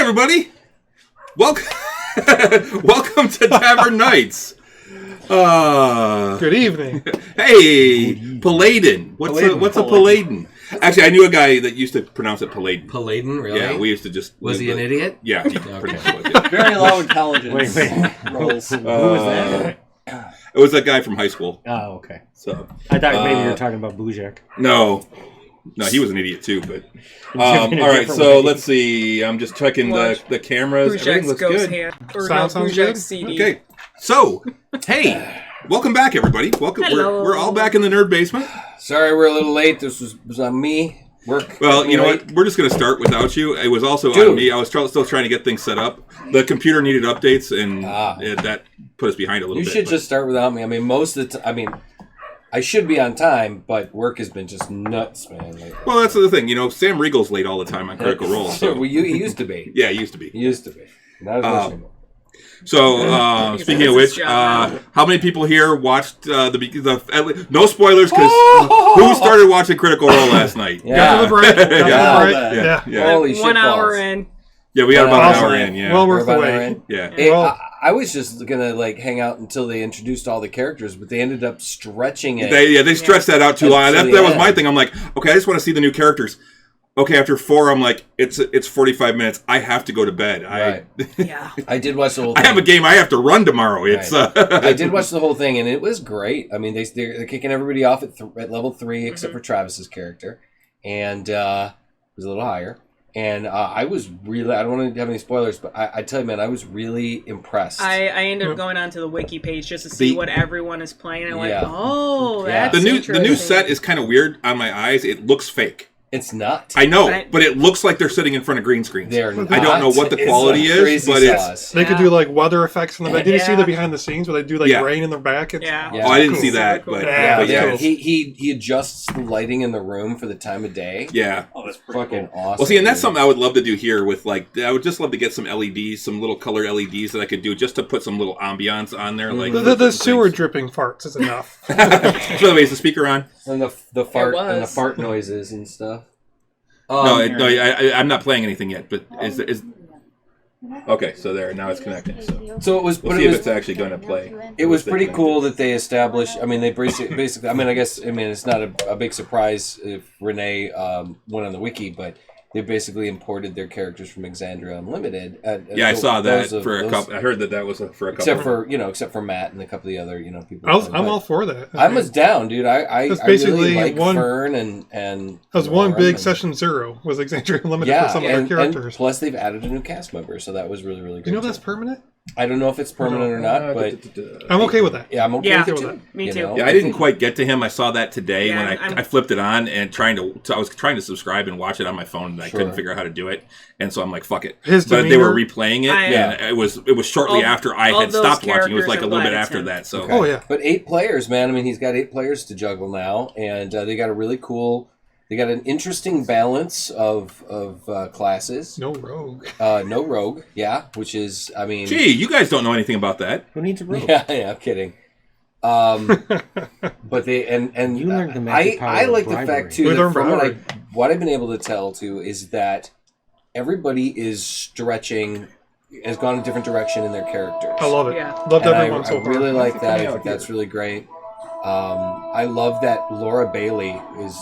everybody. Welcome, welcome to Tavern Knights. Good evening. Hey, Paladin. What's a Paladin? Actually, I knew a guy that used to pronounce it Paladin. Paladin, really? Yeah, we used to just... Was he an idiot? Yeah. He Okay. Very low intelligence. Wait. Rolls. Who was that? It was that guy from high school. Oh, okay. So I thought maybe you were talking about Bujak. No, he was an idiot too. But all right, so let's see. I'm just checking the cameras. Everything looks good. Sounds good. CD. Okay, so hey, welcome back, everybody. Welcome. Hello. We're all back in the nerd basement. Sorry we're a little late. This was on me. Work. Well, you know what? We're just going to start without you. It was also on me. I was still trying to get things set up. The computer needed updates, and that put us behind a little bit. You should just start without me. I mean, most of the time, I should be on time, but work has been just nuts, man. Well, that's the thing. You know, Sam Riegel's late all the time on Critical Role. So. Well, he used to be. Yeah, he used to be. Not as much anymore. So, speaking of which, how many people here watched no spoilers, because who started watching Critical Role last night? Got to the break. Yeah. Holy shit 1 hour balls. in. Yeah, we got about an hour in, yeah. Well worth the wait. Yeah. Hey, I was just going to hang out until they introduced all the characters, but they ended up stretching it. They stretched that out too long. That was my thing. I'm like, okay, I just want to see the new characters. Okay, after 4, I'm like, it's 45 minutes. I have to go to bed. Right. Yeah. I did watch the whole thing. I have a game I have to run tomorrow. It's I did watch the whole thing, and it was great. I mean, they're kicking everybody off at level 3, except for Travis's character, and it was a little higher. And I was really, I don't want to have any spoilers, but I tell you, man, I was really impressed. I ended up going onto the wiki page just to see what everyone is playing. And I'm like, that's the new set is kind of weird on my eyes. It looks fake. It's not. I know, but it looks like they're sitting in front of green screens. They're not. I don't know what the quality is, but it's... They could do weather effects in the back. Did you see the behind the scenes where they do rain in their back? Oh, I didn't see that, but he adjusts the lighting in the room for the time of day. Yeah. Oh, that's fucking awesome. Well, see, and that's something I would love to do here with I would just love to get some LEDs, some little color LEDs that I could do just to put some little ambiance on there. Like the sewer dripping farts is enough. By the way, is the speaker on? And the fart noises and stuff. No, I'm not playing anything yet. But is okay? So there, now it's connecting. So it was. We'll see if it's actually going to play. It was pretty cool that they established. I mean, they basically. I guess it's not a big surprise if Renee went on the wiki, but they basically imported their characters from Exandria Unlimited. I saw that for a couple. I heard that was for a couple. Except for Matt and a couple of the other people. I'm all for that. I was down, dude. I basically really like Fern and that was one big session 0 was Exandria Unlimited for some of their characters. And plus they've added a new cast member, so that was really, really good. You know that's permanent? I don't know if it's permanent or not, but I'm okay with that. Yeah, I'm okay with it too. Me too. Yeah, I didn't quite get to him. I saw that today when I flipped it on and I was trying to subscribe and watch it on my phone, and I couldn't figure out how to do it. And so I'm like, fuck it. But they were replaying it, and it was shortly after I had stopped watching. It was like a little bit after that. So okay. Oh yeah, but 8 players, man. I mean, he's got 8 players to juggle now, and they got a really cool. They got an interesting balance of classes. No rogue. No rogue, yeah. Which is, I mean... Gee, you guys don't know anything about that. Who needs a rogue? Yeah, I'm kidding. But they... And you learned the magic power of like bribery. the fact, too, that from what I've been able to tell, too, is that everybody is stretching... has gone a different direction in their characters. I love it. Yeah. Loved everyone so far. I really like that. I think that's really great. I love that Laura Bailey is...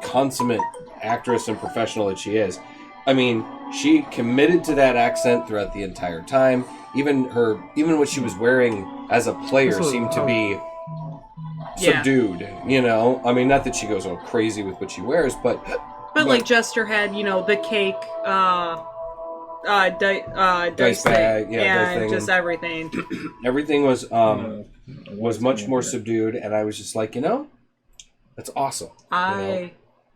consummate actress and professional that she is. I mean, she committed to that accent throughout the entire time. Even what she was wearing as a player seemed to be subdued. You know, I mean, not that she goes all crazy with what she wears, but like Jester had, the cake, dice bag, and just everything. Everything was much more subdued, and I was just like, that's awesome.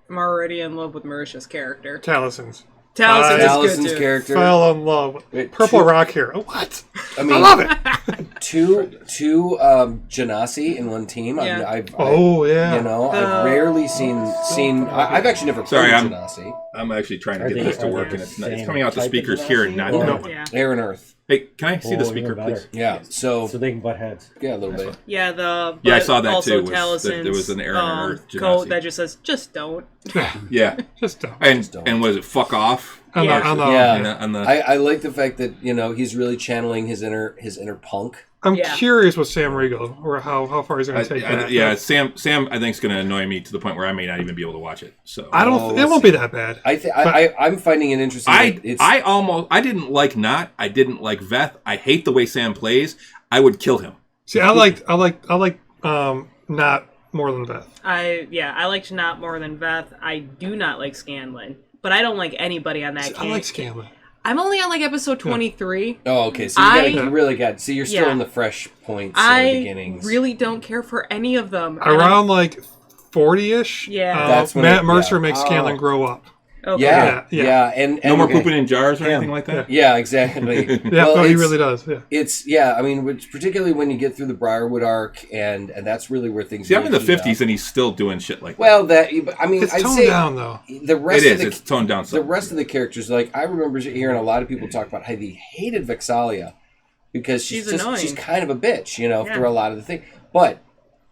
I'm already in love with Marisha's character. Taliesin's Taliesin's character. Fell in love. Purple rock hero. What? I mean, I love it. two Genasi in one team. Yeah. I've rarely seen. I've actually never played Genasi. I'm actually trying to get this to work, and it's coming out the speakers here and not. Air and Earth. Hey, can I see the speaker, please? Yeah. So they can butt heads. Yeah, a little bit. Yeah, I saw that also too. There was an error on Earth code that just says, "Just don't." Yeah, just don't. And was it fuck off? I like the fact that he's really channeling his inner punk. I'm curious with Sam Riegel or how far he's going to take that. Sam I think is going to annoy me to the point where I may not even be able to watch it. So I don't. It won't be that bad. I'm finding it interesting. I didn't like Veth. I hate the way Sam plays. I would kill him. See, I like not more than Veth. I liked not more than Veth. I do not like Scanlan, but I don't like anybody on that. I like Scanlan. I'm only on episode 23. Oh, okay. So you really got. So you're still in the fresh points and beginnings. I really don't care for any of them. Around like 40-ish. Yeah. That's when Matt Mercer makes Scanlan grow up. Okay. Yeah. And no more pooping in jars or anything like that. Yeah, exactly. He really does. Yeah. It's I mean, particularly when you get through the Briarwood arc, and that's really where things. See, I'm in the 50s and he's still doing shit like that. Well, it's toned down though. The rest it's toned down. The rest of the characters, like I remember hearing a lot of people talk about how they hated Vexalia because she's kind of a bitch, for a lot of the things. But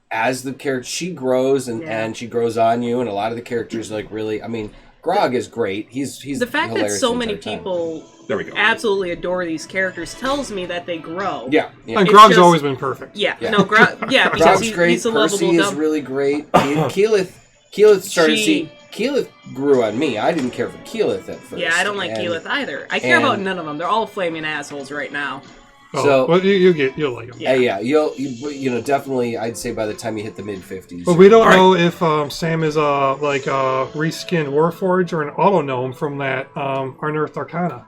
as the character, she grows and she grows on you, and a lot of the characters really, I mean. Grog is great. He's the fact that so many people absolutely adore these characters tells me that they grow. Yeah. And Grog's always been perfect. Yeah. No, Grog. Yeah, because Grog's great. He's a lovable Percy is really great. Keyleth started to see. Keyleth grew on me. I didn't care for Keyleth at first. Yeah, I don't like Keyleth either. I care about none of them. They're all flaming assholes right now. You'll like them. Yeah, you'll definitely. I'd say by the time you hit the mid-50s. But we don't know if Sam is a reskinned Warforged or an auto gnome from that Unearthed Arcana.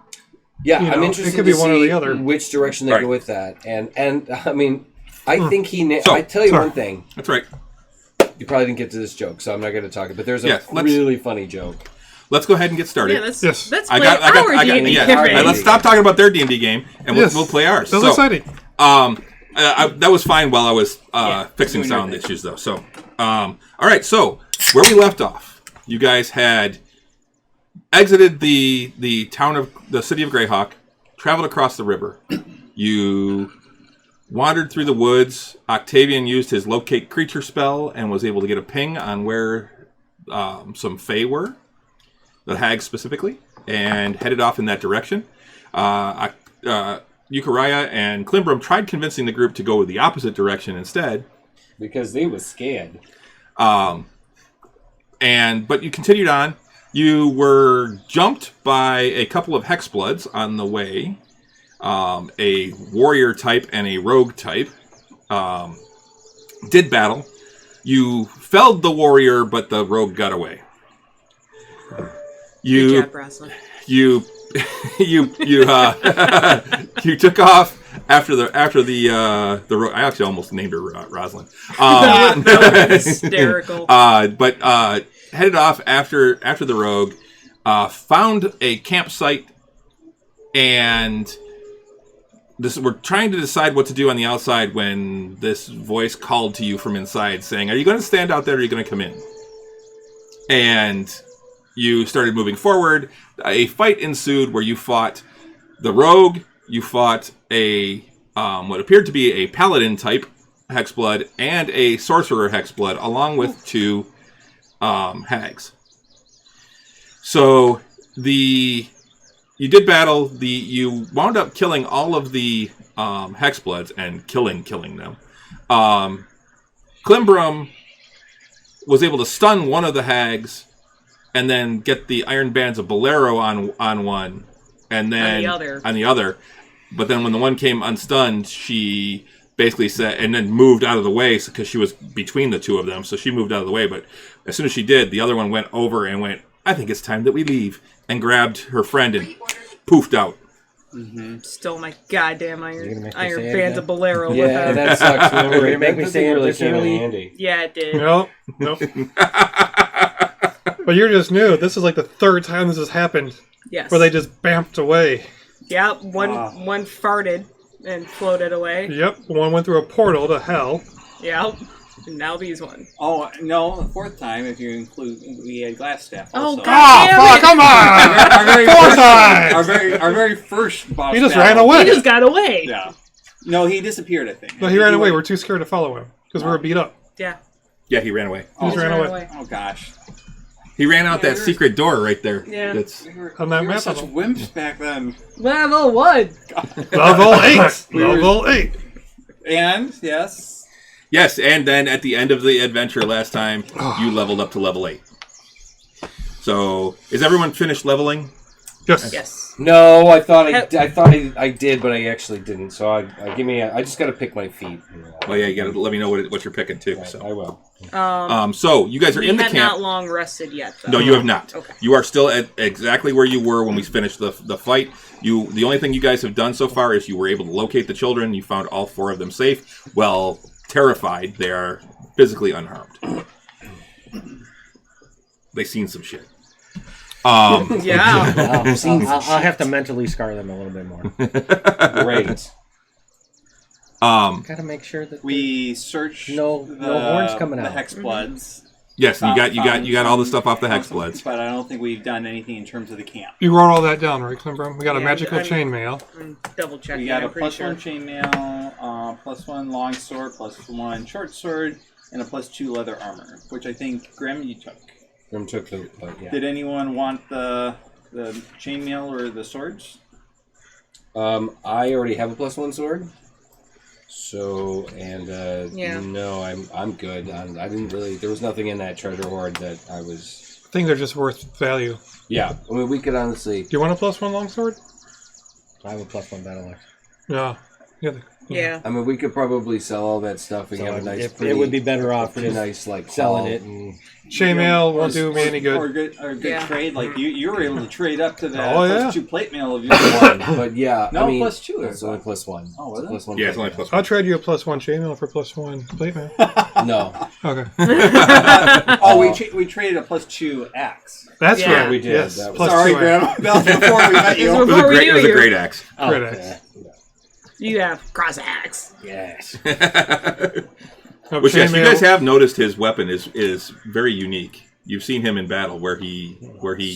Yeah, I'm interested. It could be one or the other. Which direction they go with that, and I mean, I think he. I tell you one thing. That's right. You probably didn't get to this joke, so I'm not going to talk it. But there's a really funny joke. Let's go ahead and get started. Yeah, let's play our D&D game. Let's stop talking about their D&D game, and we'll play ours. That's exciting. That was fine while I was fixing sound issues, though. So, all right. So, where we left off, you guys had exited the city of Greyhawk, traveled across the river. You wandered through the woods. Octavian used his locate creature spell and was able to get a ping on where some Fae were. The hags specifically, and headed off in that direction. Eucharia and Klimbrum tried convincing the group to go the opposite direction instead. Because they was scared. But you continued on. You were jumped by a couple of Hexbloods on the way. A warrior type and a rogue type. Did battle. You felled the warrior, but the rogue got away. You took off after the rogue. I actually almost named her Rosalind. That was hysterical. But headed off after the rogue. Found a campsite, and we're trying to decide what to do on the outside when this voice called to you from inside, saying, "Are you going to stand out there? Or are you going to come in?" And you started moving forward. A fight ensued where you fought the rogue. You fought a what appeared to be a paladin type hexblood and a sorcerer hexblood, along with two hags. So you did battle. You wound up killing all of the hexbloods and killing them. Klimbrum was able to stun one of the hags, and then get the iron bands of Bolero on one, and then on the other. But then when the one came unstunned, she basically said, and then moved out of the way because she was between the two of them. So she moved out of the way. But as soon as she did, the other one went over and went, "I think it's time that we leave," and grabbed her friend and poofed out. Mm-hmm. Stole my goddamn iron bands of Bolero with her. Yeah, that sucks. Remember, you make me say really handy. Yeah, it did. Nope. But you're just new. This is like the third time this has happened. Yes. Where they just bamped away. Yep. One farted and floated away. Yep. One went through a portal to hell. Yep. Now he's one. Oh, no, the fourth time, if you include, we had Glass Staff Oh, also. God come on! Fourth time! Our very first boss He just battle. ran away. He just got away. Yeah. No, he disappeared, I think. No, he ran away. We're too scared to follow him because we were beat up. Yeah. Yeah, he ran away. He just ran away. Oh, gosh. He ran out that secret door right there. Yeah. That's On that We were map. such wimps back then. Level 1. Level 8! Level 8! And, yes. yes, and then at the end of the adventure last time, you leveled up to level 8. So, is everyone finished leveling? Yes. Yes. No, I thought I did, but I actually didn't. So I just got to pick my feet. Well, yeah, you got to let me know what you're picking too. Right, So I will. so you guys are in the We have camp. not long rested yet, though. No, you have not. Okay. You are still at exactly where you were when we finished the fight. The only thing you guys have done so far is you were able to locate the children. You found all 4 of them safe. Well, terrified, they are physically unharmed. They've seen some shit. Yeah. I'll have to mentally scar them a little bit more. Great. Gotta make sure that We searched no horns coming the out. Hex Bloods. Yes, you got all the stuff off the Hex Bloods. But I don't think we've done anything in terms of the camp. You wrote all that down, right, Klimbrum? We got a Yeah, magical I'm- chainmail. I'm double checking. We got a I'm pretty +1 chainmail, +1 longsword, +1 short sword, and a +2 leather armor, which I think Grim you took. Grim took the yeah. Did anyone want the chainmail or the swords? I already have a +1 sword. So Yeah. no, I'm good. I didn't really. There was nothing in that treasure hoard that I was. I think they're just worth value. Yeah, I mean we could honestly. Do you want a +1 longsword? I have a +1 battle axe. Yeah. Yeah. I mean we could probably sell all that stuff and So have a nice. it would be better off pretty just nice like selling haul. it and Chainmail won't do me any Or good. good Yeah. trade. Like you were able to trade up to that Oh, yeah. +2 plate mail of yours. But yeah, No, I mean, +2 It's only +1. Oh, was it? +1. Yeah, it's only +1. I'll trade you a +1 chainmail for +1 plate mail. No, Okay. Oh, we traded a +2 axe. That's Yeah. right. we did. Yes. That was- Plus Sorry, 2 Grandma. That was before we met you. It It was Before a we great. knew It was a you. great axe. Great okay. axe. You have cross axe. Yes. No, Which yes, you chainmail- guys have noticed his weapon is very unique. You've seen him in battle where he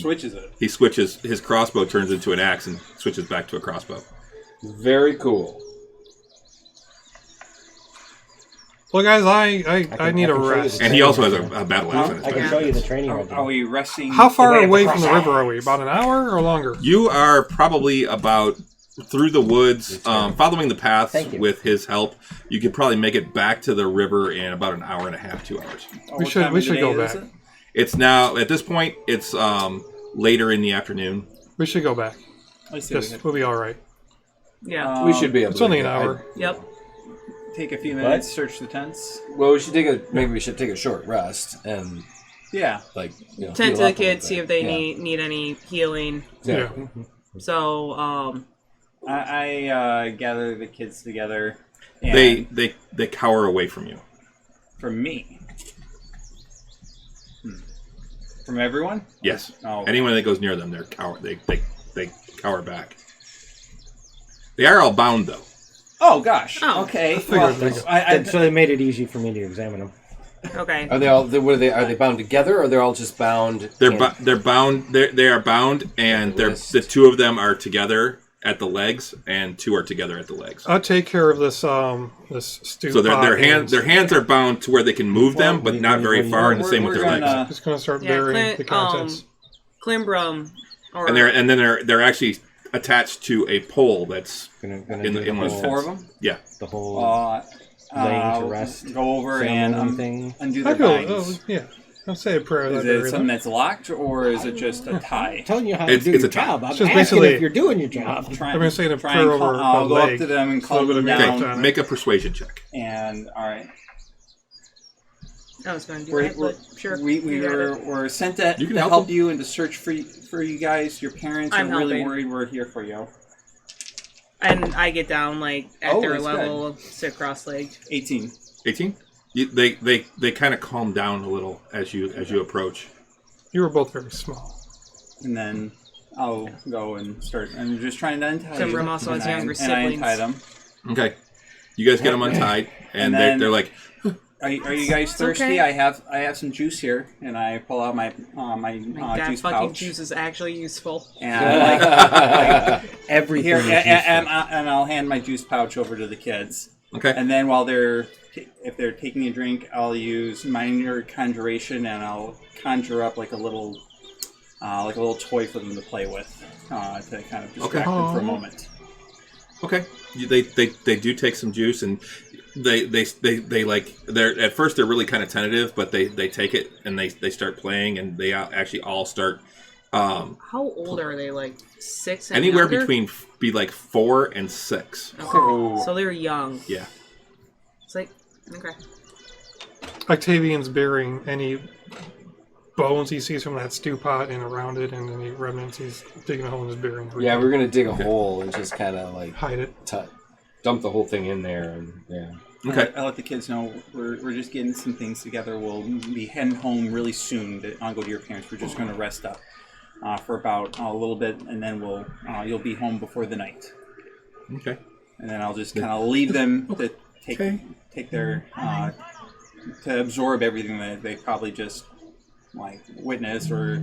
Switches it. he switches his crossbow turns into an axe and switches back to a crossbow. very cool. Well, guys, I need a show you rest. the And he also has a battle axe on his I can back. show you the training Are regimen. we resting? How far The way of the away from the cross- river are we? About an hour or longer? You are probably about through the woods, following the path Thank you. with his help. You could probably make it back to the river in about an hour and a half, 2 hours. We What should- time we of should day go is back. it? It's now at this point. It's later in the afternoon. We should go back. I see. Just, we'll be all right. Yeah. We should be able. It's to only do an it. hour. Yep. Take a few minutes, search the tents. Well, we should maybe we should take a short rest and Yeah. like Tend heal to the up a kids, see little if they bit. need any healing. Yeah. So, I gather the kids together. And They cower away from you. from me. From everyone? Yes. Oh. Anyone that goes near them, they cower back. They are all bound though. Oh gosh. Oh. Okay. figured Well, So they made it easy for me to examine them. okay. Are they all? What are they? Are they bound together, or they're all just bound? They're in- they're bound. They are bound, and Wrist. the 2 of them are together at the legs, and 2 are together at the legs. I'll take care of this this stew. So their pot their hands are bound to where they can move them, but not very far, and the same with their We're legs. gonna- Just gonna start Yeah, burying the contents. Klimbrum. Or, And they're actually attached to a pole that's Gonna In the do inland whole, 4 of them. yeah. the whole Laying to rest Go over and ceremony thing. undo I their feel, binds. yeah. I'll say a prayer. Is that it bury something them. that's locked, or is it just a tie? I'm telling you how It's- to do it's your a tie. job. I'm It's just asking basically- if you're doing your job. Try, I'm gonna say to try prayer and call, over I'll a go leg. up to them and A calm little them bit of down. makeup. Make a persuasion check. And all right, I was going to do we're, that, we're, but sure. we you got it. were sent to, You can to help help them. you and to search for you guys. Your parents I'm are really helping. worried. We're here for you. And I get down, like, at Oh, their that's level, sit cross-legged. 18. 18. They kind of calm down a little as you approach. You were both very small. And then I'll go and start. I'm just trying to untie you. Klimbrum also has And I- younger And I untie siblings. them. Okay. You guys get them untied, and And then- they're like, Are you guys thirsty? Okay. I have some juice here, and I pull out my that juice fucking pouch. juice is actually useful. And like Everything here, is and useful. I'll hand my juice pouch over to the kids. Okay. And then if they're taking a drink, I'll use minor conjuration, and I'll conjure up like a little toy for them to play with, to kind of distract them for a moment. Okay. They do take some juice, and they like at first they're really kind of tentative, but they take it and they start playing, and they actually all start. How old are they? Like 6 and Anywhere younger? between 4 and 6. Okay. So they're young. Yeah. It's like okay. Octavian's burying any bones he sees from that stew pot and around it, and any remnants he's digging a hole and just burying. Yeah, we're gonna dig a hole and just kind of like hide it. Dump the whole thing in there, and yeah. Okay. I let the kids know we're just getting some things together. We'll be heading home really soon. I'll go to your parents. We're just going to rest up for about a little bit, and then you'll be home before the night. Okay. And then I'll just kind of leave them to take their to absorb everything that they probably just like witnessed or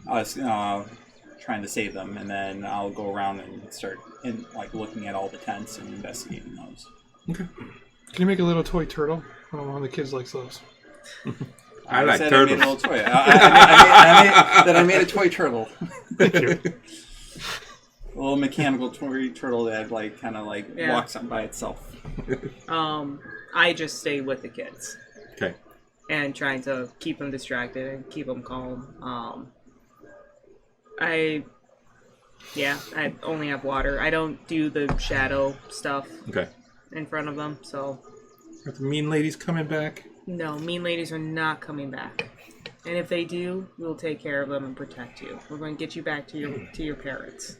us trying to save them, and then I'll go around and start looking at all the tents and investigating those. Okay. Can you make a little toy turtle? One of the kids likes those. I like said turtles. I made a little toy. I made a toy turtle. Thank you. A little mechanical toy turtle that walks up by itself. I just stay with the kids. Okay. And trying to keep them distracted and keep them calm. I only have water. I don't do the shadow stuff in front of them, so... Are the mean ladies coming back? No, mean ladies are not coming back. And if they do, we'll take care of them and protect you. We're going to get you back to your parents.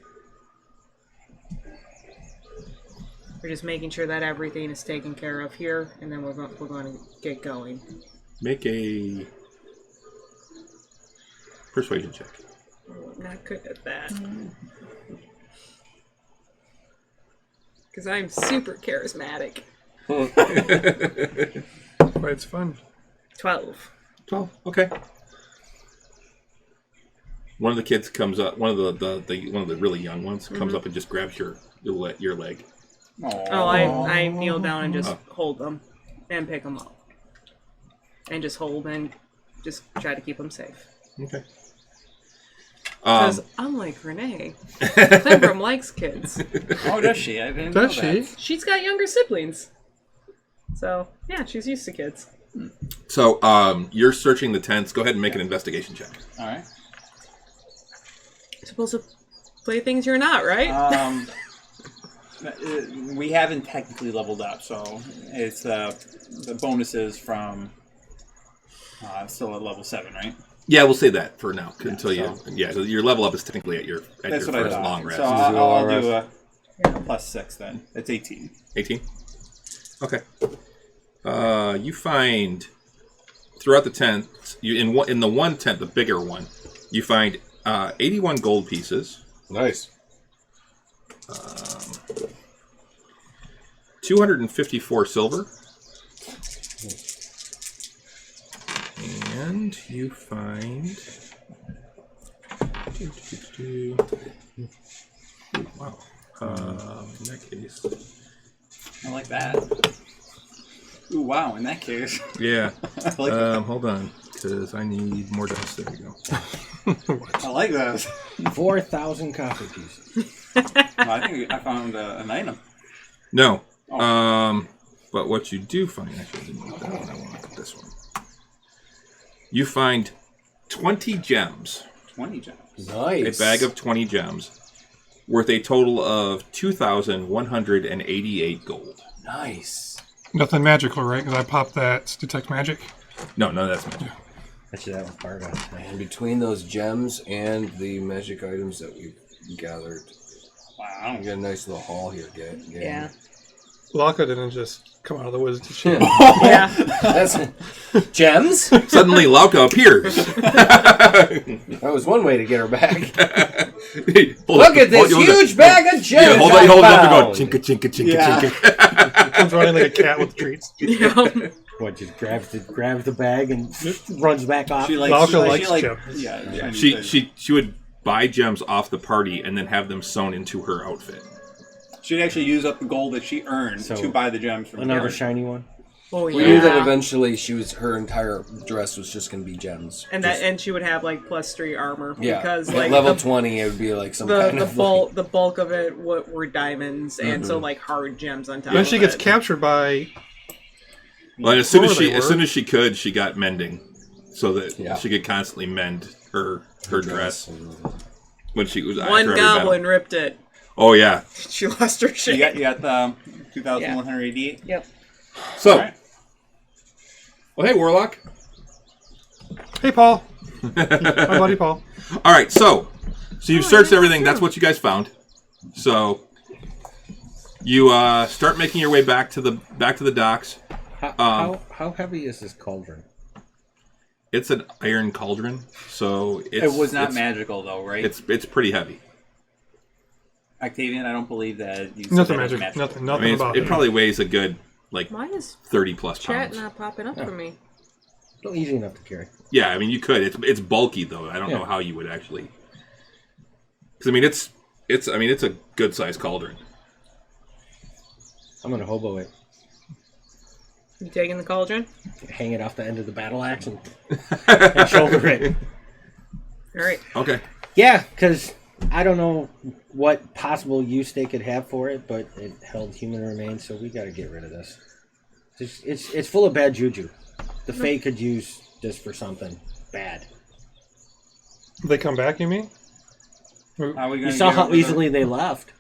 We're just making sure that everything is taken care of here, and then we're going to get going. Make a persuasion check. Oh, I'm not good at that. Because I'm super charismatic. But it's fun. 12. 12. Okay. One of the kids comes up. One of the really young ones comes up and just grabs your leg. Aww. Oh, I kneel down and just hold them and pick them up. And just hold and just try to keep them safe. Okay. Because unlike Renee, Clembrum likes kids. Oh, does she? I didn't know that. She's got younger siblings. So, yeah, she's used to kids. So, you're searching the tents. Go ahead and make an investigation check. All right. You're supposed to play things you're not, right? We haven't technically leveled up, so it's the bonuses from still at level 7, right? Yeah, we'll say that for now until so your level up is technically at your first long rest. So I'll do a plus 6 then. It's 18. 18? Okay. You find throughout the tent, in the one tent, the bigger one, you find 81 gold pieces. Nice. 254 silver. And you find... Wow. In that case... I like that. Ooh, wow, in that case. Yeah. I like that. Hold on, because I need more dice. There we go. I like that. 4,000 copper pieces. I think I found an item. No. But what you do find... Actually, I didn't want that one. I want to look at this one. You find 20 gems. 20 gems. Nice. A bag of 20 gems. Worth a total of 2,188 gold. Nice. Nothing magical, right? Because I popped that detect magic. No, that's magic. Actually, that was part of it. And between those gems and the magic items that we've gathered, Wow. we got a nice little haul here. Yeah. Laka didn't just come out of the woods to shit. Yeah. That's gems? Suddenly, Lauka appears. That was one way to get her back. Look Look at this huge bag of gems. Yeah, hold it up and go found. chinka, chinka, chinka, chinka. Comes running like a cat with treats. Yeah. What, just grabs the bag and runs back off? Malka likes gems. Yeah. She would buy gems off the party and then have them sewn into her outfit. She'd actually use up the gold that she earned to buy the gems from another shiny one. Oh yeah. We knew that eventually her entire dress was just going to be gems. And she would have like +3 armor. Yeah. Because at like level 20 it would be like the bulk of it were diamonds and so like hard gems on top. Then she gets captured by. Well, as soon as she could, she got mending, so that she could constantly mend her dress. When she was one goblin ripped it. Oh yeah. She lost her shit. You got the 2,188. Yep. So. Right. Well, hey, Warlock. Hey, Paul. My buddy Paul. All right, so you've searched everything. That's what you guys found. So you start making your way back to the docks. How heavy is this cauldron? It's an iron cauldron, so it was not magical though, right? It's pretty heavy. Octavian, I don't believe that. Nothing magic. Nothing about it. It probably weighs a good mine is 30 plus chat pounds. not popping up for me. Still easy enough to carry. Yeah, I mean you could. It's bulky though. I don't know how you would actually. Because I mean it's a good sized cauldron. I'm gonna hobo it. You taking the cauldron? Hang it off the end of the battle axe and shoulder it. All right. Okay. Yeah, because I don't know what possible use they could have for it, but it held human remains, so we got to get rid of this. It's full of bad juju. The Fae could use this for something bad. They come back, you mean? You saw how easily they left.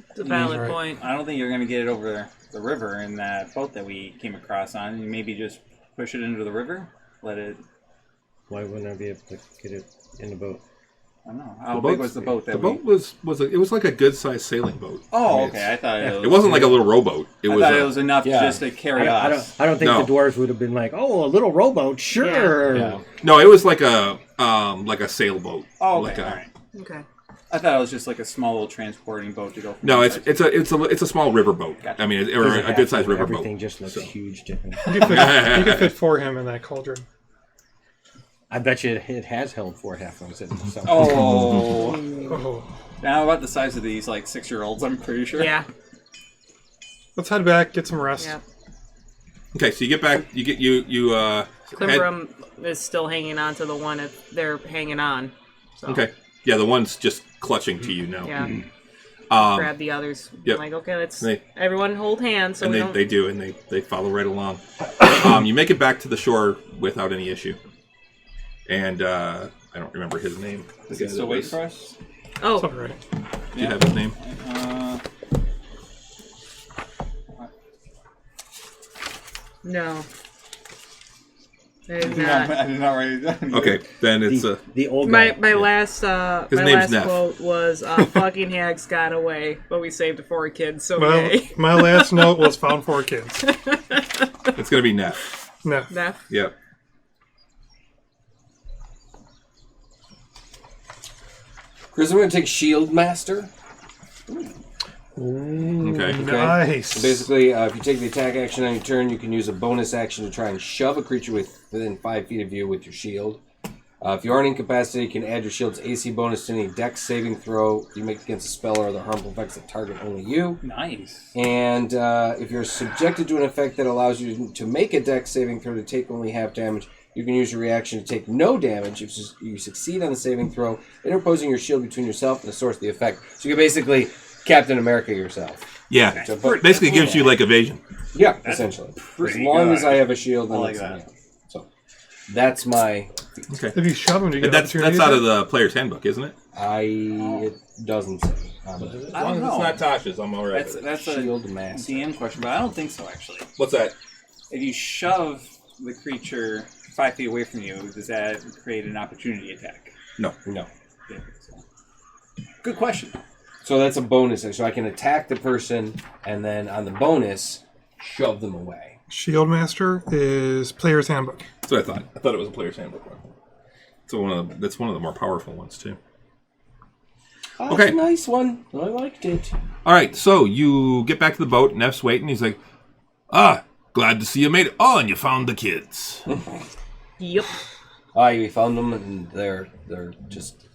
It's a valid point. I don't think you're going to get it over the river in that boat that we came across on. You maybe just push it into the river, let it... Why wouldn't I be able to get it in the boat? I don't know. How big was the boat? The boat was like a good sized sailing boat. Oh, okay. I thought it wasn't like a little rowboat. It was enough just to carry us. I don't think the dwarves would have been like, oh, a little rowboat, sure. Yeah. No, it was like a sailboat. Oh, okay. All right. Okay. I thought it was just like a small little transporting boat to go. No, it's a small river boat. Gotcha. I mean, or a good sized river boat. Everything just looks huge different. You could fit 4 him in that cauldron. I bet you it has held 4 halflings in it. So. Oh. Now about the size of these, like 6-year-olds, I'm pretty sure. Yeah. Let's head back, get some rest. Yeah. Okay, so you get back. Klimbrum is still hanging on to the one if they're hanging on. So. Okay. Yeah, the one's just clutching to you now. Yeah. Grab the others. Yep. Like, okay, everyone hold hands. So and they do, and they follow right along. You make it back to the shore without any issue. And I don't remember his name. Is he still waiting for us? Oh. It's all right. Do you have his name? No. I did not write it down. Okay, then it's the old guy. My last quote was fucking hags got away, but we saved it for a kid, so my last note was found 4 kids. It's gonna be Neff. Neff? Yep. Chris, I'm going to take Shield Master. Okay. Nice. So basically, if you take the attack action on your turn, you can use a bonus action to try and shove a creature within 5 feet of you with your shield. If you aren't incapacitated, you can add your shield's AC bonus to any dex saving throw you make against a spell or other harmful effects that target only you. Nice. And if you're subjected to an effect that allows you to make a dex saving throw to take only half damage, you can use your reaction to take no damage if you succeed on the saving throw, interposing your shield between yourself and the source of the effect. So you can basically Captain America yourself. Yeah. So, basically gives you like evasion. Yeah, essentially. As long as I have a shield, then like that. So that's my. Okay. If you shove him, do you get that's out of the player's handbook, isn't it? It doesn't say. As long as it's not Tasha's, I'm all right. That's Shield a Master. DM question, but I don't think so, actually. What's that? If you shove the creature 5 feet away from you, does that create an opportunity attack? No. Yeah, so. Good question. So that's a bonus. So I can attack the person, and then on the bonus, shove them away. Shield Master is Player's Handbook. That's what I thought. I thought it was a player's handbook one. So that's one of the more powerful ones too. Oh, okay, that's a nice one. I liked it. All right, so you get back to the boat. Neff's waiting. He's like, Glad to see you made it. Oh, and you found the kids. Yep. Aye, we found them, and they're just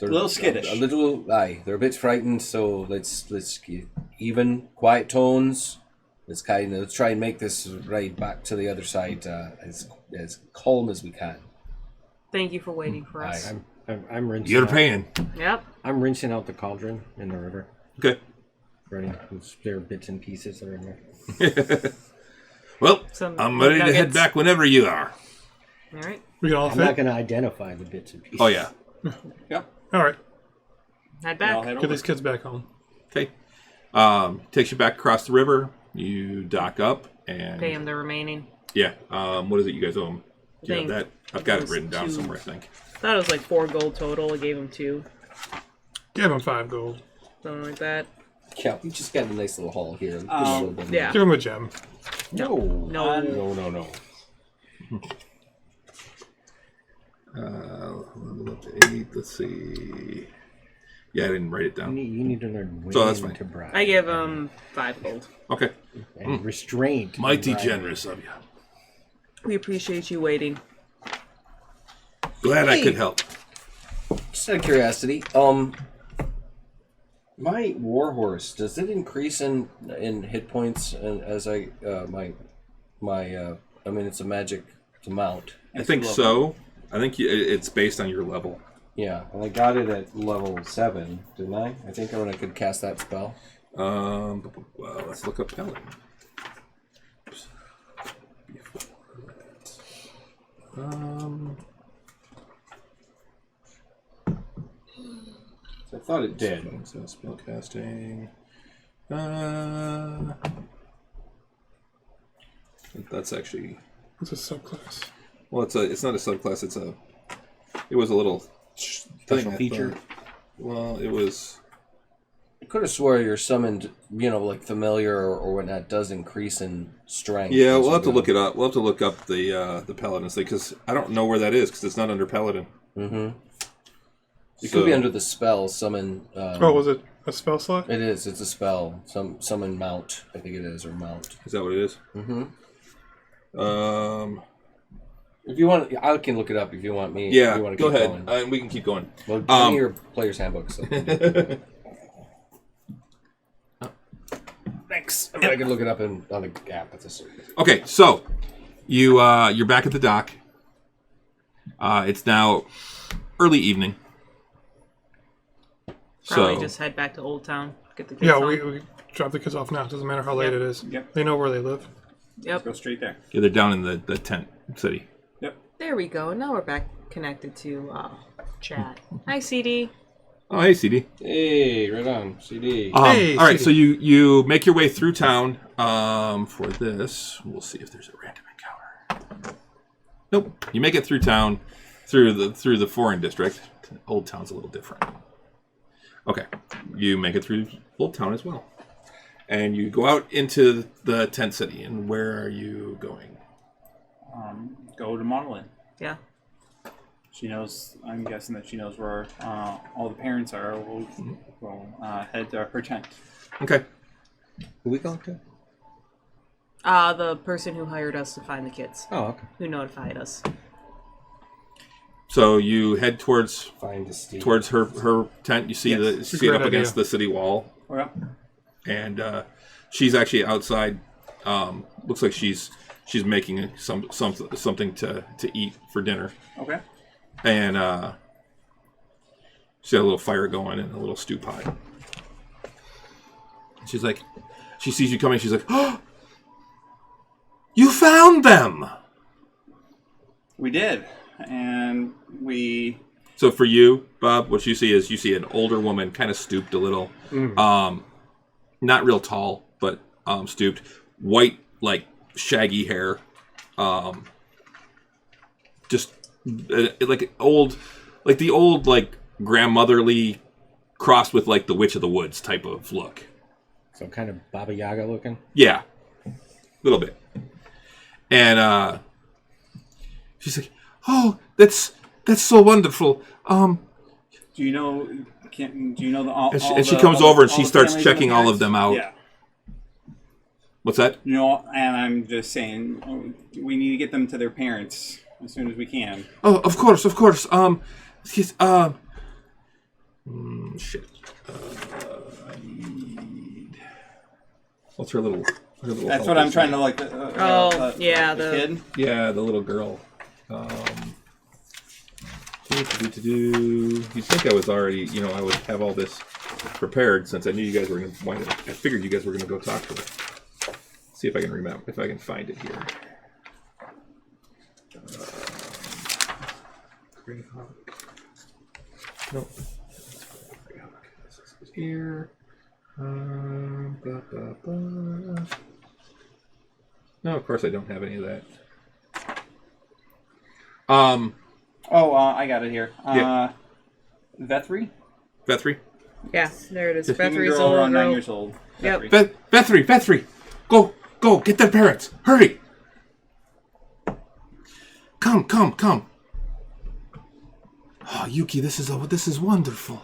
a little skittish. They're a bit frightened. So let's get even, quiet tones. Let's try and make this ride back to the other side as calm as we can. Thank you for waiting for us. I'm rinsing. You're paying. Yep. I'm rinsing out the cauldron in the river. Okay. There are bits and pieces that are in there. Well, I'm ready to head back whenever you are. All right. I'm not going to identify the bits and pieces. Oh, yeah. Yep. All right. Head back. Get these kids back home. Okay. Takes you back across the river. You dock up and Pay them the remaining. Yeah. What is it you guys owe them? Do you have that? I've got it written down 2. somewhere, I think. I thought it was like 4 gold total. I gave them 2. Give them 5 gold. Something like that. Yeah, we just got a nice little haul here. Yeah. Give them a gem. No. No. Level up to 8. Let's see. Yeah, I didn't write it down. You need to learn So that's fine. to bribe. I give them 5 gold. Okay. And restraint. Mighty generous of you. We appreciate you waiting. Glad I could help. Just out of curiosity, my warhorse, does it increase in hit points as I I mean, it's a magic to mount. I think so. I think it's based on your level. Yeah, and I got it at level 7, didn't I? I think I could cast that spell. Well, let's look up Paladin. I thought it did. Spell casting. That's actually. It's a subclass. Well, it's not a subclass. It was a little Special feature. Well, it was. I could have swore your summoned, like familiar or whatnot, does increase in strength. Yeah, we'll have to look it up. We'll have to look up the Paladin thing because I don't know where that is because it's not under Paladin. Mm-hmm. It could be under the spell summon. Was it a spell slot? It is. It's a spell. Summon mount. I think it is, or mount. Is that what it is? Mm-hmm. If you want, I can look it up. If you want me. Yeah, if you want to go keep ahead. Going. We can keep going. Well, give me your player's handbook. So. Thanks. I can look it up on the app. Okay, so you're back at the dock. It's now early evening. Probably So just head back to Old Town. Get the kids home. We drop the kids off now. Doesn't matter how late it is. Yep. They know where they live. Yep. Go straight there. yeah, they're down in the tent city. Yep. There we go. Now we're back connected to chat. Hi, CD. Oh, hey, CD. Hey, right on. CD. Hey, all right, CD. so you make your way through town. For this, we'll see if there's a random encounter. Nope. You make it through town, through the foreign district. Old Town's a little different. Okay, you make it through Old Town as well, and you go out into the tent city. And where are you going? Go to Monolin. Yeah. She knows. I'm guessing that she knows where all the parents are. We'll head to her tent. Okay. Who we going to? The person who hired us to find the kids. Oh, okay. Who notified us. So you head towards her tent. You see Yes. see it up against the city wall, Oh, yeah. and she's actually outside. Looks like she's making something to eat for dinner. Okay. And she's got a little fire going and a little stew pot. She's like, she sees you coming. She's like, "Oh, you found them!" We did, and we. So for you, Bob, what you see is an older woman, kind of stooped a little, not real tall, but stooped, white, like shaggy hair, just like the old grandmotherly crossed with like the Witch of the Woods type of look. So kind of Baba Yaga looking? Yeah. A little bit. And she's like, "Oh, that's so wonderful. Do you know? Do you know the? And she comes over and she starts checking all of them out. Yeah. What's that? No, and I'm just saying we need to get them to their parents as soon as we can. Oh, of course. Shit. I need... What's her little That's what I'm trying to like. The kid. Yeah, the little girl. You'd think I was already, I would have all this prepared since I knew you guys were going to wind up. I figured you guys were going to go talk to her. See if I can remember, if I can find it here. Nope. This is here. No, of course I don't have any of that. I got it here. Yeah. Vethry? Vethry? Yeah, there it is. Vethry's around 9 years old. Yep. Vethry! Go! Get their parents! Hurry! Come! Oh, Yuki, this is wonderful.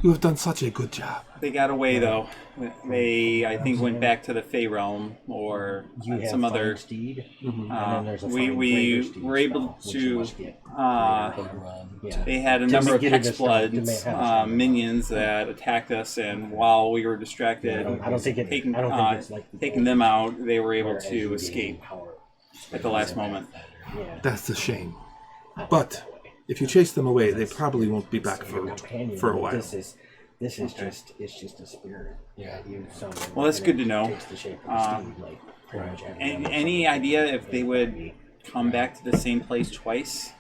You have done such a good job. They got away though. They, I think, went back to the Fey realm or some other. Steed. We were able to. They had a number of Hexbloods minions that attacked us, and while we were distracted, taking them out, they were able to escape at the last moment. That's a shame. But if you chase them away, they probably won't be back for a while. This is just a spirit. Yeah, well, that's good to know. Any idea if they would come back to the same place twice?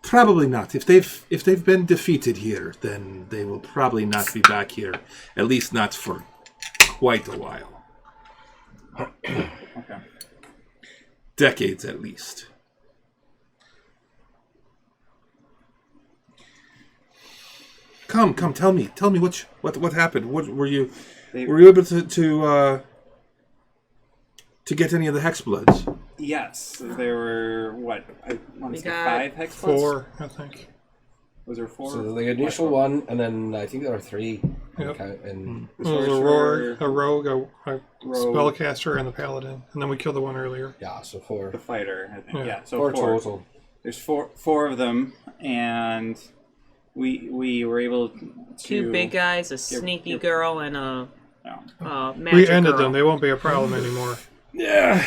Probably not. If they've been defeated here, then they will probably not be back here. At least not for quite a while. Okay. Decades at least. Come, tell me what happened. What were you able to get any of the Hexbloods? Yes, there were I want to say 5 Hexbloods. 4, I think. Was there 4? So the initial one, and then I think there were 3. Yep. And There was a rogue, a spellcaster, and the paladin, and then we killed the one earlier. Yeah, so 4. The fighter, I think. Yeah, so 4 total. There's 4 of them, and we were able to 2 big guys, a sneaky girl, and a magic We ended girl. them. They won't be a problem anymore. Yeah.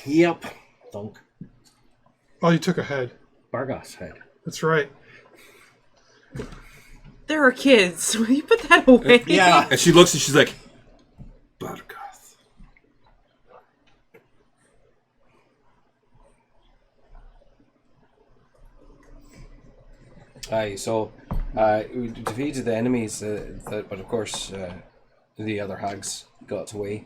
Yep. Thunk. Oh, you took a head. Bargos head. That's right. There are kids. Will you put that away? Yeah. And she looks and she's like, Bargoth. Aye, so we defeated the enemies, but of course the other hags got away.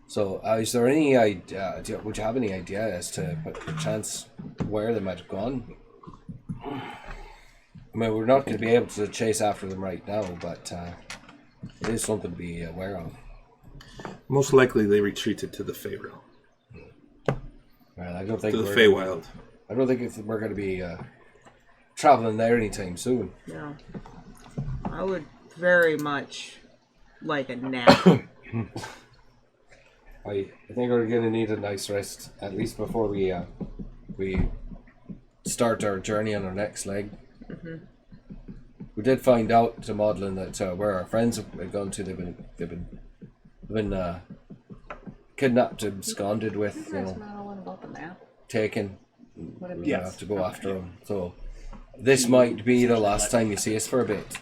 So is there any idea, would you have any idea as to perchance where they might have gone? I mean, we're not going to be able to chase after them right now, but it is something to be aware of. Most likely they retreated to the Fey realm. Well, I don't think to the Feywild. I don't think we're going to be traveling there anytime soon. No. I would very much like a nap. I think we're going to need a nice rest, at least before we start our journey on our next leg. Mm-hmm. We did find out to Maudlin that where our friends have gone to, they've been kidnapped and absconded with, taken. We have to go after them. So this might be the last time you see us for a bit.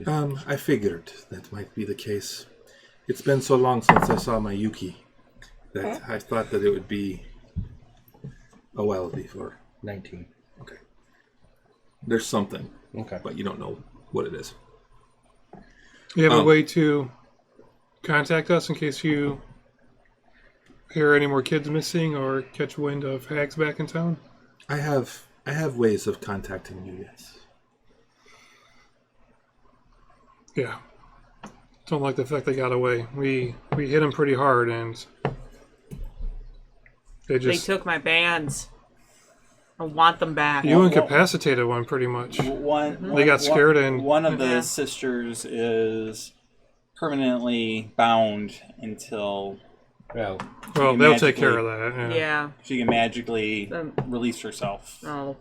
I figured that might be the case. It's been so long since I saw my Yuki that I thought that it would be a while before. 19. Okay. There's something. Okay. But you don't know what it is. You have a way to contact us in case you hear any more kids missing or catch wind of hags back in town? I have ways of contacting you, yes. Yeah. Don't like the fact they got away. We hit them pretty hard, and they They took my bands. I want them back. You incapacitated one pretty much. They got scared and... One of the sisters is permanently bound until... Well, they'll take care of that. Yeah. She can magically release herself. Oh,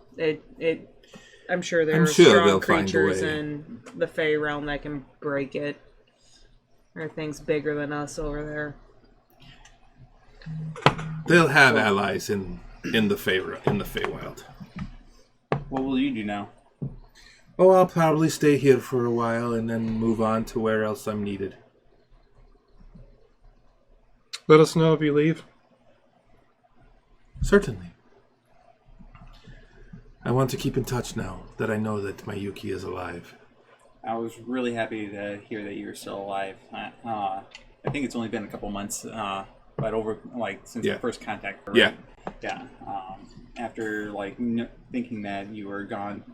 I'm sure there are strong creatures in the Fey realm that can break it. There are things bigger than us over there. They'll have allies in the Feywild. What will you do now? Oh, I'll probably stay here for a while and then move on to where else I'm needed. Let us know if you leave. Certainly. I want to keep in touch now that I know that my Yuki is alive. I was really happy to hear that you're still alive. I think it's only been a couple months, but since the first contact. Right? Yeah. After thinking that you were gone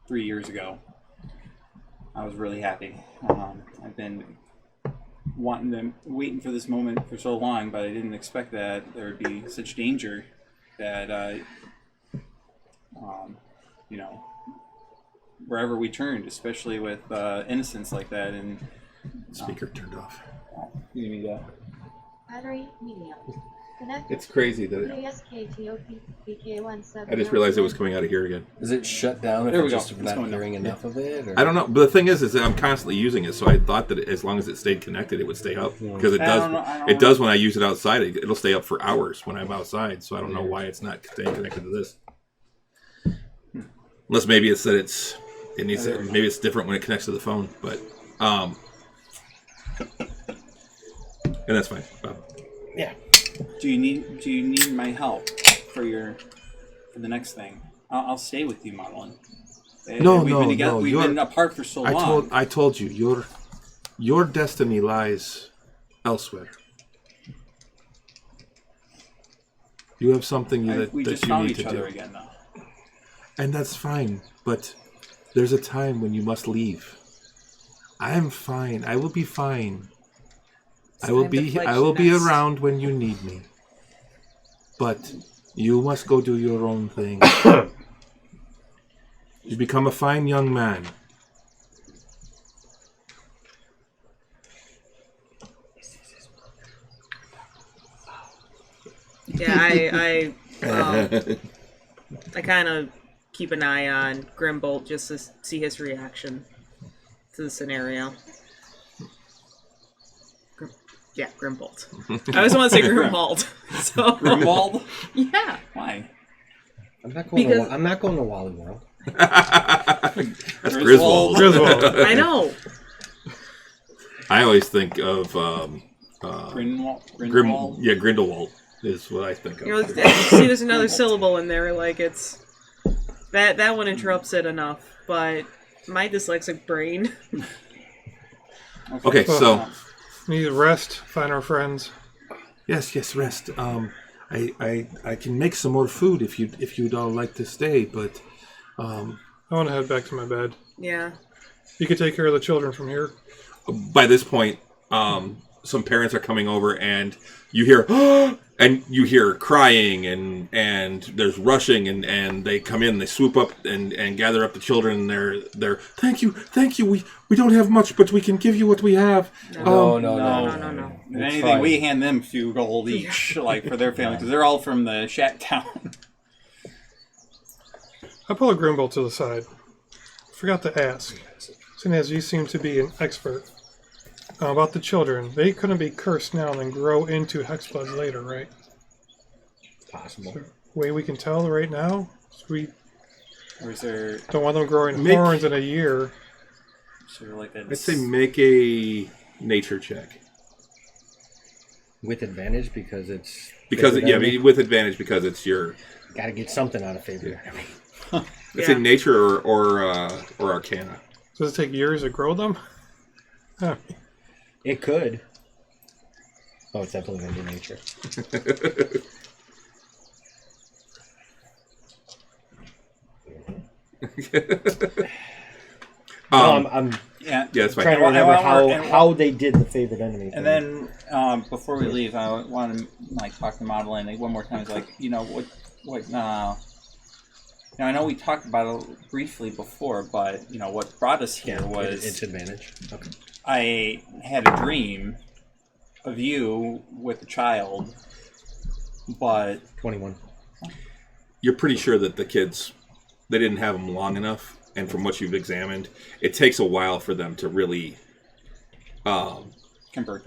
3 years ago, I was really happy. I've been waiting for this moment for so long, but I didn't expect that there would be such danger that wherever we turned, especially with innocents like that. And speaker turned off. You need that. Battery medium. It's crazy that I just realized it was coming out of here again. Is it shut down if we're just not hearing enough of it? Or? I don't know, but the thing is that I'm constantly using it, so I thought that as long as it stayed connected, it would stay up. Because it does. It does when I use it outside. It'll stay up for hours when I'm outside. So I don't know why it's not staying connected to this. Unless maybe it's that maybe it's different when it connects to the phone, but and that's fine. Yeah. Do you need my help for the next thing? I'll stay with you, Madeline. We've been apart for so long. I told you your destiny lies elsewhere. You have something that you need to do. We just found each other again, though. And that's fine, but there's a time when you must leave. I'm fine. I will be fine. I will be around when you need me. But you must go do your own thing. You become a fine young man. Yeah, I kind of keep an eye on Grimbolt just to see his reaction to the scenario. Yeah, Grimbolt. I always want to say Grimwald. So Grimwald? Yeah. Why? I'm not going to Wally World. That's Griswold. I know. I always think of Grindelwald. Yeah, Grindelwald is what I think of. See, there's another syllable in there. Like it's that one interrupts it enough. But my dyslexic brain. Okay, so. Need to rest, find our friends. Yes, rest. I can make some more food if you'd all like to stay, but I want to head back to my bed. Yeah. You could take care of the children from here. By this point, some parents are coming over, and you hear and you hear crying, and there's rushing, and they come in, they swoop up and gather up the children, and they're thank you, we don't have much, but we can give you what we have. No. If anything, we hand them a few gold each, for their family, because they're all from the Shat Town. I pull a Grimbolt to the side. Forgot to ask, seeing as you seem to be an expert. About the children, they couldn't be cursed now and then grow into Hexbloods later, right? Possible. So, way we can tell right now? We don't want them growing horns in a year. I'd say make a nature check. With advantage because it's... with advantage because it's your... Gotta get something out of favorite enemy. I'd say nature or arcana. So does it take years to grow them? Huh. It could. Oh, it's definitely going to be nature. I'm that's fine. trying to remember how they did the favorite enemy. And then before we leave, I want to talk to Madeline one more time. It's Now, I know we talked about it briefly before, but, what brought us here was... Its advantage. Okay. I had a dream of you with a child, but... 21. You're pretty sure that the kids, they didn't have them long enough, and from what you've examined, it takes a while for them to really... Convert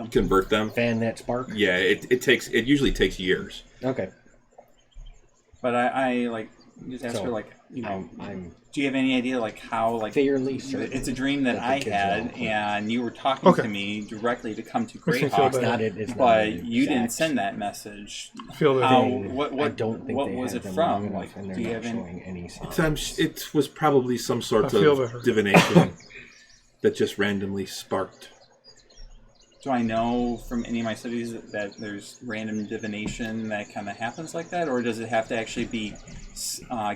them. Fan that spark? Yeah, it usually takes years. Okay. But I just asked her, do you have any idea, how, fairly certain it's a dream that I had, and you were talking to me directly to come to Greyhawk, but you didn't send that message. I feel that. I don't think what was it from? Do you have any it was probably some sort of divination that just randomly sparked. Do I know from any of my studies that there's random divination that kind of happens like that, or does it have to actually be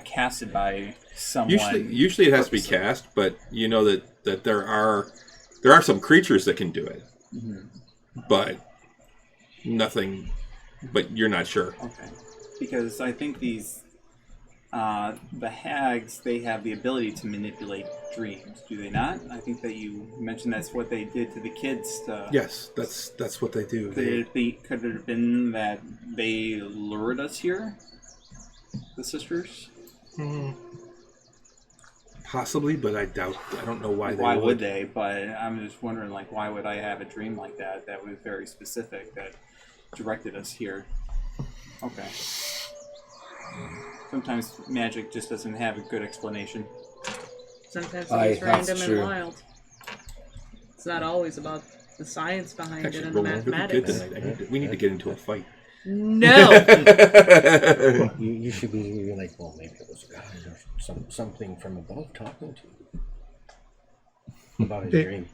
casted by someone? Usually it has to be cast, but you know that there are some creatures that can do it, but nothing. But you're not sure. Okay, because I think these the hags, they have the ability to manipulate dreams, do they not? I think that you mentioned that's what they did to the kids. Yes, that's what they do. Could it have been that they lured us here, the sisters? Possibly, but I doubt. I don't know why. Why would they? But I'm just wondering, why would I have a dream like that? That was very specific. That directed us here. Okay. Sometimes magic just doesn't have a good explanation. Sometimes it's random and wild. It's not always about the science behind it and the mathematics. We need to get into a fight. No! you should be maybe it was a god or something from above talking to you about his dream.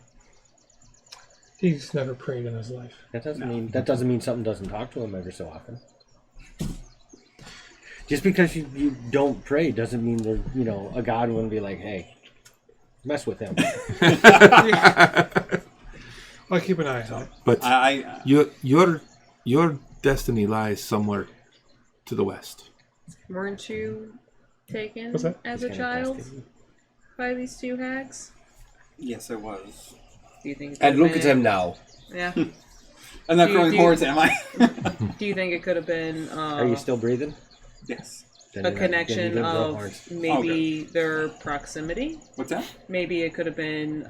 He's never prayed in his life. That doesn't mean something doesn't talk to him every so often. Just because you don't pray doesn't mean that a god wouldn't be like, hey, mess with him. I'll keep an eye on it. But your destiny lies somewhere to the west. Weren't you taken as a child by these two hags? Yes, I was. Do you think? And look at him now. Yeah. I'm not growing horns, am I? Do you think it could have been? Are you still breathing? Yes. A connection of maybe their proximity? What's that? Maybe it could have been.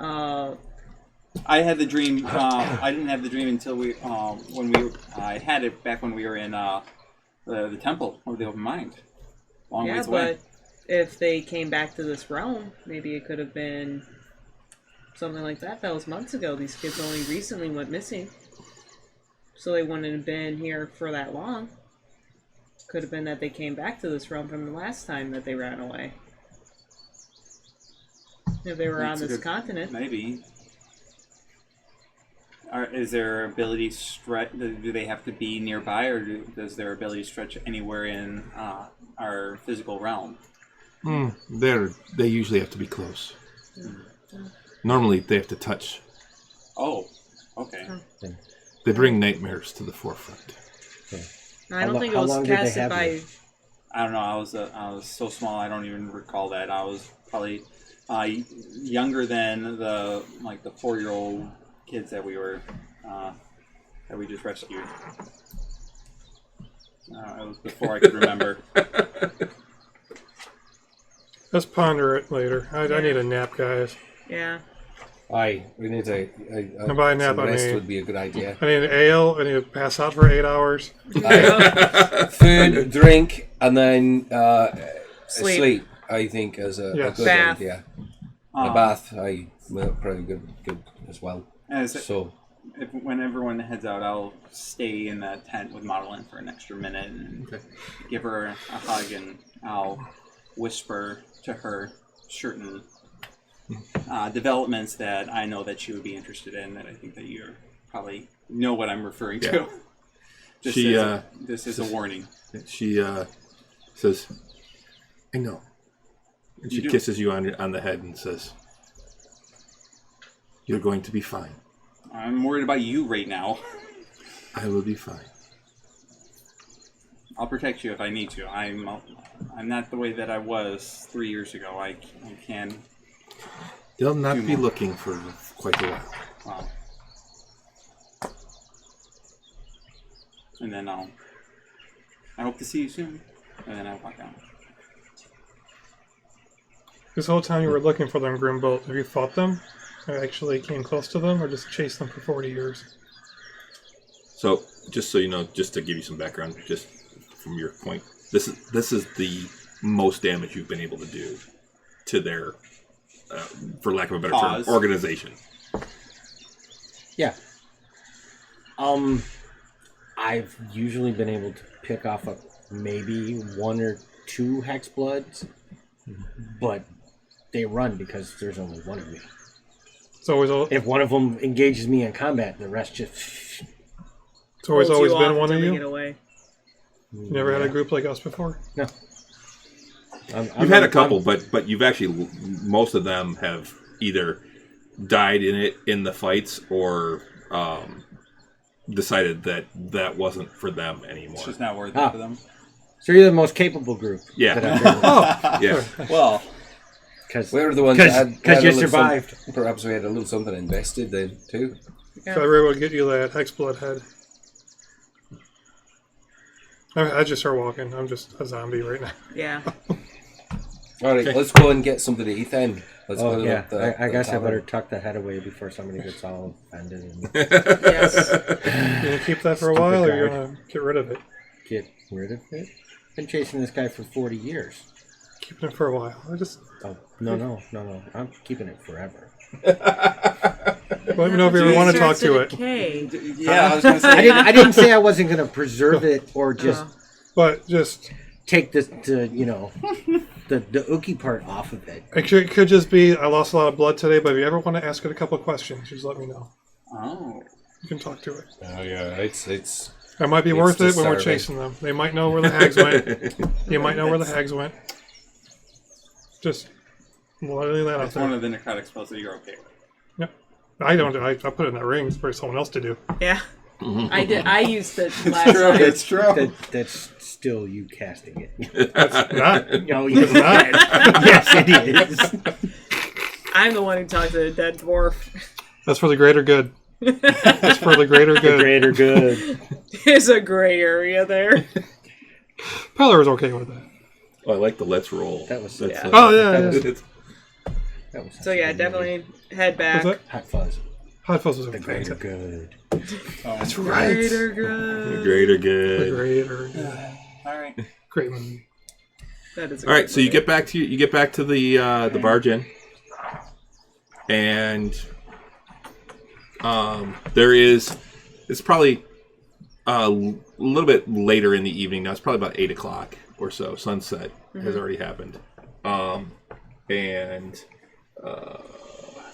I had the dream. I didn't have the dream until I had it back when we were in the temple of the open mind. Long ways away. But if they came back to this realm, maybe it could have been something like that. That was months ago. These kids only recently went missing, so they wouldn't have been here for that long. Could have been that they came back to this realm from the last time that they ran away. If they were on this continent. Maybe. Is their ability stretch? Do they have to be nearby, or does their ability stretch anywhere in our physical realm? They usually have to be close. Normally, they have to touch. Oh, okay. They bring nightmares to the forefront. Okay. I don't think it was casted by. I don't know. I was so small. I don't even recall that. I was probably younger than the 4-year-old kids that we were that we just rescued. It was before I could remember. Let's ponder it later. I need a nap, guys. Yeah. We need to. By a nap, rest would be a good idea. I need an ale. I need to pass out for 8 hours. Food, drink, and then sleep. I think is a good bath. idea. A bath, probably good as well. When everyone heads out, I'll stay in the tent with Madeline for an extra minute and give her a hug, and I'll whisper to her certain developments that I know that she would be interested in, that I think that you probably know what I'm referring to. This is a warning. She says, I know. And she kisses you on the head and says, you're going to be fine. I'm worried about you right now. I will be fine. I'll protect you if I need to. I'm not the way that I was 3 years ago. I can. They'll not be looking for quite a while. Wow. And then I hope to see you soon. And then I walk out. This whole time you were looking for them, Grimbolt, have you fought them? Or actually came close to them, or just chased them for 40 years? So, just so you know, just to give you some background, just from your point, this is the most damage you've been able to do to their, for lack of a better term, organization. Yeah. I've usually been able to pick off maybe 1 or 2 Hexbloods, but they run because there's only one of me. So if one of them engages me in combat, the rest just... It's always been one of you? Get away. You never had a group like us before? No. You've had a couple, but you've actually, most of them have either died in the fights or decided that wasn't for them anymore. It's just not worth it for them. So you're the most capable group. Yeah. Yeah. Well, we were the ones that you survived. Perhaps we had a little something invested then too. Yeah. So I really would get you that Hexblood head. I just start walking. I'm just a zombie right now. Yeah. All right, let's go and get something to eat then. Let's go to I guess I better tuck the head away before somebody gets all offended. Yes. You gonna keep that for a while, or you gonna get rid of it? Get rid of it? Been chasing this guy for 40 years. Keeping it for a while. Oh, no. I'm keeping it forever. Let me know if you ever want to talk to it. Yeah, I was going to say. I didn't say I wasn't going to preserve it or just... But just... take the ookie part off of it. Actually, it could just be, I lost a lot of blood today, but if you ever want to ask it a couple of questions, just let me know. Oh. You can talk to it. Oh, yeah, it's it might be worth it when we're chasing them. They might know where the hags went. You might know where the hags went. Just letting that out That's there. one of the necrotic spells that you're okay with. Yep. I don't do I put it in that ring for someone else to do. Yeah. I did. I used it last time. It's true. That's still you casting it. That's not. No, it's not. Yes, it is. I'm the one who talked to the dead dwarf. That's for the greater good. That's for the greater good. The greater good. There's a gray area there. Peller was okay with that. Oh, I like the let's roll. That was... That's So yeah, definitely head back. Hot Fuzz. Hot Fuzz was The greater good. That's right. Greater good. The greater good. The greater good. All right. Great movie. That is. All right, so you get back to the barge inn, and it's probably a little bit later in the evening now. It's probably about 8:00 or so. Sunset has already happened, and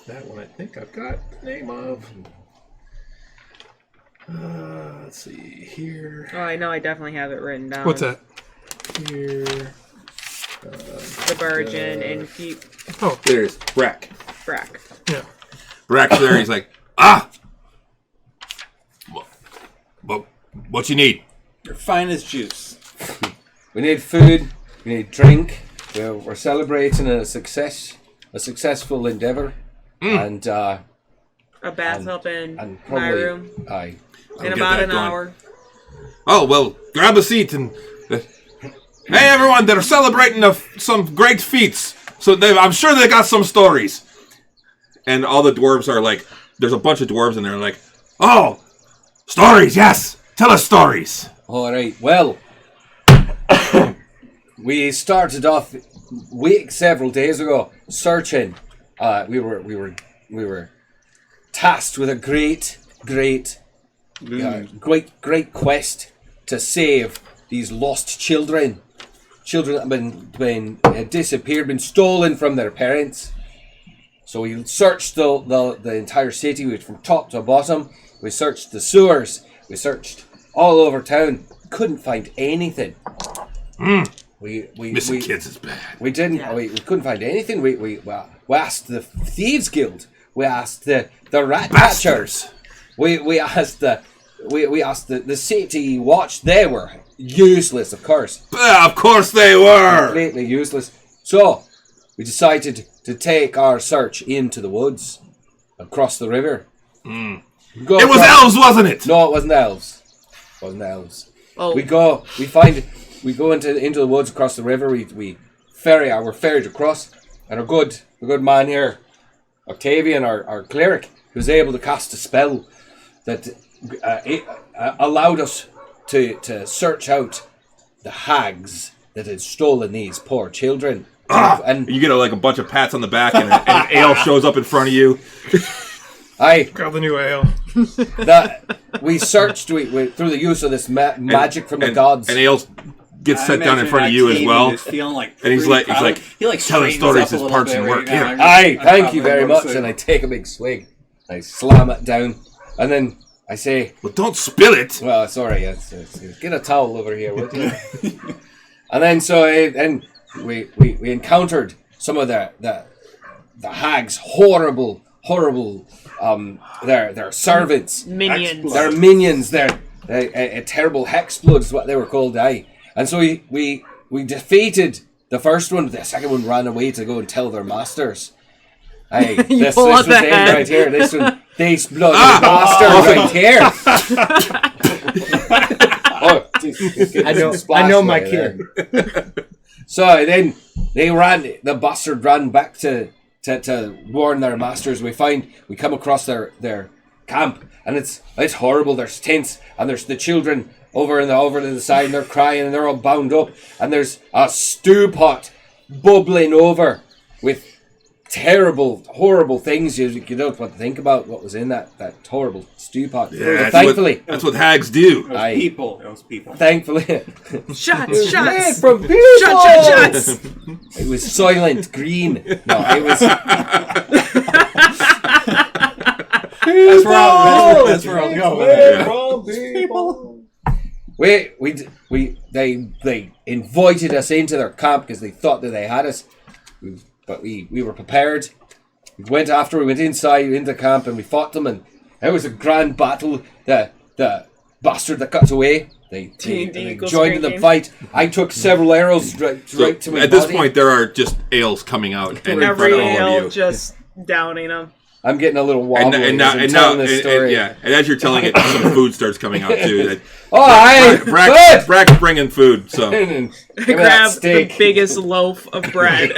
that one I think I've got the name of. Let's see here. Oh, I know. I definitely have it written down. What's that? Here. The Virgin and keep Oh, There's Brack. Brack. yeah. Brack's there. He's like, what you need? Your finest juice. We need food. We need drink. We're celebrating a successful endeavor, and A bath up in and my probably room aye. in get about that an going. hour. Oh, well, grab a seat and... hey, everyone, they're celebrating some great feats. So I'm sure they got some stories. And all the dwarves are like... There's a bunch of dwarves and they're like, oh, stories, yes. Tell us stories. All right. Well, we started off several days ago searching. We were tasked with a great quest to save these lost children that have disappeared, been stolen from their parents. So we searched the entire city, from top to bottom. We searched the sewers. We searched all over town. Couldn't find anything. Missing kids is bad. We didn't. Yeah. We couldn't find anything. We asked the Thieves Guild. We asked the Rat Catchers. We asked the city watch. They were useless, of course. Of course they were! Completely useless. So, we decided to take our search into the woods, across the river. It was elves, wasn't it? No, it wasn't elves. It wasn't elves. Oh. We go into the woods across the river. We're ferried across, and our good man here, Octavian, our cleric, was able to cast a spell that allowed us to search out the hags that had stolen these poor children. And you get a bunch of pats on the back, and an ale shows up in front of you. Grab the new ale. We searched through the use of this magic from the gods. And ale gets set down in front of you as well. And he's like telling stories as parts and work. Thank you very much. And I take a big swig. I slam it down, and then I say, "Well, don't spill it." Well, sorry. Get a towel over here, would you? And then we encountered some of the hags' horrible. Their servants, minions. They're minions. They're terrible hexbloods, is what they were called. And so we defeated the first one. The second one ran away to go and tell their masters. This was the end right here. This one, these blood masters right here. I know my kid. So then the bastard ran back to warn their masters. We come across their camp, and it's horrible. There's tents, and there's the children over to the side, and they're crying, and they're all bound up, and there's a stew pot bubbling over with terrible, horrible things you don't want to think about what was in that horrible stew pot. Yeah, thankfully, that's what hags do. It was people. Thankfully, shots from people. Shots. It was Soylent Green. No, it was. That's where I'll go. They invited us into their camp because they thought that they had us, but we were prepared. We went inside into camp, and we fought them, and it was a grand battle. The bastard that got away, they joined in the fight. I took several arrows right to my body. At this point, there are just ales coming out, and every in front of all of you, just downing them. I'm getting a little wobbly and this story. And as you're telling it, some food starts coming out too. Brack's bringing food, so grab the biggest loaf of bread.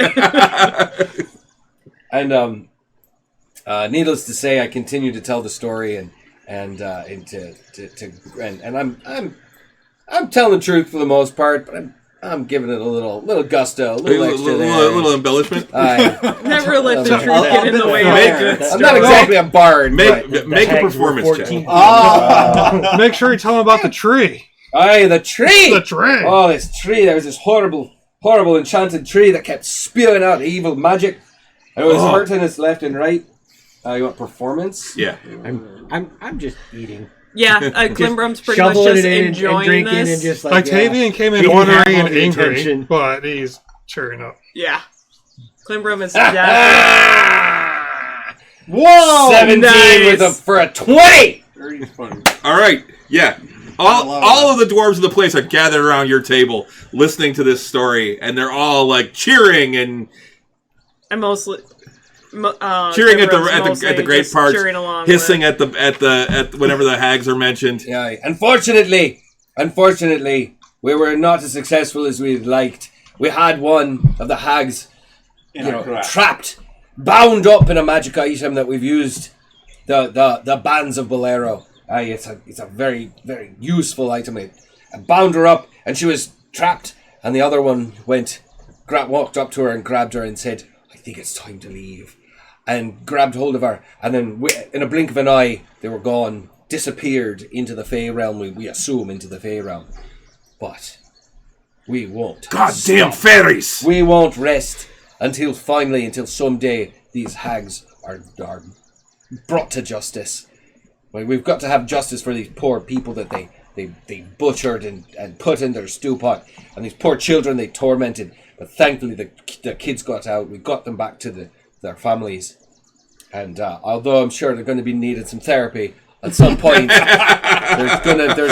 And needless to say, I continue to tell the story, and I'm telling the truth for the most part, but I'm giving it a little gusto, a little extra there. A little embellishment. Never let the truth get in the way of a good story. I'm not exactly a bard. Make a performance check. Make sure you tell them about the tree. The tree! The tree! Oh, this tree. There was this horrible enchanted tree that kept spewing out evil magic. It was hurting us left and right. You want performance? Yeah. I'm just eating. Yeah, Glimbrum's pretty much just enjoying this. And just Octavian came in ornery and angry, but he's cheering up. Yeah. Klimbrum is definitely... Whoa! 17 for a 20! All right, yeah. All of the dwarves of the place are gathered around your table, listening to this story, and they're all cheering and mostly... cheering at the great parts, hissing at whenever the hags are mentioned. Yeah, unfortunately, we were not as successful as we'd liked. We had one of the hags, trapped, bound up in a magic item that we've used, the bands of Bolero. It's a very, very useful item. I bound her up, and she was trapped. And the other one walked up to her and grabbed her and said, "I think it's time to leave." And grabbed hold of her, and then in a blink of an eye, they were gone, disappeared into the Fey realm. We assume into the Fey realm, but we won't. Goddamn fairies! We won't rest until someday these hags are brought to justice. We've got to have justice for these poor people that they butchered and put in their stew pot, and these poor children they tormented. But thankfully, the kids got out. We got them back to their families, and although I'm sure they're going to be needing some therapy at some point, there's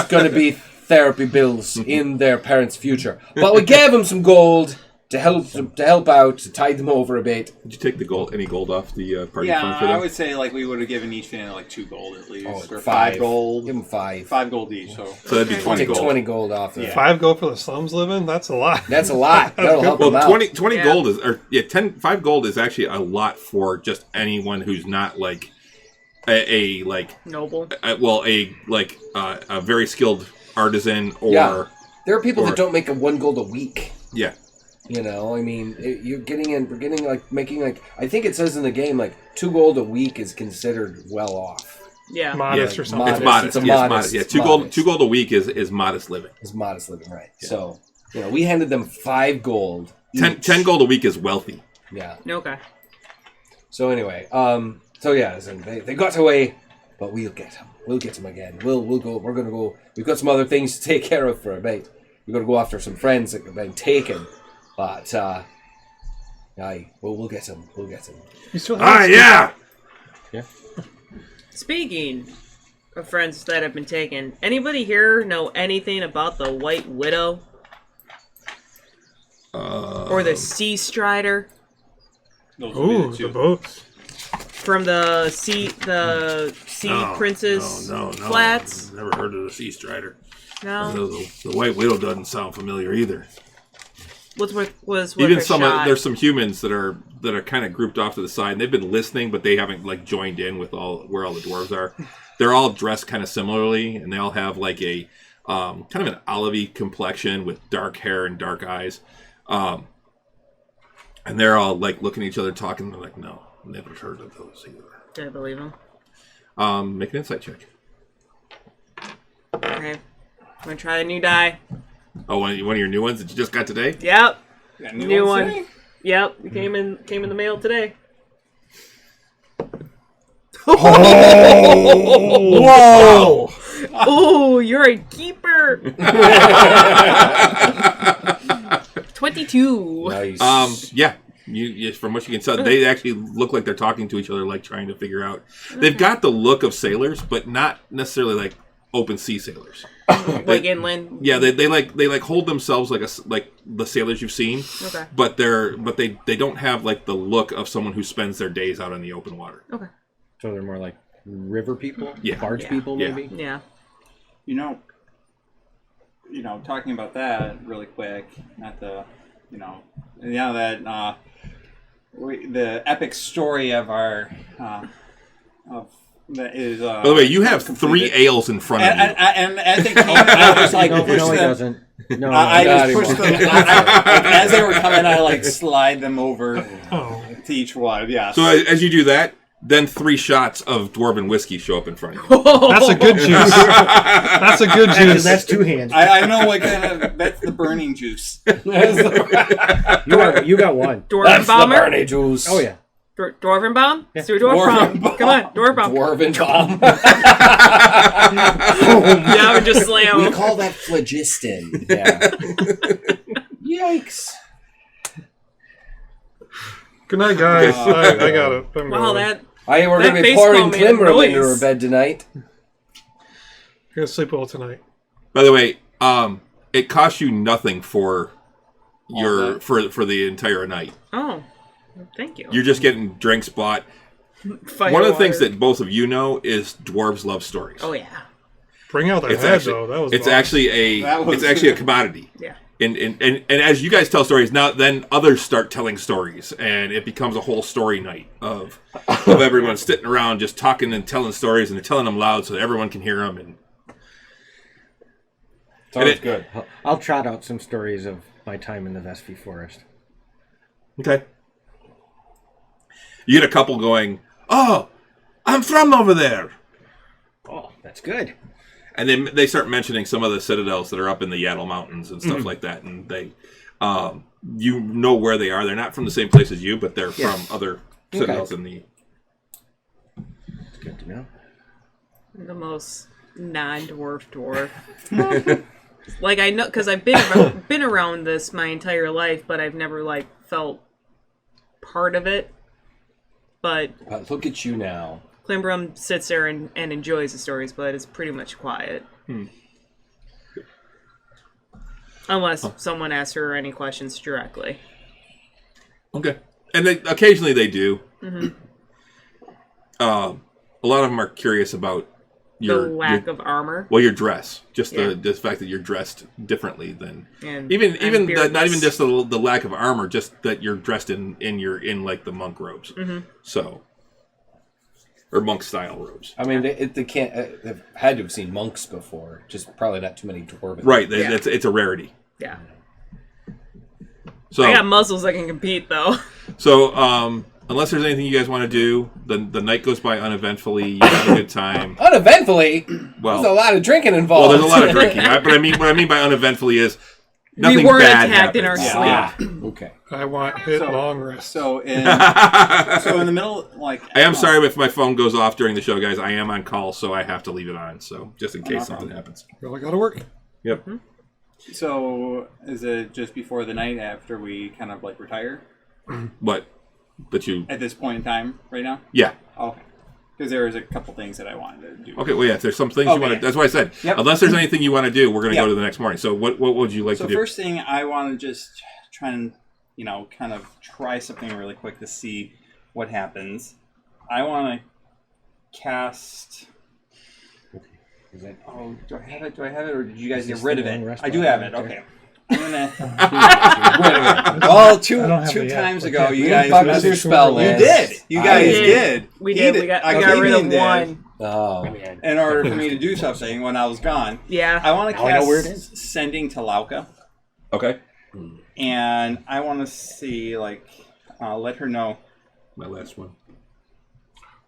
going to be therapy bills in their parents' future. But we gave them some gold to help out, to tide them over a bit. Did you take any gold off the party fund for Yeah, them? I would say like we would have given each family like 2 gold at least, or 5 gold. Give them 5. 5 gold each. So that'd be 20 Take gold. 20 gold off there. 5 gold for the slums living? That's a lot. That's a lot. That'll help them out. 20 gold is, 5 gold is actually a lot for just anyone who's not like a noble. A very skilled artisan or. Yeah. There are people that don't make 1 gold a week. Yeah. You know, I mean, making I think it says in the game, 2 gold a week is considered well off. Yeah. Modest or something. It's modest. It's modest. Yeah, 2 gold a week is modest living. It's modest living, right. Yeah. So, we handed them 5 gold each. 10 gold a week is wealthy. Yeah. Okay. So anyway, they got away, but we'll get them. We'll get them again. We'll go. We're gonna go. We've got some other things to take care of for a bit. We're gonna go after some friends that have been taken. But, we'll get him. We'll get him. You still have yeah! Yeah. Speaking of friends that have been taken, anybody here know anything about the White Widow? Or the Sea Strider? Ooh, the boats. From the Sea Princess Flats? Never heard of the Sea Strider. No? The White Widow doesn't sound familiar either. Was even there's some humans that are kind of grouped off to the side, and they've been listening, but they haven't joined in with where all the dwarves are. They're all dressed kind of similarly, and they all have a kind of an olivey complexion with dark hair and dark eyes, and they're all looking at each other, talking. They're like, "No, never heard of those either." Did I believe him? Make an insight check. Okay, I'm gonna try a new die. Oh, one of your new ones that you just got today? Yep. new one. today? Yep. It came in the mail today. Oh! Whoa! Oh, you're a keeper. 22. Nice. Yeah. You, from what you can tell, they actually look like they're talking to each other, trying to figure out. They've got the look of sailors, but not necessarily open sea sailors. Inland. Yeah, they hold themselves like the sailors you've seen. Okay. But they don't have the look of someone who spends their days out on the open water. Okay. So they're more like river people, barge people, maybe. Yeah. Talking about that really quick. Not the, the epic story of our that is. By the way, you have completed 3 ales in front of you. And as they came, I just no, pushed he them. doesn't. No, I just pushed them. As they were coming, I slide them over to each one. Yeah. So as you do that, then 3 shots of dwarven whiskey show up in front of you. That's a good juice. That's a good juice. That's 2 hands. I know what kind of. That's the burning juice. You got one. Dwarven That's bomber. the Bernie juice. Oh yeah. Dwarven bomb. Yeah. Let's do a dwarven bomb. Come on, dwarven bomb. Dwarven bomb. Yeah, we just slam. We call that phlogiston. Yeah. Yikes. Good night, guys. I got it. Wow, that. We're going That to be face pouring palm made a Glimmer into noise. her bed tonight. Gonna sleep well tonight. By the way, it costs you nothing for for the entire night. Oh, thank you. You're just getting drinks bought. One of the things that both of you know is dwarves love stories. Oh yeah. Bring out that head though. That was. It's awesome. actually a commodity. Yeah. And as you guys tell stories, now then others start telling stories, and it becomes a whole story night of everyone sitting around just talking and telling stories, and they're telling them loud so that everyone can hear them. And Sounds good. I'll trot out some stories of my time in the Vespi Forest. Okay. You get a couple going, "Oh, I'm from over there." Oh, that's good. And then they start mentioning some of the citadels that are up in the Yaddle Mountains and stuff like that. And they, you know where they are. They're not from the same place as you, but they're from other citadels in the... It's good to know. The most non-dwarf dwarf. I know, because I've been around this my entire life, but I've never, felt part of it. But Look at you now. Klimbrum sits there and enjoys the stories, but it's pretty much quiet. Unless someone asks her any questions directly. Okay. And occasionally they do. Mm-hmm. A lot of them are curious about the lack of armor. Well, your dress. Just the fact that you're dressed differently than... not even just the lack of armor, just that you're dressed in like the monk robes. Mm-hmm. So... Or monk-style robes. I mean, they've had to have seen monks before. Just probably not too many dwarven. Right. It's a rarity. Yeah. So I got muscles that can compete, though. So, unless there's anything you guys want to do, the night goes by uneventfully. You have a good time. Uneventfully? Well, there's a lot of drinking involved. Well, there's a lot of drinking. But what I mean by uneventfully is nothing we weren't bad attacked in happens. our sleep. Okay. I want hit long rest. So in the middle, like... I am sorry if my phone goes off during the show, guys. I am on call, so I have to leave it on. So, just in case something happens. Well, I gotta work. Yep. Mm-hmm. So, is it just before the night after we kind of like retire? What? That you... At this point in time, right now? Yeah. Okay. Because there was a couple things that I wanted to do. Okay, well, yeah, if there's some things you want to... That's why I said, unless there's anything you want to do, we're going to go to the next morning. So what would you like to do? So first thing, I want to just try and, kind of try something really quick to see what happens. I want to cast... Oh, do I have it? Or did you guys get rid of it? I do have it. Okay. I'm gonna. Well, two times ago, you guys messed your spell list. You did. You guys did. We did. I got rid of one. Oh. In order for me to do something when I was gone. Yeah. I want to cast Sending to Lauka. Okay. And I want to see, let her know. My last one.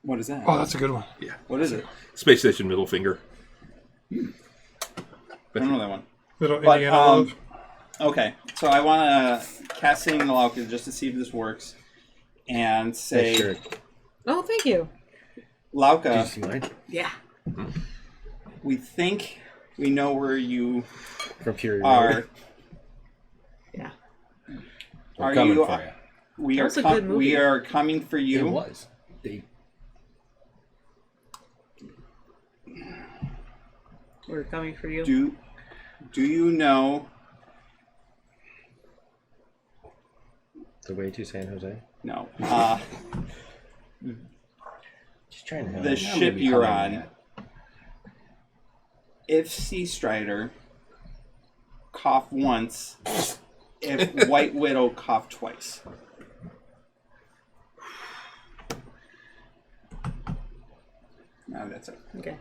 What is that? Oh, that's a good one. Yeah. What is it? Space Station Middle Finger. I don't know that one. Little Indiana love. Okay, so I want to cast Sending to Lauka just to see if this works. And say... Oh, thank you. Lauka. Do you see mine? Yeah. We think we know where you From Fury are. Yeah. We're coming for you. We are coming for you. It was. We're coming for you. Do you know the way to San Jose? No. Just trying to The ship you're on. If Sea Strider cough once, if White Widow cough twice. No, that's it. Okay.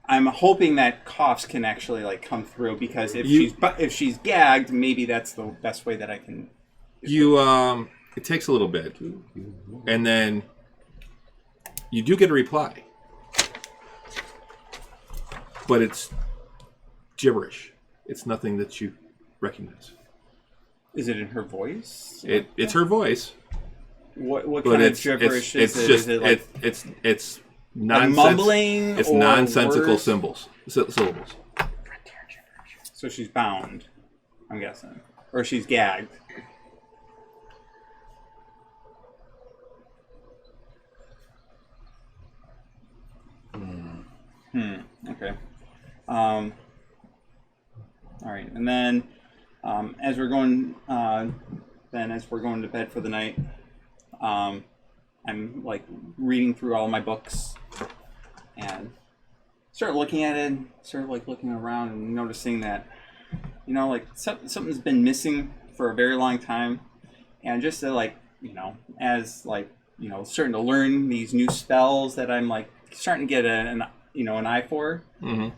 I'm hoping that coughs can actually come through because if she's gagged, maybe that's the best way that I can. It takes a little bit, and then you do get a reply, but it's gibberish. It's nothing that you recognize. Is it in her voice? It's her voice. What kind of gibberish is it? Just, is it it's nonsense. Mumbling? It's or nonsensical words? syllables. So she's bound, I'm guessing, or she's gagged. Okay. All right, and then as we're going to bed for the night, I'm reading through all my books and start looking at it, looking around and noticing that something's been missing for a very long time, and just to starting to learn these new spells that I'm starting to get an eye for. Mm-hmm.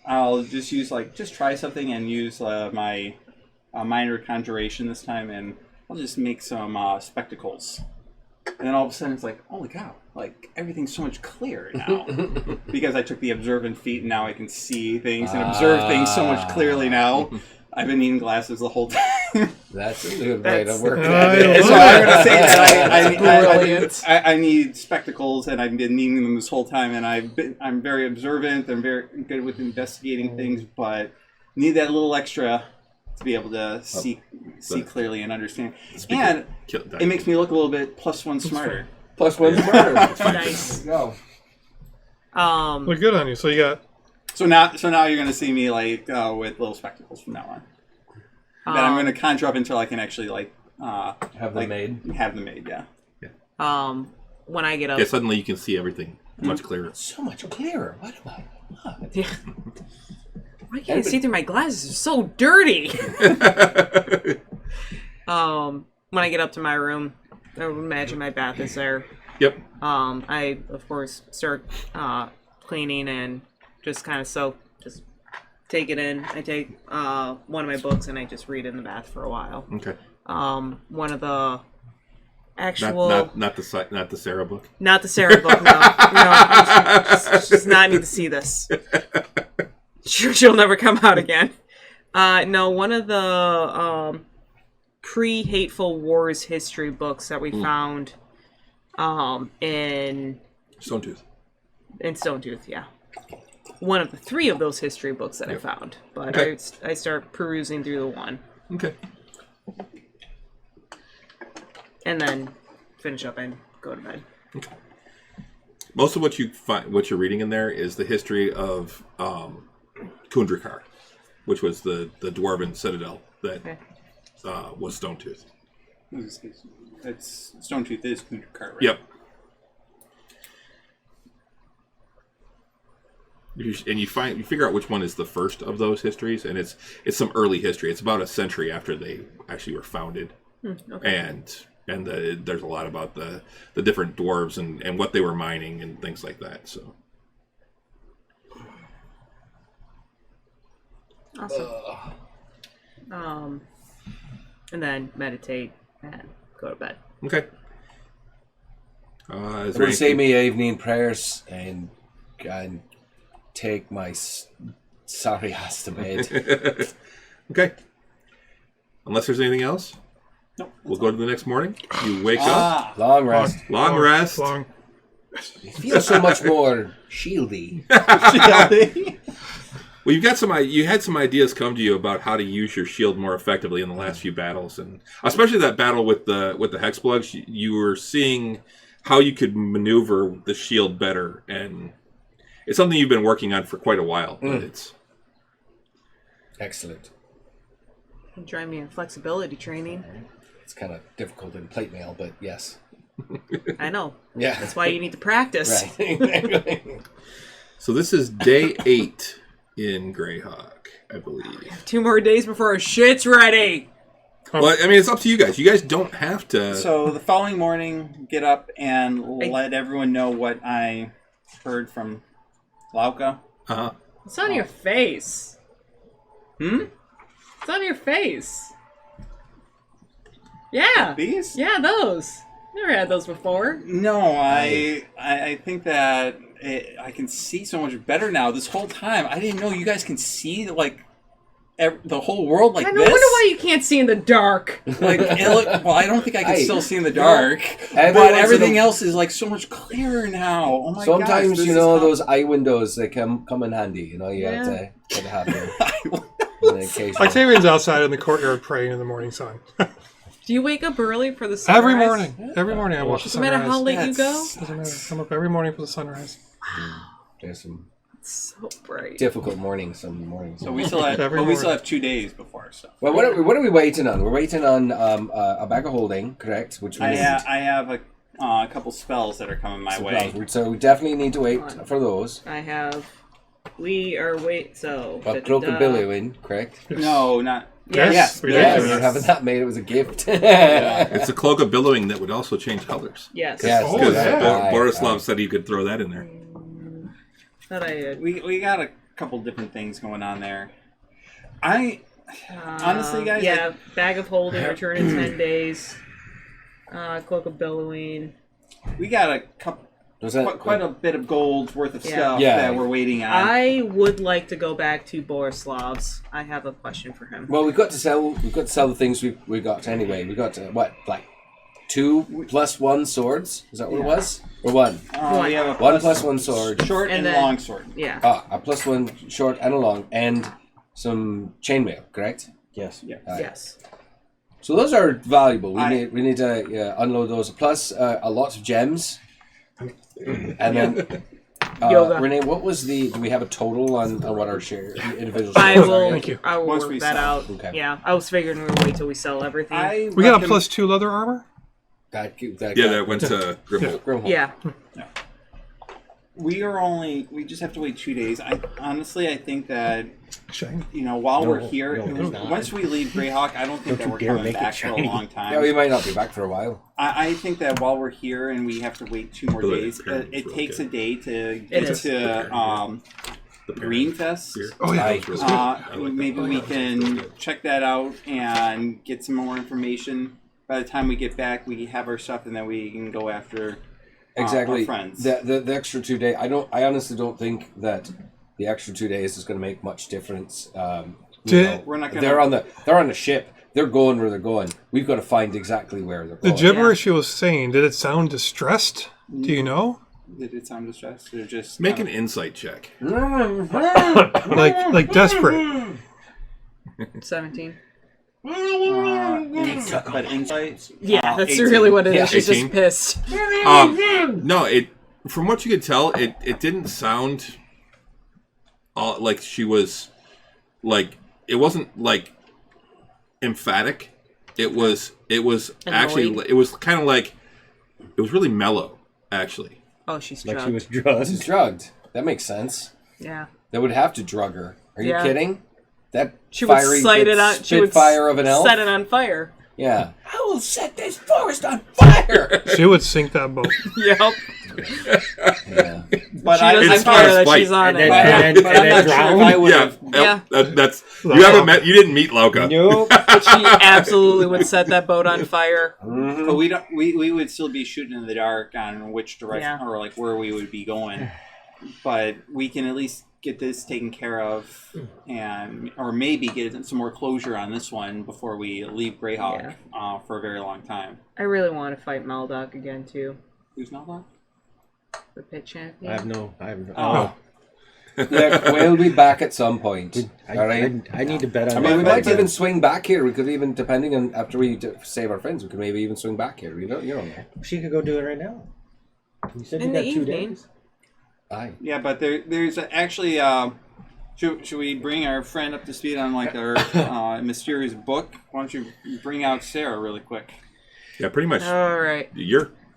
I'll just use just try something and use my minor conjuration this time, and I'll just make some spectacles. And then all of a sudden it's holy cow, everything's so much clearer now because I took the observant feat and now I can see things and observe things so much clearly now. I've been needing glasses the whole time. That's a good way to work at it. So I'm going to say that I need spectacles, and I've been needing them this whole time. And I'm very observant. I'm very good with investigating things, but need that little extra to be able to see clearly and understand. And it makes me look a little bit +1 smarter. +1 smarter. Nice. Go. Look good on you. So you got. So now you're going to see me with little spectacles from now on. that I'm going to conjure up until I can actually have them made. Have them made, yeah. When I get up, suddenly you can see everything much clearer. So much clearer. What am I? yeah. Why can't I see through my glasses? They're so dirty. When I get up to my room, I would imagine my bath is there. Yep. I of course start cleaning and just kind of just take it in. I take one of my books and I just read in the bath for a while. Okay. One of the actual not the Sarah book. Not the Sarah book. No, she does not need to see this. She'll never come out again. No, one of the pre-Hateful Wars history books that we found in Stonetooth. In Stonetooth, yeah. One of the 3 of those history books that I found. But okay. I start perusing through the one. Okay. And then finish up and go to bed. Okay. Most of what you're reading in there is the history of Kundrakar, which was the dwarven citadel that was Stonetooth. Stonetooth is Kundrakar, right? Yep. And you figure out which one is the first of those histories, and it's some early history. It's about a century after they actually were founded, okay. and there's a lot about the different dwarves and what they were mining and things like that. So awesome. And then meditate and go to bed. Okay. I will say my evening prayers and take my sorry ass to bed. Okay. Unless there's anything else, we'll go to the next morning. You wake up. Long rest. Long rest. You feel so much more shieldy. Well, you had some ideas come to you about how to use your shield more effectively in the last few battles, and especially that battle with the Hexblugs. You were seeing how you could maneuver the shield better, and it's something you've been working on for quite a while. But it's excellent. Drive me in flexibility training. It's kind of difficult in plate mail, but yes. I know. Yeah, that's why you need to practice. Right. So this is day 8 in Greyhawk, I believe. 2 more days before our shit's ready. Well, I mean, it's up to you guys. You guys don't have to. So the following morning, get up and let everyone know what I heard from Lauka. Uh-huh. It's on your face. It's on your face. Yeah. These? Yeah, those. Never had those before. No, I think that I can see so much better now. This whole time, I didn't know you guys can see the whole world like this. I wonder why you can't see in the dark. Well, I don't think I can still see in the dark. But everything else is so much clearer now. Oh my god! Sometimes those eye windows they come in handy. You have to have them. Octavian's outside in the courtyard praying in the morning sun. Do you wake up early for the sunrise? Every morning I watch the sunrise. No matter how late you go? Doesn't matter. I come up every morning for the sunrise. There's some so bright. difficult mornings some mornings. So we still have 2 days before. So. Well, what are we waiting on? We're waiting on a bag of holding, correct? Which we I have a couple spells that are coming my way. So we definitely need to wait for those. We are so. But Crocodile, correct? No, not. Yes. We're having that made. It was a gift. It's a cloak of billowing that would also change colors. Yes. Because Borislav said you could throw that in there. That I did. We got a couple different things going on there. Honestly, guys. Yeah, bag of holding, return in 10 days. Cloak of billowing. We got a couple. Quite a bit of gold's worth of stuff that we're waiting on. I would like to go back to Borislav's. I have a question for him. Well, we've got to sell the things we got anyway. We got 2 + 1 swords. Is that what it was? Or 1? We have a 1 + 1 sword, short and long sword. Yeah. A +1 short and a long, and some chainmail. Correct? Yes. Yeah. Yes. So those are valuable. We need to unload those. Plus a lot of gems. And then yoga. Renee, what was do we have a total on what our share individual I shares will. are? Thank you. I will Once work we that sell. out. Okay. Yeah, I was figuring we would wait till we sell everything. We got a +2 leather armor? That went to Grimble. Grimble. Yeah. We just have to wait 2 days. I think that, Shiny. while we're here, there's not. once we leave Greyhawk, I don't think that you we're dare coming make it back for a shiny. long time. Yeah, we might not be back for a while. I think that while we're here and we have to wait 2 more days, it takes a day to get is. to Greenfast. Oh, yeah. That was really good. Maybe we can check that out and get some more information. By the time we get back, we have our stuff, and then we can go after Exactly. our friends. The extra 2 days. I honestly don't think that the extra 2 days is going to make much difference. We're not gonna. They're on the ship. They're going where they're going. We've got to find exactly where they're The going. gibberish she was saying, did it sound distressed? Do you know? Did it sound distressed? Or just Make an insight check. Like desperate. 17. but insight. Yeah, that's 18. really what it is. Yeah. She's 18. just pissed. No, from what you could tell, it didn't sound like she was like it wasn't like emphatic. It was actually Annoyed. it was kind of like it was really mellow actually. Oh, she's Like drugged. she was drugged. She's drugged. That makes sense. Yeah. They would have to drug her. Are you Yeah. kidding? That She would fiery sight it on. She would spitfire of an elf. set it on fire. Yeah. I will set this forest on fire. She would sink that boat. Yep. Yeah. But She I, doesn't It's care not a that spite. she's on And it. then- but I'm not sure if I would have. Yeah, Yeah. that's you haven't met. You didn't meet Lauka. Nope. But she absolutely would set that boat on fire. But we don't. We would still be shooting in the dark on which direction Yeah. or like where we would be going. But we can at least get this taken care of, or maybe get some more closure on this one before we leave Greyhawk for a very long time. I really want to fight Maldoc again too. Who's not that? The pit champion. I have no. Oh. Look, we'll be back at some point. All right. I need to bet on I mean, we that. might even swing back here. We could even, depending on after we save our friends, we could maybe even swing back here. You don't know. She could go do it right now. You said In you the got 2 evening. days. Aye. Yeah, but there's actually. Should we bring our friend up to speed on like our mysterious book? Why don't you bring out Sarah really quick? Yeah, pretty much. All right.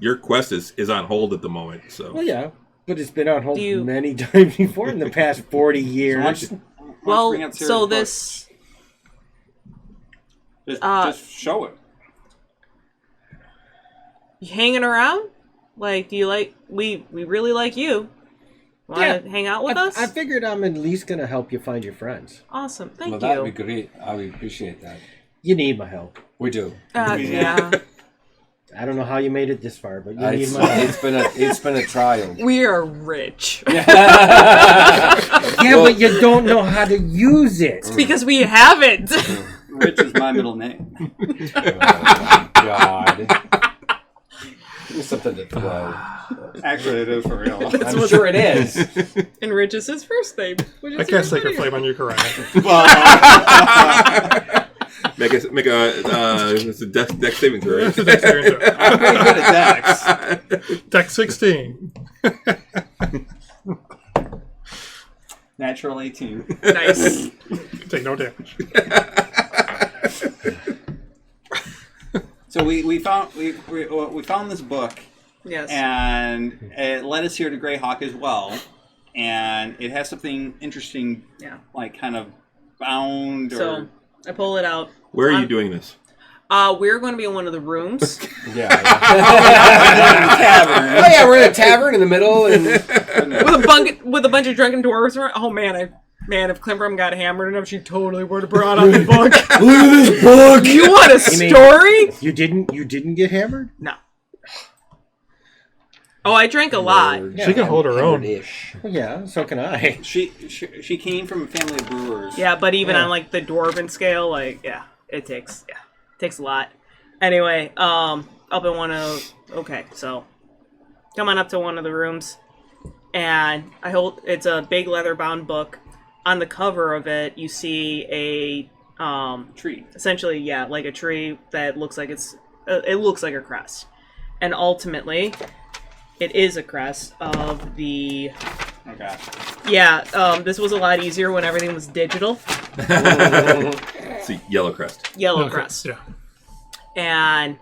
Your quest is on hold at the moment. So Well, yeah, but it's been on hold Do you- many times before in the past 40 So why years. don't you Well, bring out Sarah's so book? this. Just show it. You hanging around? Like, do you like? We really like you. Want to hang out with us? I figured I'm at least going to help you find your friends. Awesome. Thank Well, that'd you. be great. I would appreciate that. You need my help. We do. Yeah. I don't know how you made it this far, but you need It's, my help. it's been a trial. We are rich. Yeah, but you don't know how to use it. Because we haven't. Rich is my middle name. Oh, God. Give me something to throw. Actually, it is for real. I'm sure it is. And Rich is his first name. Which is I cast very Sacred funny. Flame on you, correct? make a it's a dex saving throw. Right? Dex saving throw. I'm pretty good at Dex. Dex 16. Natural 18. Nice. Take no damage. So we found this book, Yes. and it led us here to Greyhawk as well, and it has something interesting, Yeah. like kind of bound or. So I pull it out. Where are you doing this? We're going to be in one of the rooms. Yeah. Oh yeah, we're in a tavern in the middle, and with a bunch of drunken dwarves around. Oh man, if Klimbrum got hammered enough, she totally would have brought out the book. look at this book. You want a You mean- story? You didn't get hammered? No. Oh, I drank a lot. She can hold her own. Well, yeah, so can I. She came from a family of brewers. Yeah, but even Yeah. on like the dwarven scale, like it takes a lot. Anyway, up in one of so come on up to one of the rooms, and it's a big leather bound book. On the cover of it, you see a Tree. essentially like a tree that looks like it looks like a crest, and ultimately it is a crest of the Okay. Yeah, this was a lot easier when everything was digital. See, Yellow Crest. Yellow Crest. Yeah. And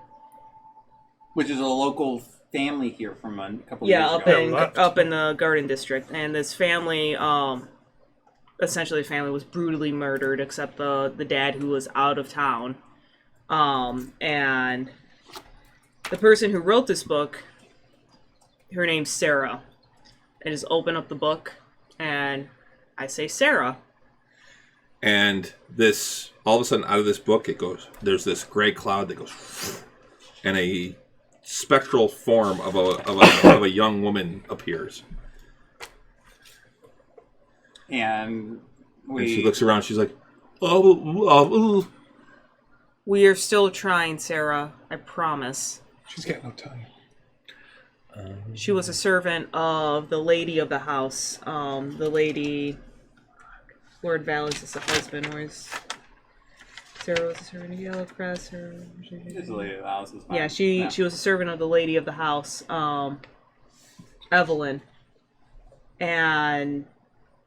which is a local family here from a couple years ago. up in the Garden District. And this family, essentially the family was brutally murdered, except the dad who was out of town. And the person who wrote this book, her name's Sarah. I just open up the book, and I say Sarah. And this, all of a sudden, out of this book, it goes, there's this gray cloud that goes, and a spectral form of a young woman appears. And she looks around, she's like, oh. We are still trying, Sarah. I promise. She's got no time. She was a servant of the lady of the house. The lady... Lord Vallis is the husband, or is... Sarah was a servant of Yellow Crest. She's the lady of the house. Yeah, she was a servant of the lady of the house, Evelyn. And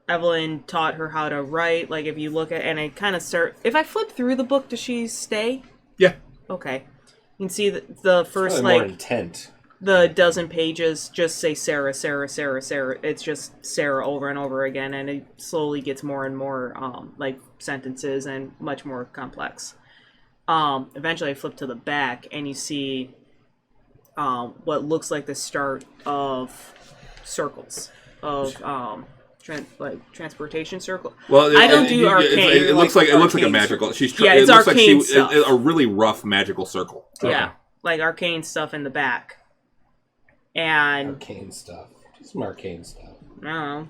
Evelyn taught her how to write. Like, if you look at... And I kind of start... If I flip through the book, does she stay? Yeah. Okay. You can see the first, more intent. The dozen pages just say Sarah, Sarah, Sarah, Sarah. It's just Sarah over and over again, and it slowly gets more and more like sentences and much more complex. Eventually I flip to the back and you see what looks like the start of circles of transportation circle. Well, I don't do arcane. It looks like a magical. It's arcane stuff. A really rough magical circle. Yeah, like arcane stuff in the back. And arcane stuff. Just some arcane stuff. I don't know.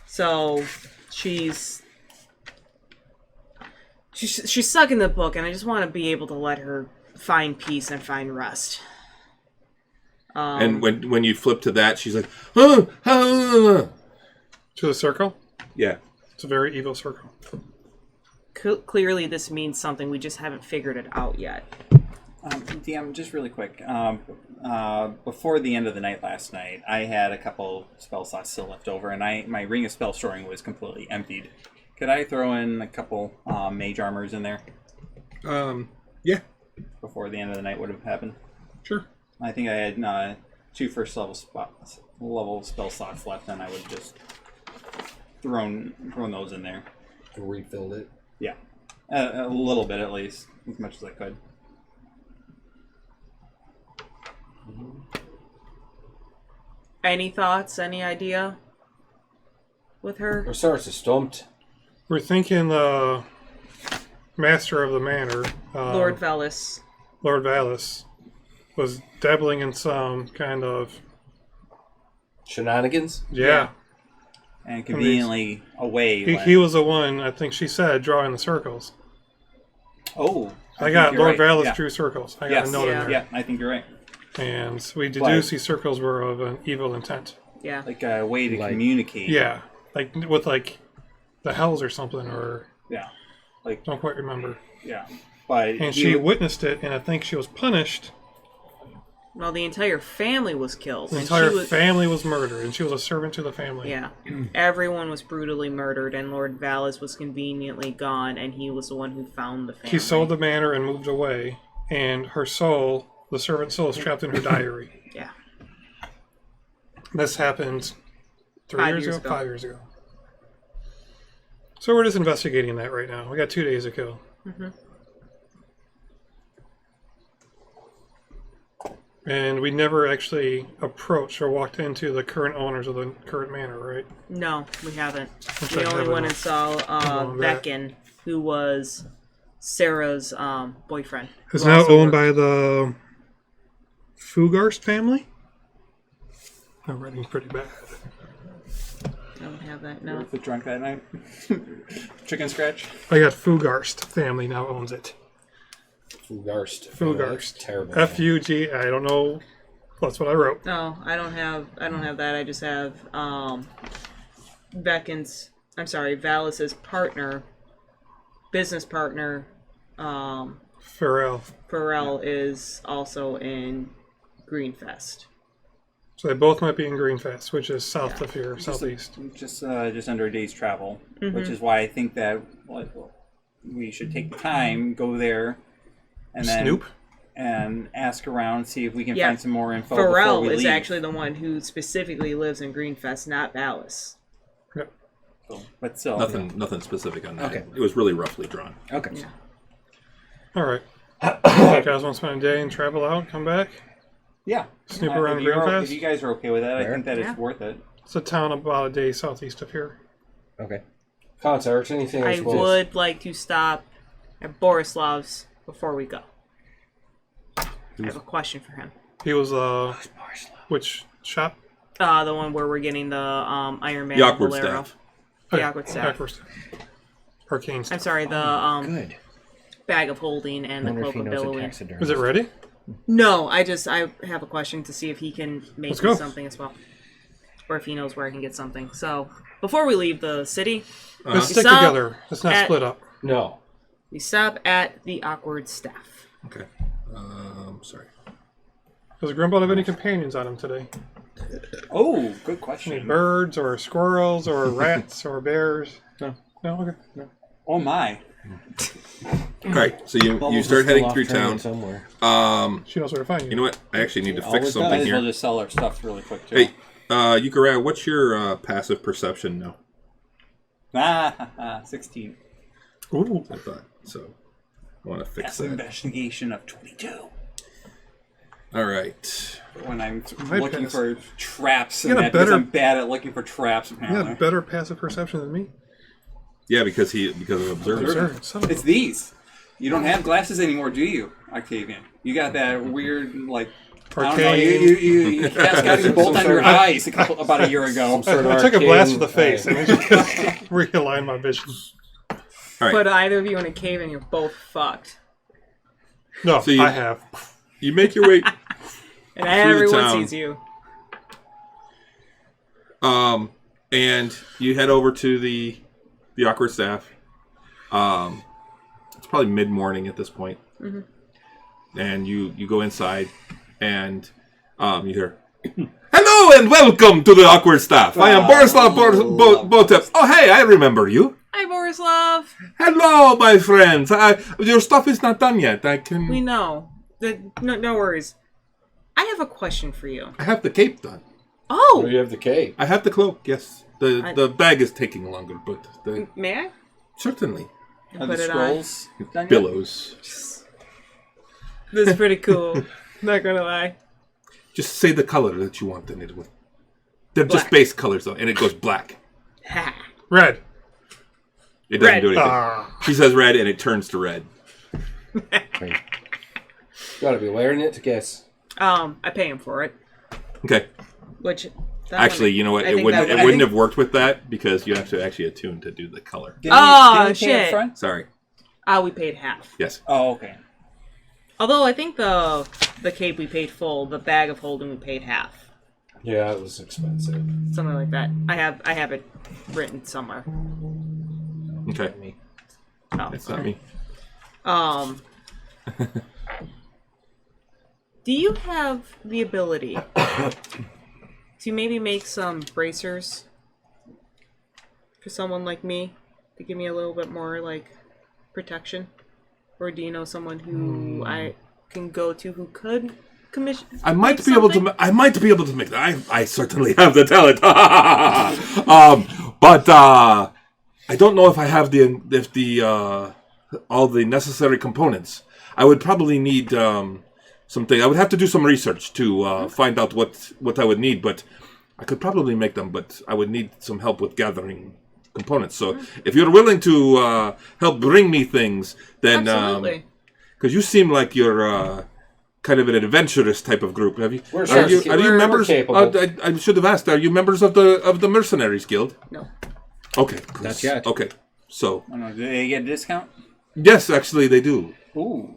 So she's stuck in the book, and I just want to be able to let her find peace and find rest. And when you flip to that, she's like, to the circle? Yeah. It's a very evil circle. Clearly this means something. We just haven't figured it out yet. DM, just really quick. Before the end of the night last night, I had a couple spell slots still left over, and my Ring of Spell Storing was completely emptied. Could I throw in a couple mage armors in there? Yeah. Before the end of the night would have happened? Sure. I think I had 2 first level spell slots left, and I would just thrown those in there. Refilled it? Yeah. A little bit at least, as much as I could. Any thoughts? Any idea with her? Or sorry, it's stumped. We're thinking the master of the manor, Lord Vallis. Lord Vallis, was dabbling in some kind of shenanigans. Yeah. And conveniently away. He was the one, I think she said, drawing the circles. Oh. I got Lord Vallis drew circles. I got a note in there. Yeah, I think you're right. And we deduced these circles were of an evil intent. Yeah. Like a way to communicate. Yeah. Like with the hells or something, or yeah. Like don't quite remember. Yeah. And she witnessed it, and I think she was punished. Well, the entire family was killed. The entire family was murdered, and she was a servant to the family. Yeah. Everyone was brutally murdered, and Lord Vallis was conveniently gone, and he was the one who found the family. He sold the manor and moved away, and her soul, the servant's soul, is trapped in her diary. Yeah. This happened 5 years ago. So we're just investigating that right now. We got 2 days to kill. Mm-hmm. And we never actually approached or walked into the current owners of the current manor, right? No, we haven't. We only went and saw Becken, who was Sarah's boyfriend. Is now owned by the Fugarst family? My writing's pretty bad. I don't have that, no. The drunk that night? Chicken scratch? I got Fugarst family now owns it. Fugarst. Terrible. F-U-G. I don't know. That's what I wrote. No, I don't have that. I just have Vallis's partner, business partner, Farrell is also in Greenfast. So they both might be in Greenfast, which is south of here, southeast. Just under a day's travel, which is why I think that we should take the time, go there, and then Snoop? and ask around, see if we can find some more info. Pharrell before we is leave. actually the one who specifically lives in Greenfast, not Ballas. Yep. So, but still, Nothing specific on that. Okay. It was really roughly drawn. Okay. Yeah. All right. You guys want to spend a day and travel out, come back? Yeah. Snoop around if, Greenfast? if you guys are okay with that, I think that it's worth it. It's a town about a day southeast of here. Okay. Concerts, anything I else? would like to stop at Borislav's before we go. I have a question for him. He was, which shop? The one where we're getting the Iron Man The awkward Bolero. staff. The awkward staff. Arcane staff. I'm sorry, the Good. bag of holding and the Wonder if cloak he of knows a billowing. taxidermist. Is it ready? No, I have a question to see if he can make Let's me go. something as well. Or if he knows where I can get something. So, before we leave the city, Let's stick stop together. Let's not at- split up. No. we stop at the awkward staff. Okay. Sorry. Does Grimble have any companions on him today? Oh, good Any question. birds or squirrels or rats or bears? No. No? Okay. No. Oh my. All right. So you Bubbles start is heading still through off training town. somewhere. She knows where to find you. You know what? I actually need to Always fix does. Might something as well here. just sell our stuff really quick too. Hey, Yukara, what's your passive perception now? 16. Ooh. I thought so. I want to fix That's an that. investigation of 22. All right. When I'm My looking pass- for traps, You and got a that because better- I'm bad at looking for traps. You Apparently, have better passive perception than me. Yeah, because of observer. Observe. Son of a- it's these. You don't have glasses anymore, do you, Octavian? You got that weird like. I don't know. Arcane. You cast guiding bolt on your eyes about a year ago. I took a blast to the face and it just realigned my vision. All right. Put either of you in a cave and you're both fucked. No, So you- I have. You make your way. And the everyone town. sees you. And you head over to the awkward staff. It's probably mid-morning at this point. Mm-hmm. And you go inside, and you hear, "Hello and welcome to the awkward staff. I am Borislav Botev. Oh, hey, I remember you. Hi, Borislav. Hello, my friends. Your stuff is not done yet. We know. No worries. I have a question for you. I have the cape done. Oh, Oh! you have the cape. I have the cloak. Yes, the bag is taking longer, but May I? certainly Are Put the it scrolls done yet? billows. This is pretty cool. Not gonna lie. Just say the color that you want, and it will. They're just Black. base colors, though, and it goes black. Ha. Red. It doesn't Red. do anything. Ah. She says red, and it turns to red. Gotta be wearing it to guess. I pay him for it. Okay. Which Actually, you know what? I It think wouldn't. that It wouldn't have worked with that because you have to actually attune to do the color. Didn't Oh, we pay up shit. front? Sorry. we paid half. Yes. Oh, okay. Although I think the cape we paid full, the bag of holding we paid half. Yeah, it was expensive. Something like that. I have it written somewhere. Okay. Oh, It's not me. Do you have the ability to maybe make some bracers for someone like me to give me a little bit more like protection? Or do you know someone who I can go to who could commission? I might make be able to. something? I might be able to make that. I certainly have the talent. But I don't know if I have the all the necessary components. I would probably need something. I would have to do some research to find out what I would need. But I could probably make them. But I would need some help with gathering components. So if you're willing to help bring me things, then Absolutely. because you seem like you're kind of an adventurous type of group. Have you? We're Are you we're members? capable. I should have asked. Are you members of the Mercenaries Guild? No. Okay. Not yet. Okay. So I don't know. Do they get a discount? yes, actually they do. Ooh.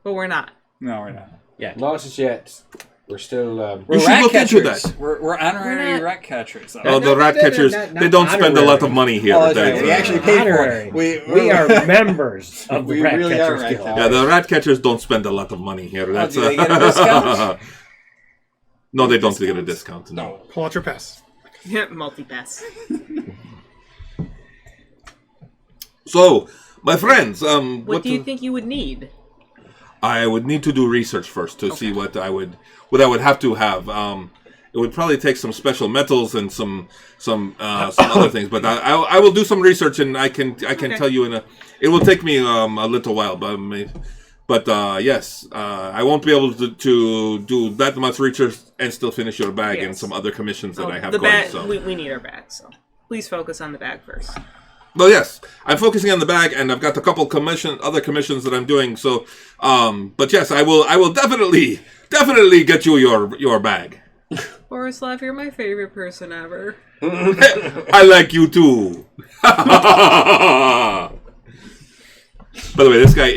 But we're not. No, we're not. Yeah. Not as yet. We're still. You should look into that. We're honorary We're not- rat catchers. Oh, the rat catchers, they don't spend a lot of money here. Oh, that's right. That's, We actually pay for Honorary. it. We are members of the We Rat really Catchers are Rat Guild. Catchers. yeah, the rat catchers don't spend a lot of money here. That's do they get a discount? No, they don't get a discount. No. Pull out your pass. Yeah, multi-pass. So, my friends, what do you think you would need? I would need to do research first to see what I would have to have. It would probably take some special metals and some other things, but I will do some research and I can tell you it will take me a little while, but yes, I won't be able to do that much research and still finish your bag and some other commissions that I have going. So we need our bag, so please focus on the bag first. Well, yes, I'm focusing on the bag, and I've got a couple other commissions that I'm doing. So, but yes, I will definitely get you your bag. Borislav, you're my favorite person ever. I like you too. By the way, this guy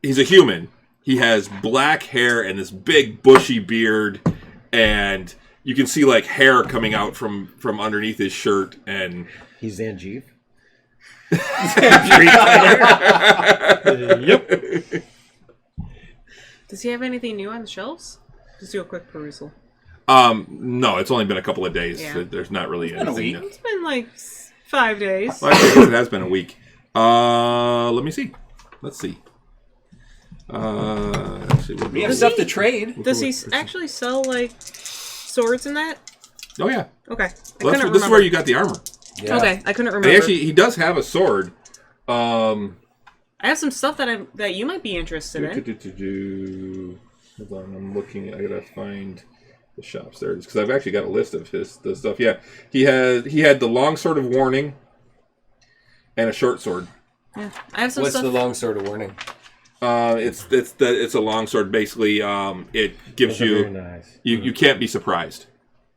he's a human. He has black hair and this big bushy beard, and you can see like hair coming out from underneath his shirt, and he's Zangief. Yep. Does he have anything new on the shelves? Just do a quick perusal. No, it's only been a couple of days. Yeah. There's not really anything new. It's been like 5 days. Well, I guess it has been a week. Let me see. Let's see. We have stuff to trade. Does he actually sell like swords and that? Oh yeah. Okay. Well, this is where you got the armor. Yeah. Okay, I couldn't remember. And he does have a sword. I have some stuff that you might be interested in. Hold on, I'm looking. I gotta find the shops there because I've actually got a list of the stuff. Yeah, he had the long sword of warning and a short sword. Yeah, I have some What's stuff. the long sword of warning? It's a long sword. Basically, it gives you very nice. you can't be surprised.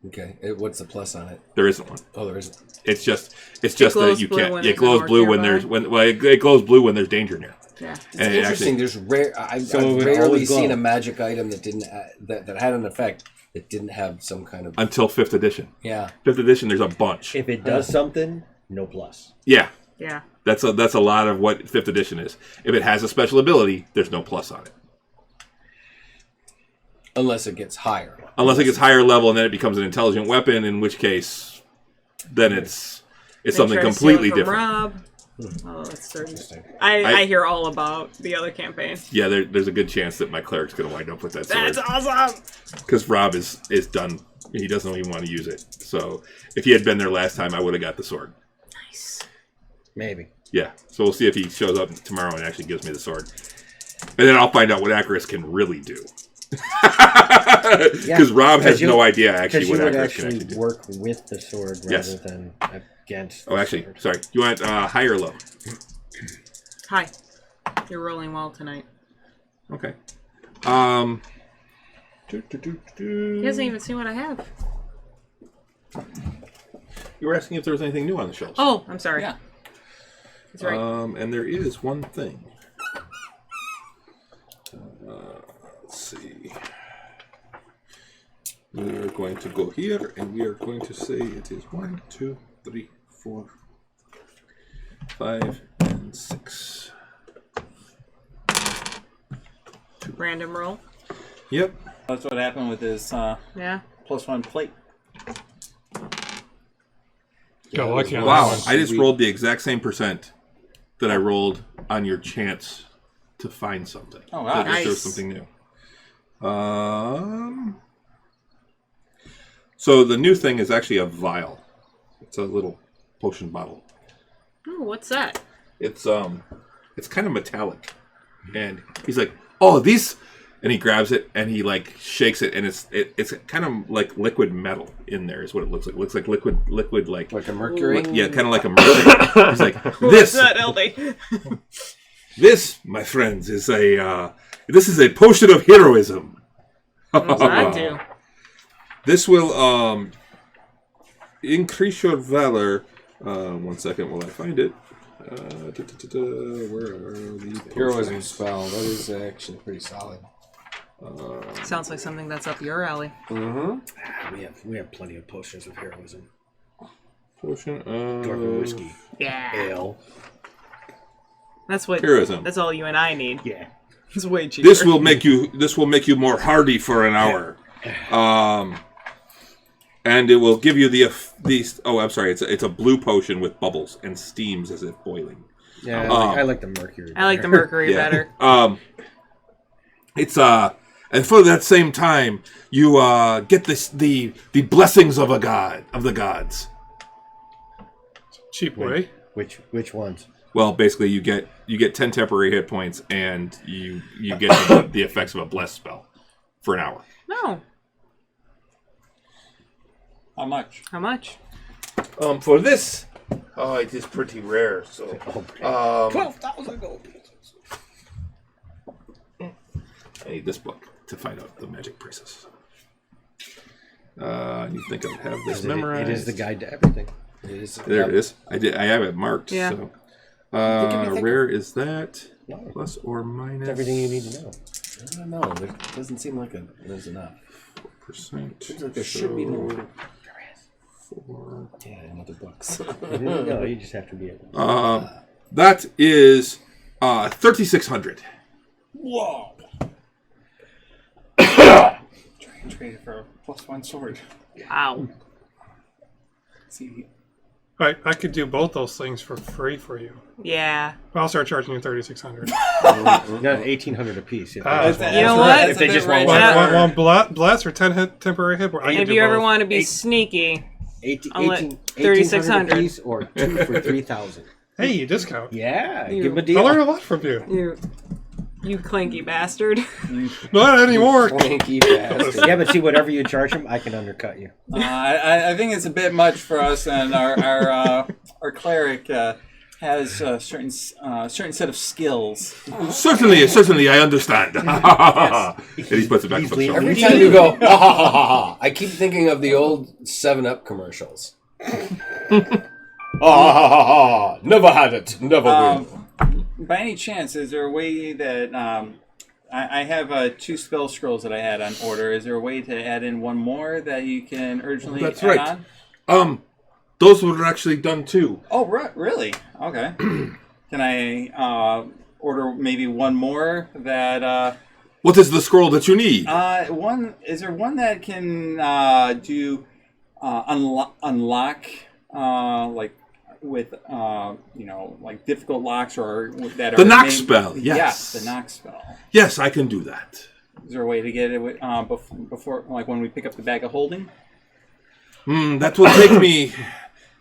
Okay, what's the plus on it? There isn't one. Oh, there isn't. It's just that you can't. It glows blue when there's it glows blue when there's danger near. Yeah, it's interesting. There's I've rarely seen a magic item that didn't that had an effect that didn't have some kind of until 5th edition. Yeah, 5th edition. There's a bunch. If it does something, no plus. Yeah. Yeah. That's a lot of what 5th edition is. If it has a special ability, there's no plus on it. Unless it gets higher. Unless it gets higher level and then it becomes an intelligent weapon, in which case, then it's something completely different. Rob. Oh, that's interesting. I hear all about the other campaign. Yeah, there's a good chance that my cleric's going to wind up with that sword. That's awesome! Because Rob is done. He doesn't even want to use it. So if he had been there last time, I would have got the sword. Nice. Maybe. Yeah, so we'll see if he shows up tomorrow and actually gives me the sword. And then I'll find out what Acarus can really do. Because Rob has no idea actually what Acarus can actually do. Work with the sword rather than against the sword. Sorry. You want high or low? Hi. You're rolling well tonight. Okay. He hasn't even seen what I have. You were asking if there was anything new on the shelves. Oh, I'm sorry. Yeah. That's right. And there is one thing. Let's see. We are going to go here, and we are going to say it is 1, 2, 3, 4, 5, and 6. Random roll. Yep. That's what happened with his +1 plate. Got lucky on wow, that one. I just rolled the exact same percent that I rolled on your chance to find something. Oh, wow. Nice. There's something new. So the new thing is actually a vial. It's a little potion bottle. Oh, what's that? It's kind of metallic. And he's like, "Oh, these," and he grabs it and he like shakes it, and it's kind of like liquid metal in there is what it looks like. It looks like liquid like a mercury. Yeah, kind of like a mercury. He's like, "This." What's that, LD? This, my friends, is a potion of heroism. What does that do? This will increase your valor. 1 second while I find it. Where are the Heroism Spell. That is actually pretty solid. Sounds like something that's up your alley. Mm-hmm. We have plenty of potions of heroism. Potion of Dwarven whiskey. Yeah. Ale. That's what heroism. That's all you and I need. Yeah. It's way cheaper. This will make you more hardy for an hour. And it will give you these. Oh, I'm sorry. It's a blue potion with bubbles and steams as if boiling. Yeah, I like the mercury. I like the mercury better. It's and for that same time, you get the blessings of the gods. Cheap way. Which ones? Well, basically, you get 10 temporary hit points, and you get the effects of a bless spell for an hour. No. How much? How much? For this, it is pretty rare. So, 12,000 gold pieces. I need this book to find out the magic prices. You think I have this memorized? It is the guide to everything. There it is. I have it marked. Yeah. So, rare is that plus or minus? It's everything you need to know. I don't know. There doesn't seem like there's enough. Percent. Seems like there should be more. 4. Yeah, in other books. No, you just have to be able. That is 3,600. Whoa! Trade it for a +1 sword. Wow. See, Right, I could do both those things for free for you. Yeah. But I'll start charging you 3,600. You got 1,800 apiece. If You know what? If they just want One blast or 10 temporary hit points. If you ever want to be sneaky, 1,300 apiece or 2 for 3,000. Hey, you discount. Yeah, You- give them a I deal. learn a lot from you. you clanky bastard. Not anymore. Swanky bastard. Yeah, but see, whatever you charge them, I can undercut you. I think it's a bit much for us, and our cleric has a certain set of skills. Certainly, I understand. And he puts it back on the shelf. Every time you go, ha ha ha ha, I keep thinking of the old 7-Up commercials. Ha ha ha ha! Never had it, never will. By any chance, is there a way that I have 2 spell scrolls that I had on order? Is there a way to add in one more that you can urgently That's add right. on? Those were actually done too. Oh, really? Okay. Can I order maybe one more that? What is the scroll that you need? Is there one that can do unlock like with like difficult locks or that The are knock spell, yes. Yes, the knock spell. Yes, I can do that. Is there a way to get it before, like when we pick up the bag of holding? That will take me.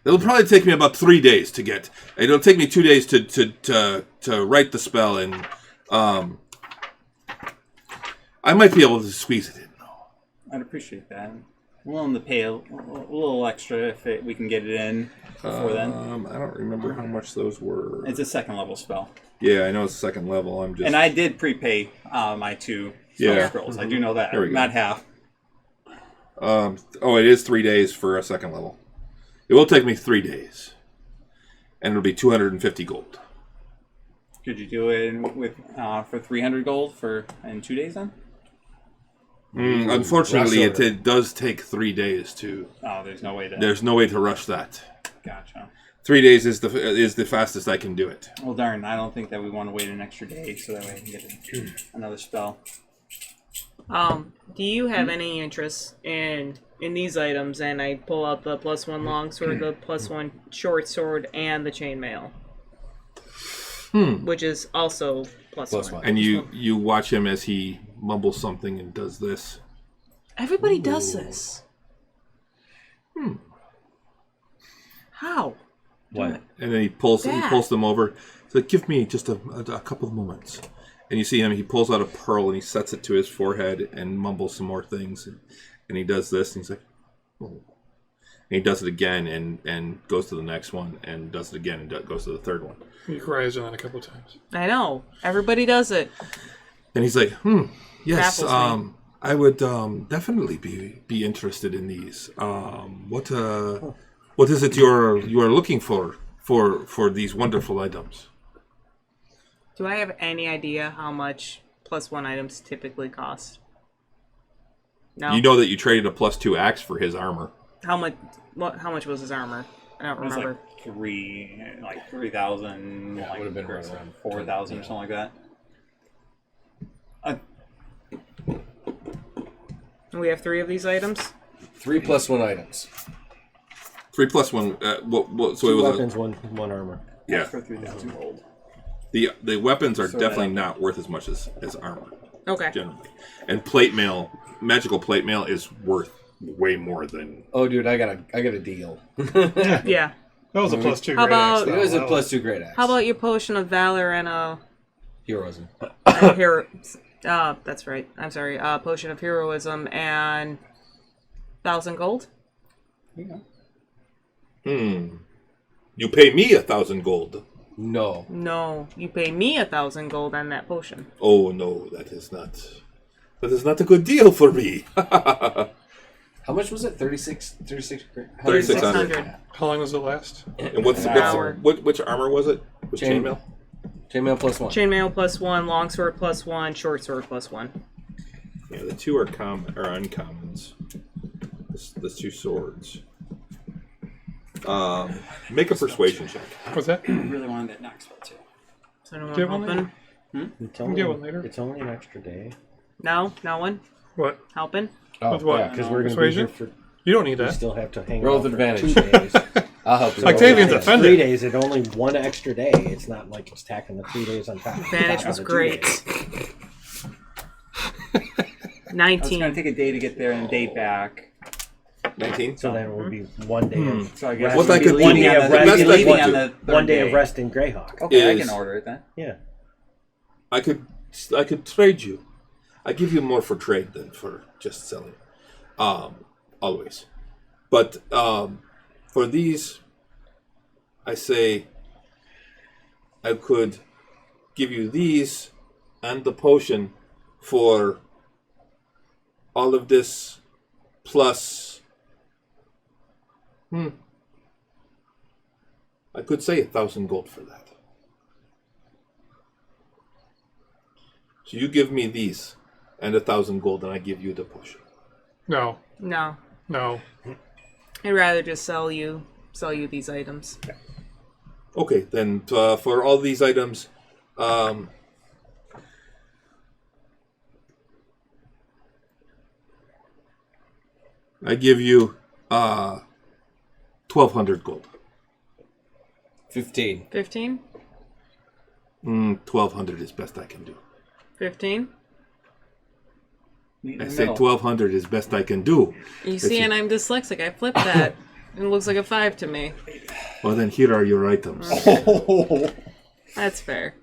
It'll probably take me about 3 days to get. It'll take me 2 days to write the spell, and I might be able to squeeze it in. I'd appreciate that. I'm willing to pay a little extra if we can get it in before then. I don't remember how much those were. It's a 2nd level spell. Yeah, I know it's 2nd level. I'm just. And I did prepay my 2 spell scrolls. I do know that. There we go. Not half. It is 3 days for a 2nd level. It will take me 3 days, and it'll be 250 gold. Could you do it with for 300 gold in 2 days then? Unfortunately, it does take 3 days to. Oh, there's no way to. There's no way to rush that. Gotcha. 3 days is the fastest I can do it. Well, darn, I don't think that we want to wait an extra day so that way I can get another spell. Do you have any interest in these items? And I pull out the +1 longsword, the +1 short sword, and the chainmail, which is also +1. And you watch him as he mumbles something and does this. Everybody does this. How? What? And then he pulls them over. He's like, give me just a couple of moments. And you see him, he pulls out a pearl and he sets it to his forehead and mumbles some more things. And he does this and he's like, oh. And he does it again and goes to the next one and does it again and goes to the third one. You cries on it a couple times. I know. Everybody does it. And he's like, yes, Baffles me. I would definitely be interested in these. What is it you are looking for these wonderful items? Do I have any idea how much +1 items typically cost? No. You know that you traded a +2 axe for his armor. How much? How much was his armor? I don't It was remember. like 3,000, Yeah, it would have been right around 4,000 or something like that. And we have 3 of these items? 3 + 1 items. 3 + 1. So 2 it was weapons, one armor. Yeah. For 3,000 gold. The weapons are definitely not worth as much as armor. Okay. Generally. And plate mail, magical plate mail is worth way more than... Oh, dude, I got a deal. Yeah. That was a +2 How great axe. about- It was a +2 great axe. How about your potion of valor and a Heroism? that's right. I'm sorry. Potion of heroism and 1,000 gold. Yeah. You pay me 1,000 gold. No. No, you pay me 1,000 gold on that potion. Oh no, that is not a good deal for me. How much was it? 36 great. 3,600. How long does it last? And which armor was it? With chainmail? Chainmail +1. Chainmail +1, longsword +1, short sword +1. Yeah, the 2 are uncommons. The 2 swords. Make a persuasion check. What's that? I really wanted that knock spell too. So I Get don't one helping. It's We'll get one later. It's only an extra day. No one What? helping. Oh, With what? yeah. Because we're going to be here Persuasion? for... You don't need We that. still have to hang Roll out with for advantage. 2 days. I'll help you. Octavian's It's offended. 3 days. It's only 1 extra day. It's not like it's tacking the 3 days on top. Advantage was of the 2 great. days. 19. It's going to take a day to get there and a day back. 19? So then it would be 1 day of So I guess rest. What I could do- One day of the rest. best I leaving could on do- the third 1 day of rest in Greyhawk. Okay, I is- can order it then. Yeah. I could trade you. I give you more for trade than for just selling. Always. But for these, I say I could give you these and the potion for all of this plus... I could say 1,000 gold for that. So you give me these and 1,000 gold, and I give you the potion. No. No, No. I'd rather just sell you these items. Okay, then for all these items, I give you 1,200 gold. 15. 15? 1,200 is best I can do. 15? I say 1,200 is best I can do. You see, and I'm dyslexic. I flipped that. It looks like a 5 to me. Well, then here are your items. That's fair.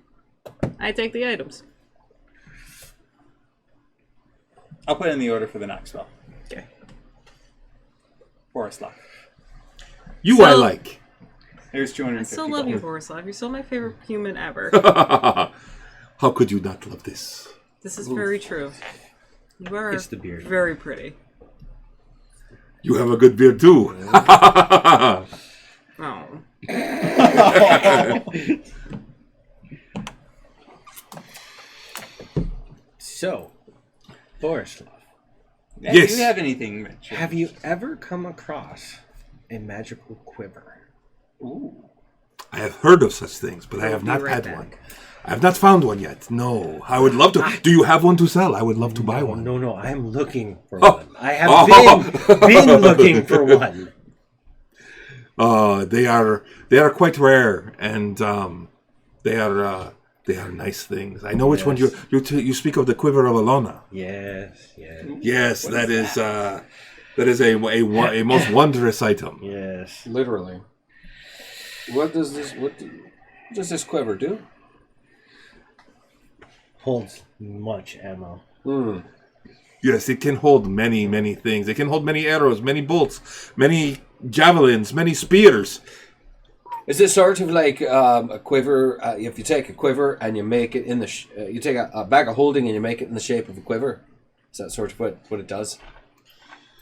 I take the items. I'll put in the order for the knock spell. Okay. Forest Lock. You So- I like. Here's I 250 still love you, gold. Borislav. You're still my favorite human ever. How could you not love this? This is very true. You are It's the beard. very pretty. You have a good beard too. Oh. So, Borislav, Yeah, Yes. Do you have anything, Mitch? have you ever come across a magical quiver? Ooh. I have heard of such things, but I have Be not right had back. one. I have not found one yet. No, I would love to. Do you have one to sell? I would love to buy one. No, I am looking for one. I have been looking for one. They are quite rare, and they are nice things. I know which one you speak of. The quiver of Alona. Yes. Yes, that is a most wondrous item. Yes. Literally. What does this quiver do? Holds much ammo. Yes, it can hold many things. It can hold many arrows, many bolts, many javelins, many spears. Is it sort of like a quiver? If you take a quiver and you make it in the, you take a bag of holding and you make it in the shape of a quiver. Is that sort of what it does?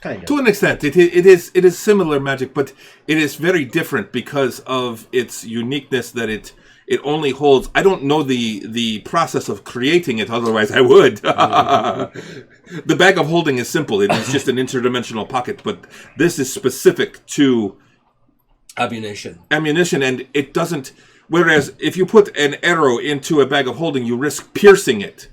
Kind of. To an extent, it is similar magic, but it is very different because of its uniqueness that it only holds. I don't know the process of creating it, otherwise I would. The bag of holding is simple. It is just an interdimensional pocket, but this is specific to Ammunition. and it doesn't. Whereas if you put an arrow into a bag of holding, you risk piercing it,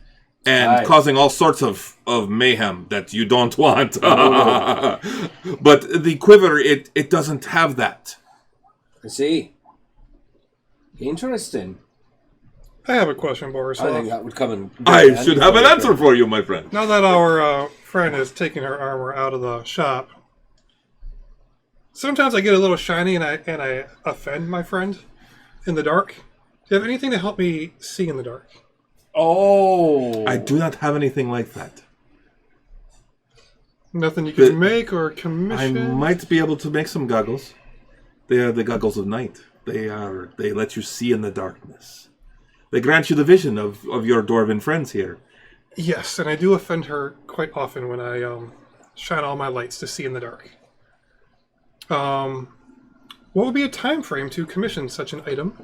and causing all sorts of mayhem that you don't want. But the quiver, it doesn't have that. I see. Interesting. I have a question, Boris. I think that would come in. I should have an answer for you, my friend. Now that our friend is taking her armor out of the shop, sometimes I get a little shiny and I offend my friend in the dark. Do you have anything to help me see in the dark? Oh. I do not have anything like that. Nothing you can make or commission? I might be able to make some goggles. They are the goggles of night. They let you see in the darkness. They grant you the vision of your dwarven friends here. Yes, and I do offend her quite often when I shine all my lights to see in the dark. What would be a time frame to commission such an item?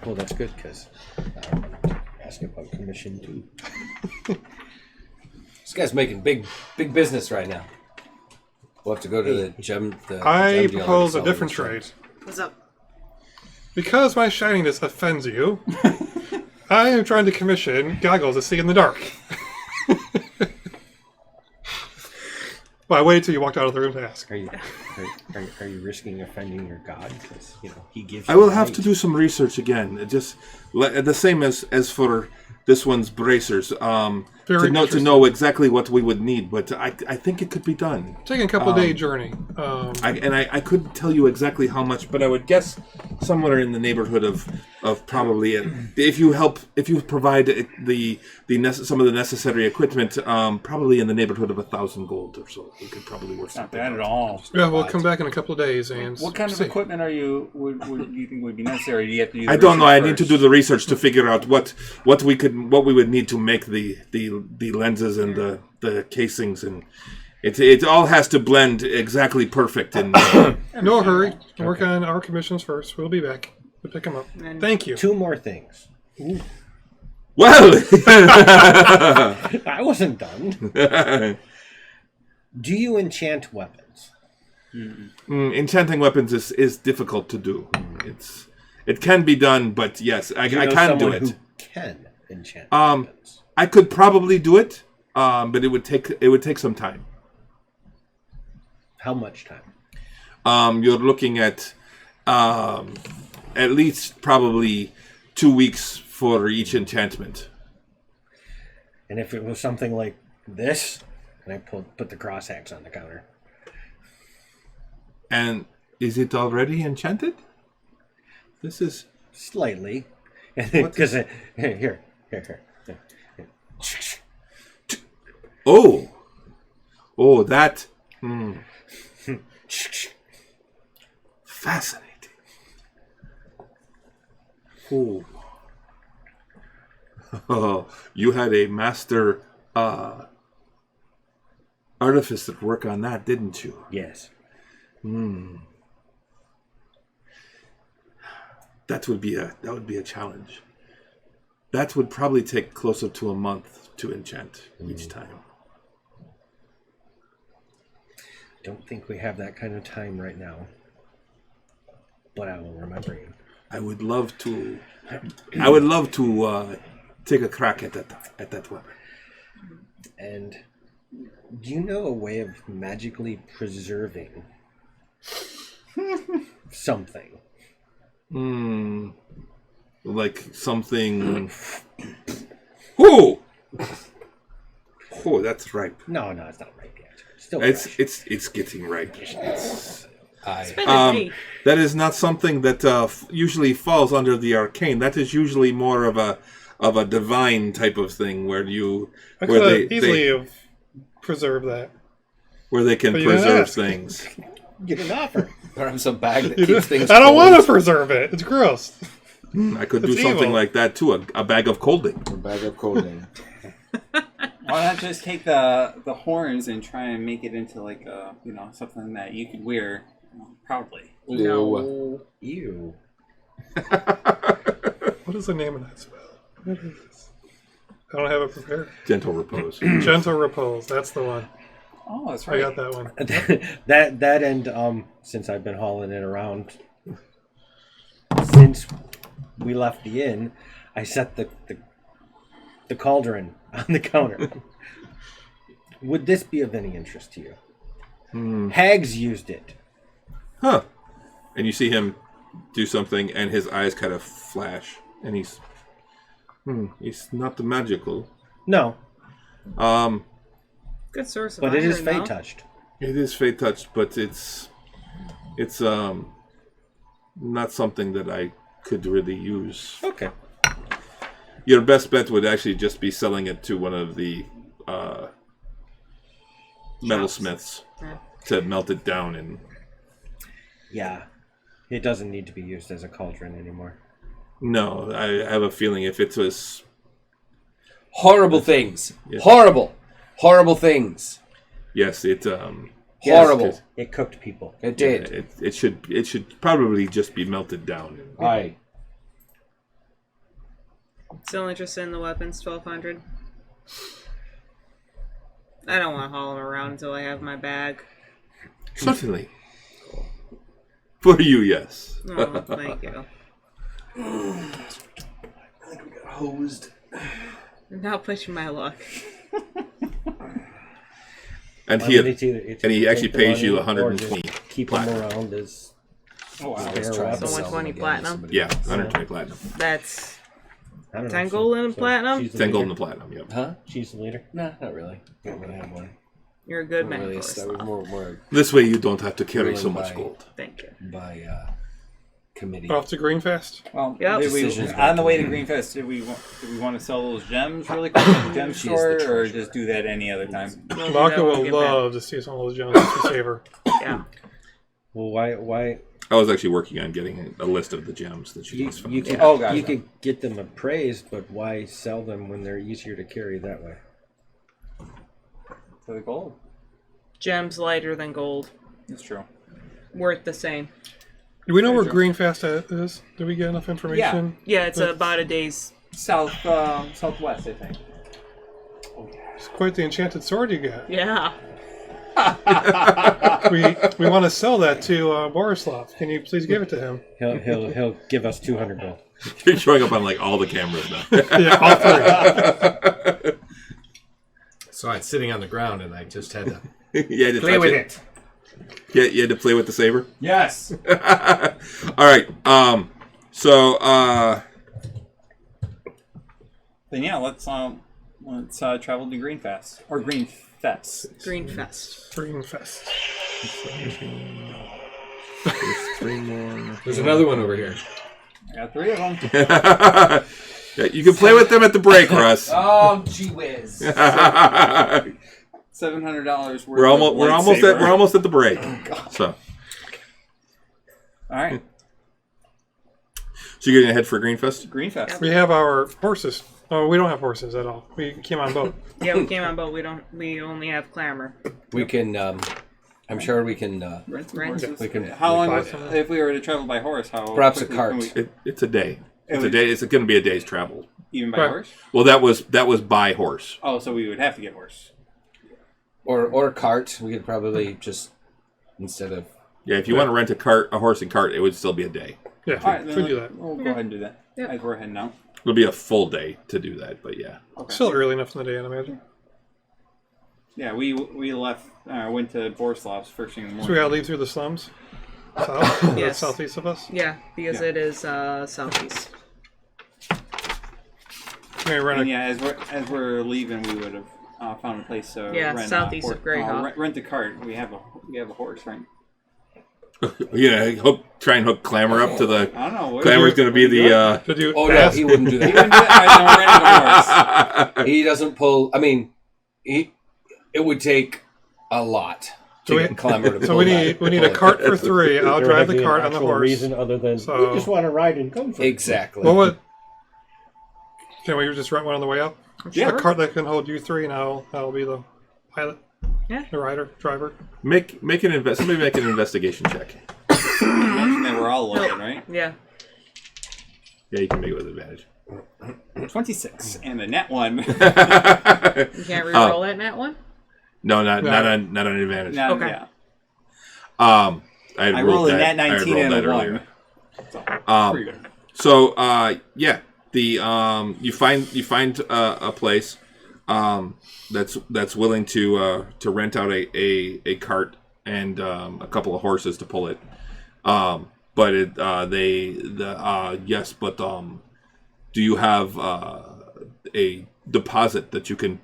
Well, that's good, because ask about commission too. This guy's making big business right now. We'll have to go to the gem. I propose a different trade. What's up? Because my shininess offends you, I am trying to commission goggles to see in the dark. Well, I waited till you walked out of the room to ask. Are you risking offending your god? Because he gives. I will have to do some research again. Just the same as for this one's bracers. To know exactly what we would need, but I think it could be done. Taking a couple day journey. I couldn't tell you exactly how much, but I would guess somewhere in the neighborhood of probably if you provide some of the necessary equipment, probably in the neighborhood of 1,000 gold or so. We could probably work something. Not bad at all. Yeah, we'll come back in a couple of days and. What kind of equipment would you think would be necessary? Do you have to do? I don't know. I need to do the research to figure out what we would need to make the lenses and the casings, and it all has to blend exactly perfect. And no hurry. Work on our commissions first. We'll be back to pick them up. Thank you. 2 more things. Ooh. Well, I wasn't done. Do you enchant weapons? Enchanting weapons is difficult to do. It can be done, but yes, I can do it. Who can enchant weapons? I could probably do it, but it would take some time. How much time? You're looking at least probably 2 weeks for each enchantment. And if it was something like this, and I put the cross axe on the counter. And is it already enchanted? This is slightly, because here. Oh, that. Fascinating. Oh, you had a master artificer work on that, didn't you? Yes. That would be a challenge. That would probably take closer to a month to enchant each time. Don't think we have that kind of time right now, but I will remember you. I would love to take a crack at that weapon. And do you know a way of magically preserving something? Like something. Oh, that's ripe. No, it's not ripe yet. Still it's getting ripe. That is not something that usually falls under the arcane. That is usually more of a divine type of thing where I could easily preserve that. Where they can preserve things. Get an offer. Perhaps a bag that keeps things. I don't want to preserve it. It's gross. I could do something like that too. A bag of colding. A bag of colding. Why not just take the horns and try and make it into like something that you could wear proudly? No. Ew. What is the name of that spell? What is this? I don't have it prepared. Gentle Repose. Gentle Repose. That's the one. Oh, that's right. I got that one. that and since I've been hauling it around, since we left the inn, I set the cauldron on the counter. Would this be of any interest to you? Hags used it. Huh. And you see him do something, and his eyes kind of flash, and he's not magical. No. Good source of but iron, it is fate though. touched. It is fate touched, but it's not something that I could really use. Okay. Your best bet would actually just be selling it to one of the metalsmiths to melt it down and. Yeah. It doesn't need to be used as a cauldron anymore. No, I have a feeling if it was horrible things, yes. horrible things. Yes, it horrible. It cooked people. It did. It should probably just be melted down. Aye. Still interested in the weapons, 1200. I don't want to haul them around until I have my bag. Certainly. For you, yes. Oh, thank you. I think we got hosed. I'm not pushing my luck. And he actually pays you 120 keep platinum. them around as Oh, wow. So 120 platinum? Yeah, 120 platinum. That's I don't know, 10 gold and platinum? she's the 10 gold leader. and platinum, yep. Huh? She's the leader. No, not really. Don't really have one. You're a good Not man really for a us. more This way you don't have to carry Ruined so much by- gold. Thank you. by committee. Off to Greenfast. Well, Yep. did we, Decisions on the way to made. Greenfast, did we want to sell those gems really quick at the gem She's the store, or treasurer. just do that any other time? We'll do Maka that when will we get back. love to see some of those gems to save her. Yeah. Well, why I was actually working on getting a list of the gems that she just found. you could Oh, gotcha. you could get them appraised, but why sell them when they're easier to carry that way? For the gold. Gems lighter than gold. That's true. Worth the same. Do we know where Very Greenfast is? Do we get enough information? Yeah, it's about a day's. Southwest, I think. It's quite the enchanted sword you got. Yeah. We want to sell that to Borislav. Can you please give it to him? He'll give us 200 gold. You're showing up on like all the cameras now. Yeah, all three. So it's sitting on the ground, and I just had to You had to play touch with it. Yeah, you had to play with the saber. Yes. All right. So Then yeah, let's travel to Greenfast or Greenfest. Greenfest. Greenfest. there's 3 more. There's another one over here. I got 3 of them. Yeah, you can play with them at the break, Russ. Oh, gee whiz. $700 worth. we're almost at the break. So All right, you're getting ahead for Greenfest? Greenfest. We have our horses. Oh, we don't have horses at all. We came on boat. Yeah, we came on boat. We only have clamor. We can. I'm sure we can. Rent some Rent. horses. We can. How long? buy- If we were to travel by horse, how? Perhaps a quickly cart. can we- It's a day. It's a would- day. It's going to be a day's travel. even by Right. horse. Well, that was by horse. Oh, so we would have to get horse. or cart. We could probably just instead of. Yeah, if you want to rent a horse and cart, it would still be a day. Yeah, All right, we then do that. we'll go ahead and do that. Yeah. As we're heading now. It'll be a full day to do that, but yeah. Okay. Still early enough in the day, I'd imagine. Yeah, we left. Went to Borislav's first thing in the So we morning. gotta leave through the slums. South? Yes. Southeast of us. Yeah, because Yeah. it is southeast. We're gonna run And a, yeah, as we're leaving, we would have found a place to Yeah, rent southeast of Greyhawk. rent a cart. We have a horse, right? Yeah, try and hook Clamor up to the. I don't know. Clamor's going to be the. Did you Oh no, ask? he wouldn't do He that. wouldn't do that. All right, then we're renting a horse. He doesn't pull. I mean, it would take a lot So to we- get Clamor to pull. So we need a cart for 3. I'll There drive would the be an cart on the actual horse. reason other than So- we just want to ride in comfort. Exactly. What would? Can we just rent one on the way up? Yeah. A cart that can hold you 3, and I'll be the pilot. Yeah. The rider, driver. Somebody make an investigation check. You mentioned that we're all looking, right? Yeah. Yeah, you can make it with advantage. 26 and a net one. You can't re-roll that net one? No, not No. on advantage. Not- Okay. Yeah. I had I rolled rolled a that. net I had 19 rolled and that a 1. earlier. So, pretty good. So yeah, the you find a place that's willing to rent out a cart and a couple of horses to pull it. But do you have a deposit that you can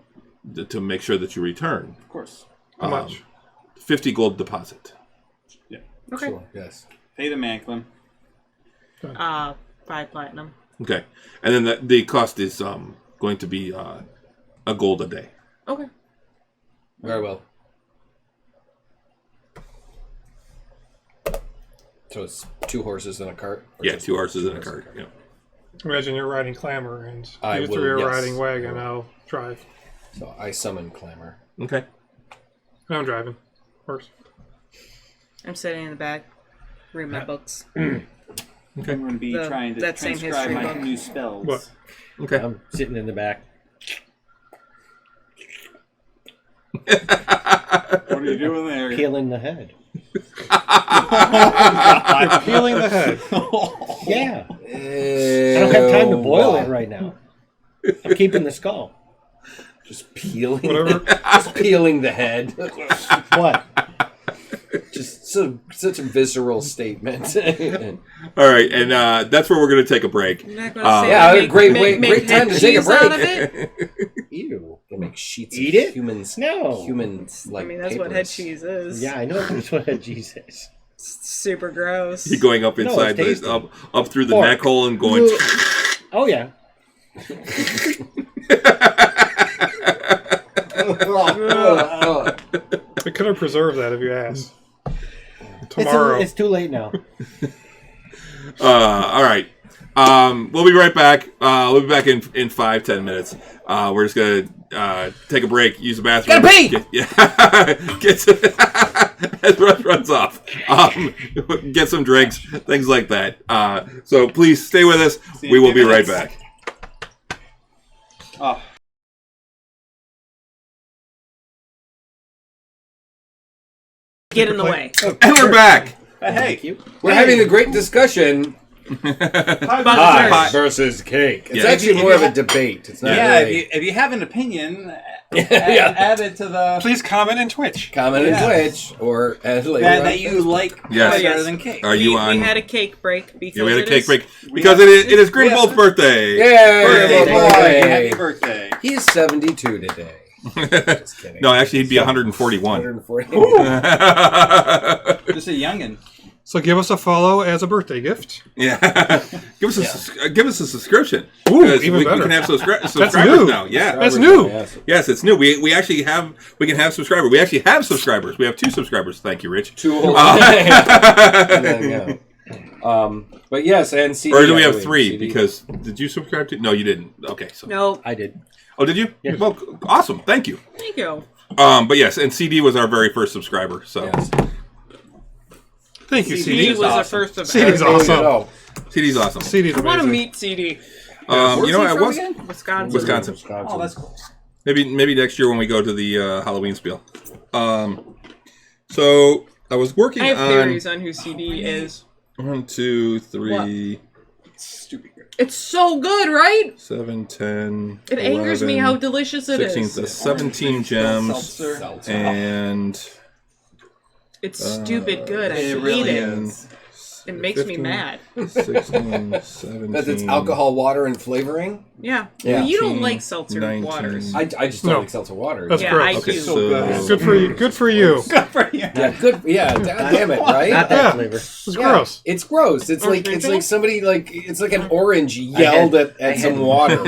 to make sure that you return? Of course. How much? 50 gold deposit. Yeah. Okay. Sure, yes. Pay the Manklin. 5 platinum. Okay, and then the cost is going to be a gold a day. Okay. Very well. So it's 2 horses and a cart? Yeah, 2 horses and a cart. Yeah. Imagine you're riding Clamor and I you will, 3 are yes. riding Wagon. I'll drive. So I summon Clamor. Okay. I'm driving. Horse. I'm sitting in the back, reading my books. I'm going to be trying to that same transcribe history my book. new spells. What? Okay. I'm sitting in the back. What are you doing there? Peeling the head. You're peeling the head. Yeah. I don't have time to boil it right now. I'm keeping the skull. Just peeling. Whatever. Just peeling the head. What? Just such a visceral statement. All right, and that's where we're going to take a break. I'm not gonna say yeah, great head time to take a cheese out break. of it. Ew. They make sheets Eat of it? humans. No. Humans like I mean, that's papers. what head cheese is. Yeah, I know that's what cheese is. It's super gross. You going up inside it's the up through the Pork. neck hole and going. Oh yeah. We could have preserved that if you asked. Tomorrow. It's too late now. All right. We'll be right back. We'll be back in 5-10 minutes. We're just gonna take a break, use the bathroom. Gotta pee! As Russ runs off. Get some drinks, things like that. So please stay with us. We will be right back. Oh. Get in the way. And we're back. Hey, We're having a great discussion. Pie versus cake. It's Yeah. actually more of a debate. It's not yeah, really... if you have an opinion, Yeah. add it to the Please comment in Twitch. Comment in Twitch or add later on that you Facebook. like Yes. better than cake. Are you on? We had a cake break because Yeah, we had a it cake is- break because it is Greenwald's birthday. Yay! Birthday boy, Yay. happy birthday. He's 72 today. Just kidding. No, actually, he'd be 141. 140. Just a youngin. So give us a follow as a birthday gift. Yeah, give us a subscription. Ooh, Because even we better. can have subscribers new. now. Yeah, That's new. yes, it's new. We can have subscribers. We actually have subscribers. We have 2 subscribers. Thank you, Rich. 2 whole. And then, yeah. But yes, and CD. Or do we I have believe, 3? CD. Because did you subscribe to? No, you didn't. Okay, so No, I did. oh, did you? Yes. Well, awesome. Thank you. thank you. But yes, and CD was our very first subscriber. So Yes. Thank you, CD CD. was the first of CD's ever. awesome. Oh, CD's awesome. CD's I want to amazing. meet CD. Where's You know, he I from was again? Wisconsin. Oh, that's cool. maybe next year when we go to the Halloween spiel. So I was working I have on theories on who CD is. 1, 2, 3, Stupid good. It's so good, right? 7, 10. It angers me 11, how delicious it 16, is. 17 gems Seltzer. and It's stupid good. I It hate really it. is. It makes me 15, mad. 16, 17. That's its alcohol, water, and flavoring. Yeah. Yeah. Well, you don't 18, like seltzer 19. waters. I just don't No. like seltzer water. That's Yeah, gross. I Okay, do. so Good for you. Good for you. Good for you. Yeah, good. Yeah, damn it, right? Not that Yeah. flavor. It's Yeah, gross. It's gross. It's Orange like mango? somebody it's like an orange yelled I at some had- water.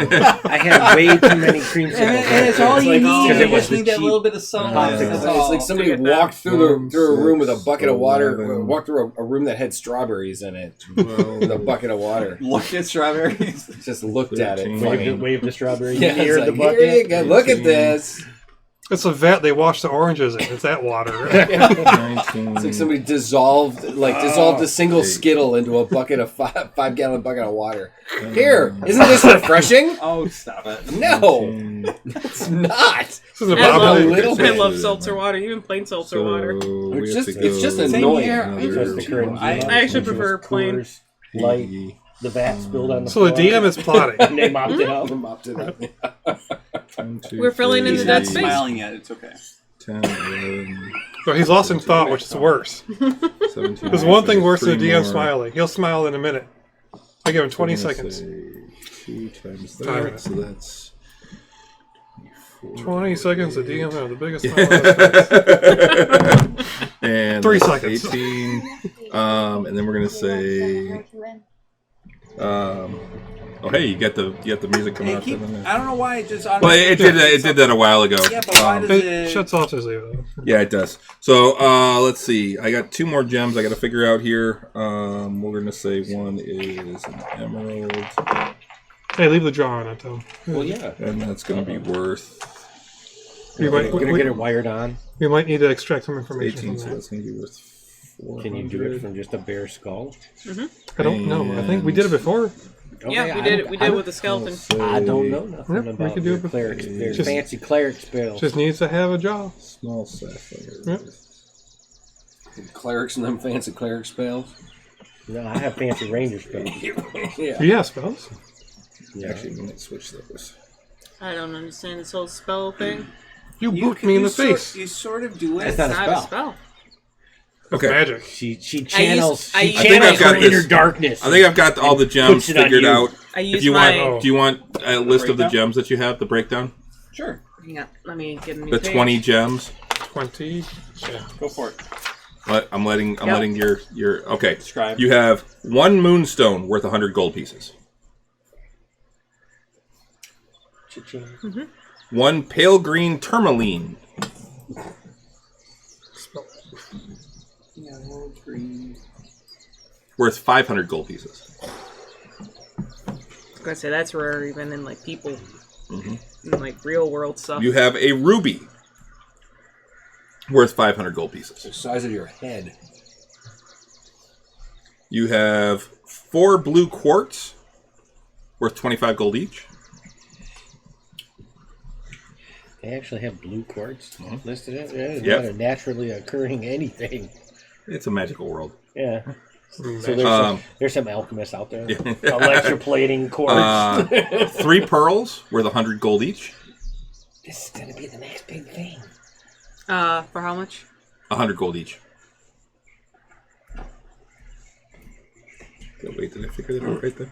I had way too many creamsicles. And it's all It's you like- need. because You it was just the need that cheap little bit of sunlight. popsicle. That's It's all. like somebody Look at that. walked through a room with a 6, bucket of water, 11, walked through a room that had strawberries in it 12, with a bucket of water. Look at strawberries. Just looked at it. 13. funny. Wave the strawberry Yeah, near it's the like, bucket. here you go. Look at 18. this. It's a vat they wash the oranges in. It's that water. 19. It's like somebody dissolved a single Skittle into a bucket of 5-gallon bucket of water. Here, isn't this refreshing? Oh, stop it. No, 19. it's not. This is a I love, bobblehead. little I bit. love seltzer water, even plain seltzer water. we It's have just- to it's just go annoying. here. another That's the current. I actually prefer plain. Light. The vat spilled on the floor. floor. So the DM is plotting. And they mopped it up. We're filling in the dead space. Smiling at it. It's okay. 10, 11, So he's lost in thought, which is worse. 17. There's one thing worse than a three DM more. smiling. He'll smile in a minute. I give him 20 I'm gonna seconds. say 2 times Time that, it. so that's 20 seconds, the DM will have the biggest smile on his face. and 3 that's seconds. 18. And then we're gonna say, oh hey, you got the music coming out. I don't know why it just. Well, it did that a while ago. Yeah, but why does It it? shuts off his ear. Yeah, it does. So let's see. I got 2 more gems I got to figure out here. We're gonna say one is an emerald, Hey, leave the jar on it, though. Well, yeah. and that's gonna be worth We might, We're gonna get it wired on. we might need to extract some information 18, from so that. that's gonna be worth 400. Can you do it from just a bare skull? I don't know. I think we did it before. Yeah, we did it. We did it with the skeleton. I don't know nothing Yep, we about can do your it with- cleric, their Just- fancy cleric spells. Just needs to have a jaw. Small sapphire. Yep. Clerics and them fancy cleric spells. No, I have fancy ranger spells. Yeah. Do you have spells? Yeah. Actually, we might switch those. I don't understand this whole spell thing. You booped me in the face. You sort of do it. That's It's not not a a spell. Okay. Magic. She channels. I She used- I think I've channels got her this. inner darkness. I think I've got all the gems puts it on figured you. out. I If use you my. want, do you want a list of the Breakdown? gems that you have? The breakdown, Sure. Hang on, let me get a new the page. 20 gems. 20. Yeah. Go for it. I'm letting your okay. Describe. You have 1 moonstone worth 100 gold pieces. Cha-ching. 1 pale green tourmaline. Yellow, green. Worth 500 gold pieces. I was gonna say that's rare even in like people, in like real world stuff. You have a ruby. Worth 500 gold pieces. The size of your head. You have 4 blue quartz. Worth 25 gold each. They actually have blue quartz listed. It's Yep. not a naturally occurring anything. It's a magical world. Yeah. Mm, So there's some alchemists out there electroplating quartz. 3 pearls worth 100 gold each. This is gonna be the next big thing. For how much? 100 gold each. Okay, wait, did I figure that out right there?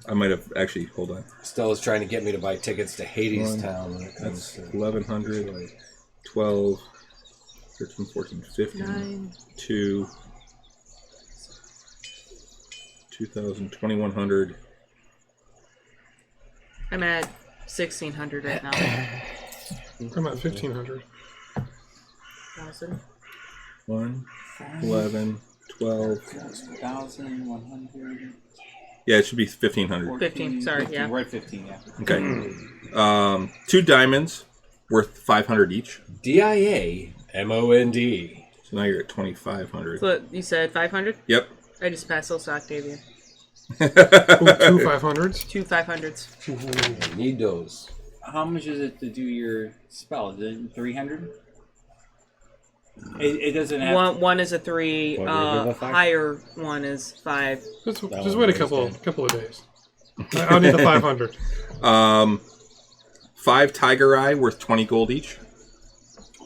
I might have actually. Hold on. Stella's trying to get me to buy tickets to Hades 1, Town when it comes That's to 1100, 12, 13, 14, 15, 9. 2, 2000, 2100. I'm at 1600 right now. I'm at 1500. 1,000. 1, 11, 12. 1,100. Yeah, it should be 1500. 15, sorry, yeah. We're at 15, yeah. Okay. 2 diamonds worth 500 each. DIAMOND. So now you're at 2500. So you said 500? Yep. I just passed those to Octavian. 2 500s. 2 500s. I need those. How much is it to do your spell? Is it 300? It doesn't have. One is a 3. What, do you give a 5? Higher one is 5. Just one wait a was couple of days. I'll need the 500. 5 tiger eye worth 20 gold each.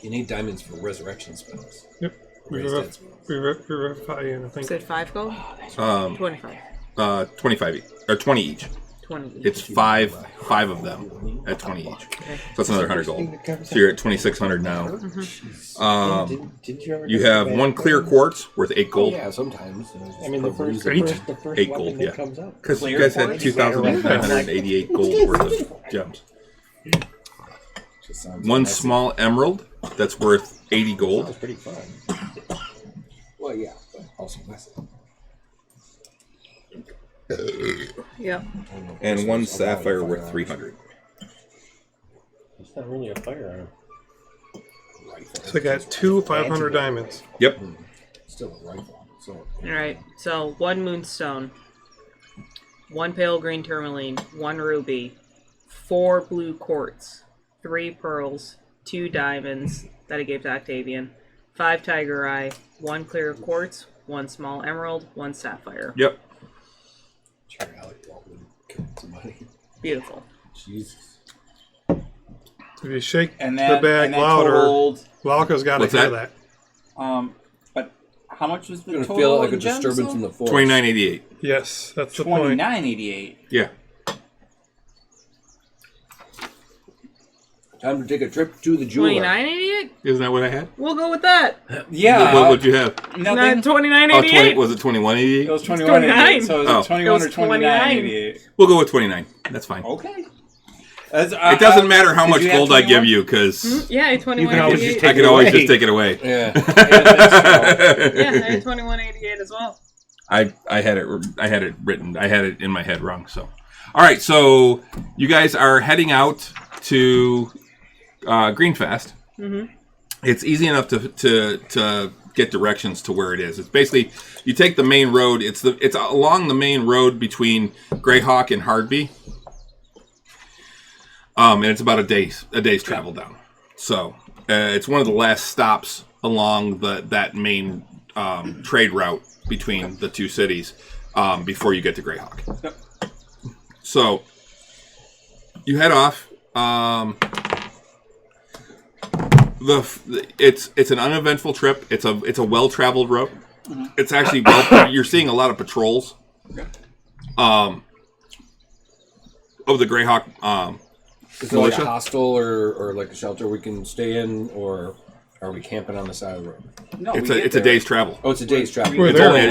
You need diamonds for resurrection spells. Yep. We Raise dead spells. revivify and I think. Said 5 gold? 25. 25 each, or 20 each. 20. It's five of them at 20 each. Okay. So that's another 100 gold. So you're at 2600 now. Did you ever You get have back 1 clear then? quartz worth 8 gold. Yeah, sometimes. I mean, the first 8? weapon 8 gold, that yeah. comes up. Because you Clear guys had quartz? 2,988 gold worth of gems. Just sounds 1 messy. small emerald that's worth 80 That gold. was pretty fun. Well, yeah, but also messy. Yep. And 1 sapphire worth 300. It's not really a firearm. So I got 2 500 diamonds. Yep. Still a rifle. So Alright, so 1 moonstone, 1 pale green tourmaline, 1 ruby, 4 blue quartz, 3 pearls, 2 diamonds that I gave to Octavian, 5 tiger eye, 1 clear quartz, 1 small emerald, 1 sapphire. Yep. Sure, Alec Baldwin killed somebody. Beautiful. Jesus. If you shake And the that, bag and that louder, totaled, Glauca's got to What's hear that? that. but how much was the It's total? going to feel like a in gems, disturbance though? in the force. 29.88. Yes, that's the point. 29.88. Yeah. Time to take a trip to the jeweler. 29.88. Isn't that what I had? We'll go with that. Yeah. What would you have? Nothing. 29.88. Was it 21.88? It was 29. 21.88. So is Oh. it 21 It or was 29. 29.88? We'll go with 29. That's fine. Okay. It doesn't matter how did much you have gold I give 21? you, because Yeah, You can always just 21.88. take I can always just take it away. Yeah. Yeah, I had 21.88 as well. I had it written. I had it in my head wrong. So, all right. So you guys are heading out to Greenfast. Mm-hmm. It's easy enough to get directions to where it is. It's basically you take the main road. It's along the main road between Greyhawk and Hardby. And it's about a day's travel down. So it's one of the last stops along that main trade route between the two cities before you get to Greyhawk. Yep. So you head off. It's an uneventful trip. It's a well-traveled route. Mm-hmm. It's actually you're seeing a lot of patrols. Okay. Of the Greyhawk. Is it like a Militia? hostel or like a shelter we can stay in, or are we camping on the side of the road? No, It's we get a there. day's travel. Oh, it's a day's travel. We're It's there. only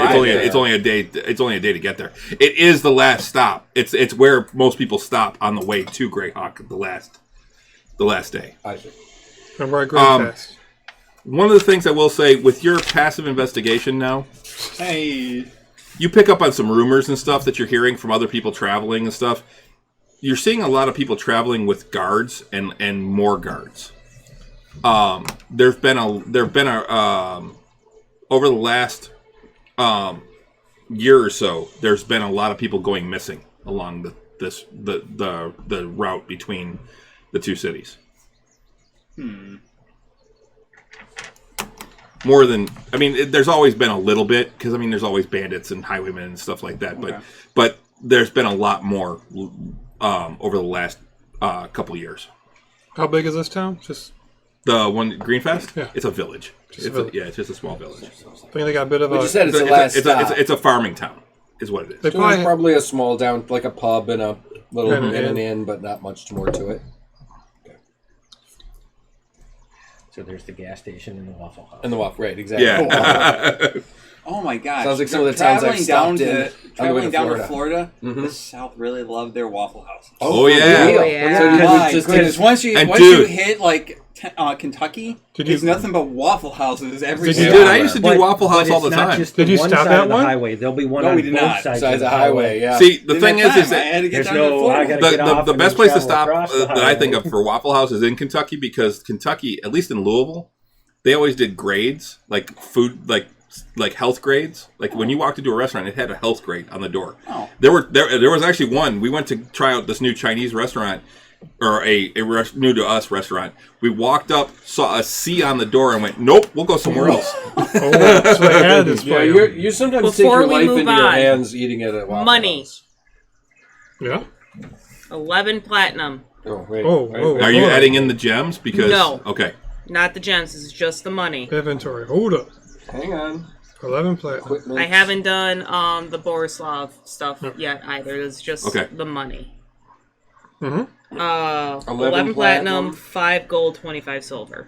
a day. It's only a day to get there. It is the last stop. It's where most people stop on the way to Greyhawk. The last day. I see. Remember, I Greenfast. One of the things I will say with your passive investigation now, Hey. you pick up on some rumors and stuff that you're hearing from other people traveling and stuff. You're seeing a lot of people traveling with guards and more guards. There've been a over the last year or so, there's been a lot of people going missing along the route between the two cities. More than, I mean, there's always been a little bit, because I mean, there's always bandits and highwaymen and stuff like that. Okay. But there's been a lot more over the last couple years. How big is this town? Just The one Greenfast, Yeah. it's a village. Just a village. It's just a small village. I think they got a bit of But a. you said it's the It's last a, stop. it's a farming town, is what it is. They So probably there's probably a small down, like a pub and a little And an and an inn. inn, but not much more to it. So there's the gas station and the Waffle House. And the walk, right? Exactly. Yeah. Oh my gosh! Sounds like some of the towns I've traveling down stopped in to on the way traveling to down to Florida. Florida. The South really loved their Waffle House. Oh, yeah. for real? Oh, yeah. So did My we just goodness, once you And once you dude- hit like Kentucky, Did you- it's nothing but Waffle Houses every Did you- single Dude, I used to do But- Waffle House but all the it's not time. just Did the you one stop side at of the one? highway. There'll be one No, on we did both not. sides besides of the highway? Yeah. See, the Didn't thing have is time. I that had to get There's down to no. I Florida. gotta get off the and best then place to travel stop across the that I think highway. of for Waffle House is in Kentucky, because Kentucky, at least in Louisville, they always did grades, like food, like health grades. Like when you walked into a restaurant, it had a health grade on the door. Oh. There was actually one. We went to try out this new Chinese restaurant, or a new to us restaurant. We walked up, saw a C on the door, and went, "Nope, we'll go somewhere else." Oh, so they had this Yeah, plan. you sometimes Before take we your life move into your on, hands eating at a Waffle money. House. Yeah. 11 platinum. Oh, wait. Oh, Right, oh. right. Are you Hold on. adding in the gems? Because No. okay, Not the gems. This is just the money. Inventory. Hold up. Hang on. 11 platinum. Equipment. I haven't done the Borislav stuff yet either. It's just Okay. the money. Mm-hmm. 11 platinum, 5 gold, 25 silver.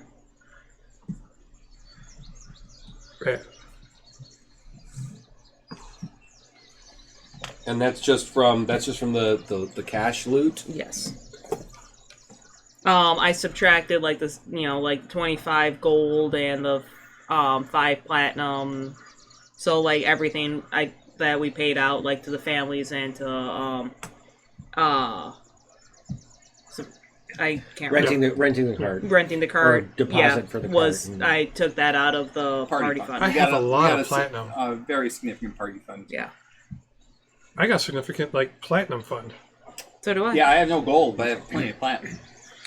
Right. And that's just from the cash loot. Yes. I subtracted like this, like 25 gold and the 5 platinum. So like everything that we paid out like to the families and to so I can't remember. renting the card. Renting the card, Or deposit for the card. was I took that out of the party fund. I You have got a lot you of got platinum. A very significant party fund. Yeah, I got significant, platinum fund. so do I. Yeah, I have no gold, but I have plenty of platinum.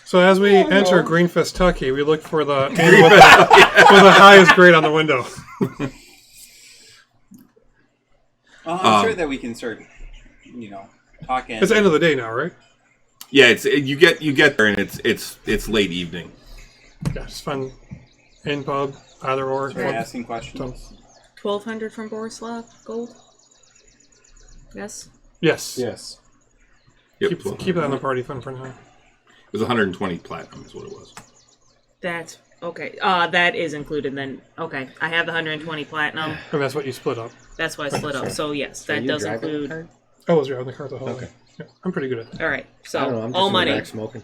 So as we enter Greenfast, Tucky, we look for the with the highest grade on the window. I'm sure that we can sort talking. It's the end of the day now, right? Yeah, you get there and it's late evening. Yeah, just find in pub, either or. Start asking questions. 1,200 from Borislav gold. Yes. Yes. Yes. Yep, Keep it on the party fund for now. It was 120 platinum is what it was. That's okay. That is included then. Okay, I have the 120 platinum. And that's what you split up. That's why I split up. So yes, that does include. I was driving the car the whole way. Yeah, I'm pretty good at that. All right, so I don't know, I'm just all in the money. back smoking.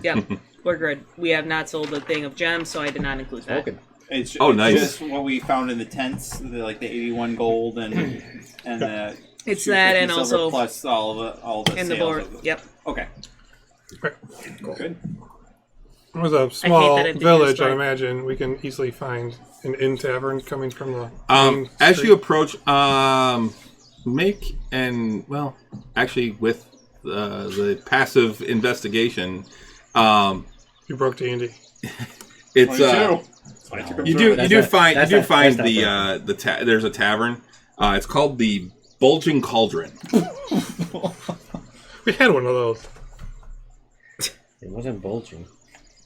Yep, we're good. We have not sold a thing of gems, so I did not include that. Smoking. It's nice. just what we found in the tents, the 81 gold and the. It's that and also plus all the in the sales board. of the- Yep. Okay. Right. Good. It was a small that it village, diffused, I but- imagine. We can easily find an inn tavern coming from the main As street. you approach, actually with the passive investigation, You broke D&D. it's you do find the there's a tavern. It's called the Bulging Cauldron. We had one of those. It wasn't bulging.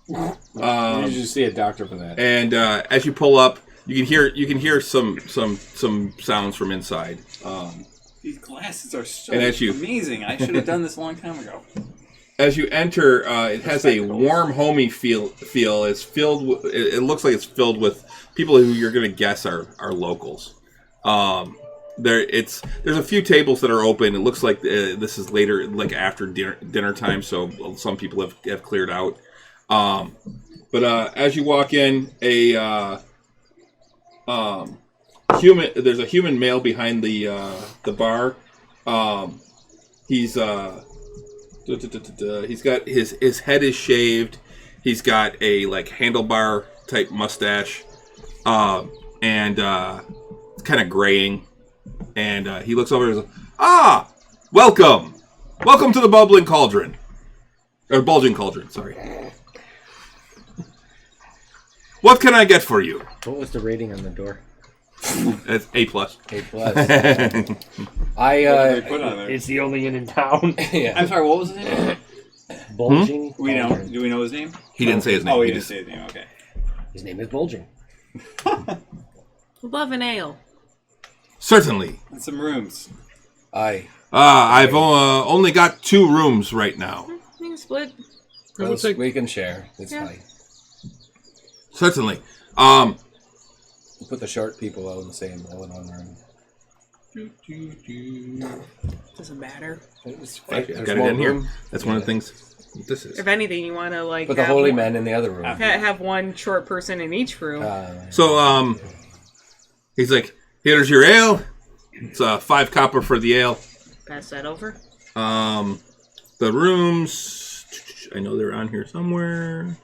You usually see a doctor for that. And as you pull up, you can hear some sounds from inside. These glasses are so And as you- amazing. I should have done this a long time ago. As you enter, it has a warm, homey feel. It's filled. It looks like it's filled with people who you're going to guess are locals. There's a few tables that are open. It looks like this is later, like after dinner time, so some people have cleared out. But as you walk in, there's a human male behind the bar. He's got his head is shaved. He's got a like handlebar type mustache, and it's kind of graying. And he looks over and says, welcome to the Bubbling Cauldron, or Bulging Cauldron. Sorry. What can I get for you? What was the rating on the door? It's A+. A+. They put on there. It's the only inn in town. Yeah. I'm sorry. What was his name? Bulging. Do we Cauldron. know his name? He didn't say his name. Oh, he didn't say his name. Okay. His name is Bulging. Love an ale. Certainly. And some rooms. I've only got 2 rooms right now. You can split. We can share. It's Yeah. fine. Certainly. We'll put the short people all in the same all in one room. Doesn't matter. I've got it in here. That's one of the things. This is. If anything, you want to like Put the have holy one- men in the other room. have one short person in each room. So, he's like, here's your ale. It's 5 copper for the ale. Pass that over. The rooms, I know they're on here somewhere.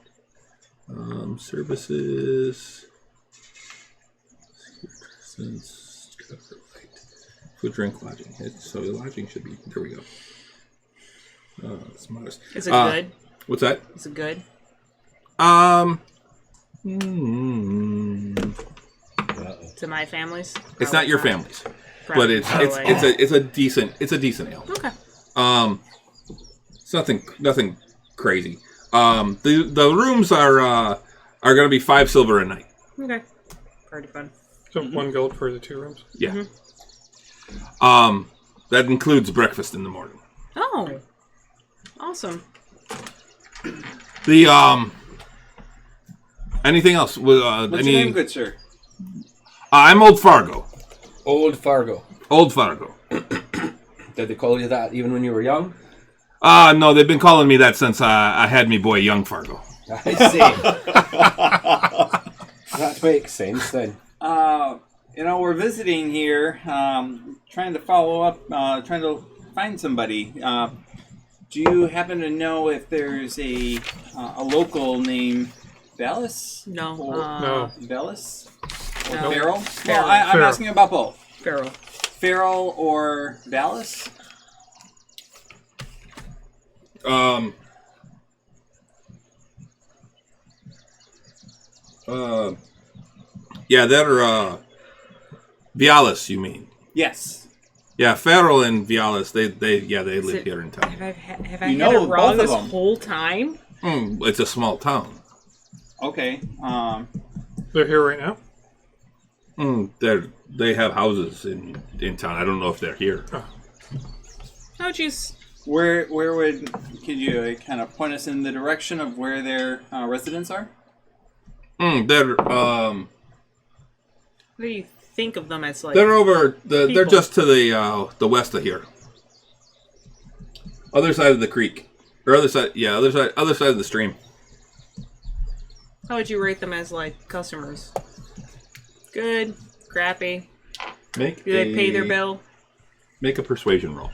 Services. Food, drink, lodging. So the lodging should be, there we go. It's modest. Is it good? What's that? Is it good? To my family's? It's not your family's, but it's a decent ale. Okay. It's nothing crazy. The rooms are going to be 5 silver a night. Okay. Party fun. So 1 gold for the 2 rooms? Yeah. That includes breakfast in the morning. Oh. Awesome. The anything else? What's your name, good sir? I'm Old Fargo. Old Fargo. Old Fargo. Did they call you that even when you were young? No, they've been calling me that since I had me boy Young Fargo. I see. That makes sense then. We're visiting here, trying to follow up, trying to find somebody. Do you happen to know if there's a local named Bellis? No. No. Bellis? Or No. Farrell? Farrell. No, I'm Farrell. asking about both. Farrell. Farrell or Bellis? Yeah, that or Vialis, you mean? Yes. Yeah, Farrell and Vialis, they live here in town. Have I had it wrong this whole time? It's a small town. Okay. They're here right now? They have houses in town. I don't know if they're here. How'd you... Could you kind of point us in the direction of where their residents are? They're, What do you think of them as, like... They're over... They're just to the west of here. Other side of the creek. Or other side of the stream. How would you rate them as, like, customers? Good, crappy, do they pay their bill? Make a persuasion roll.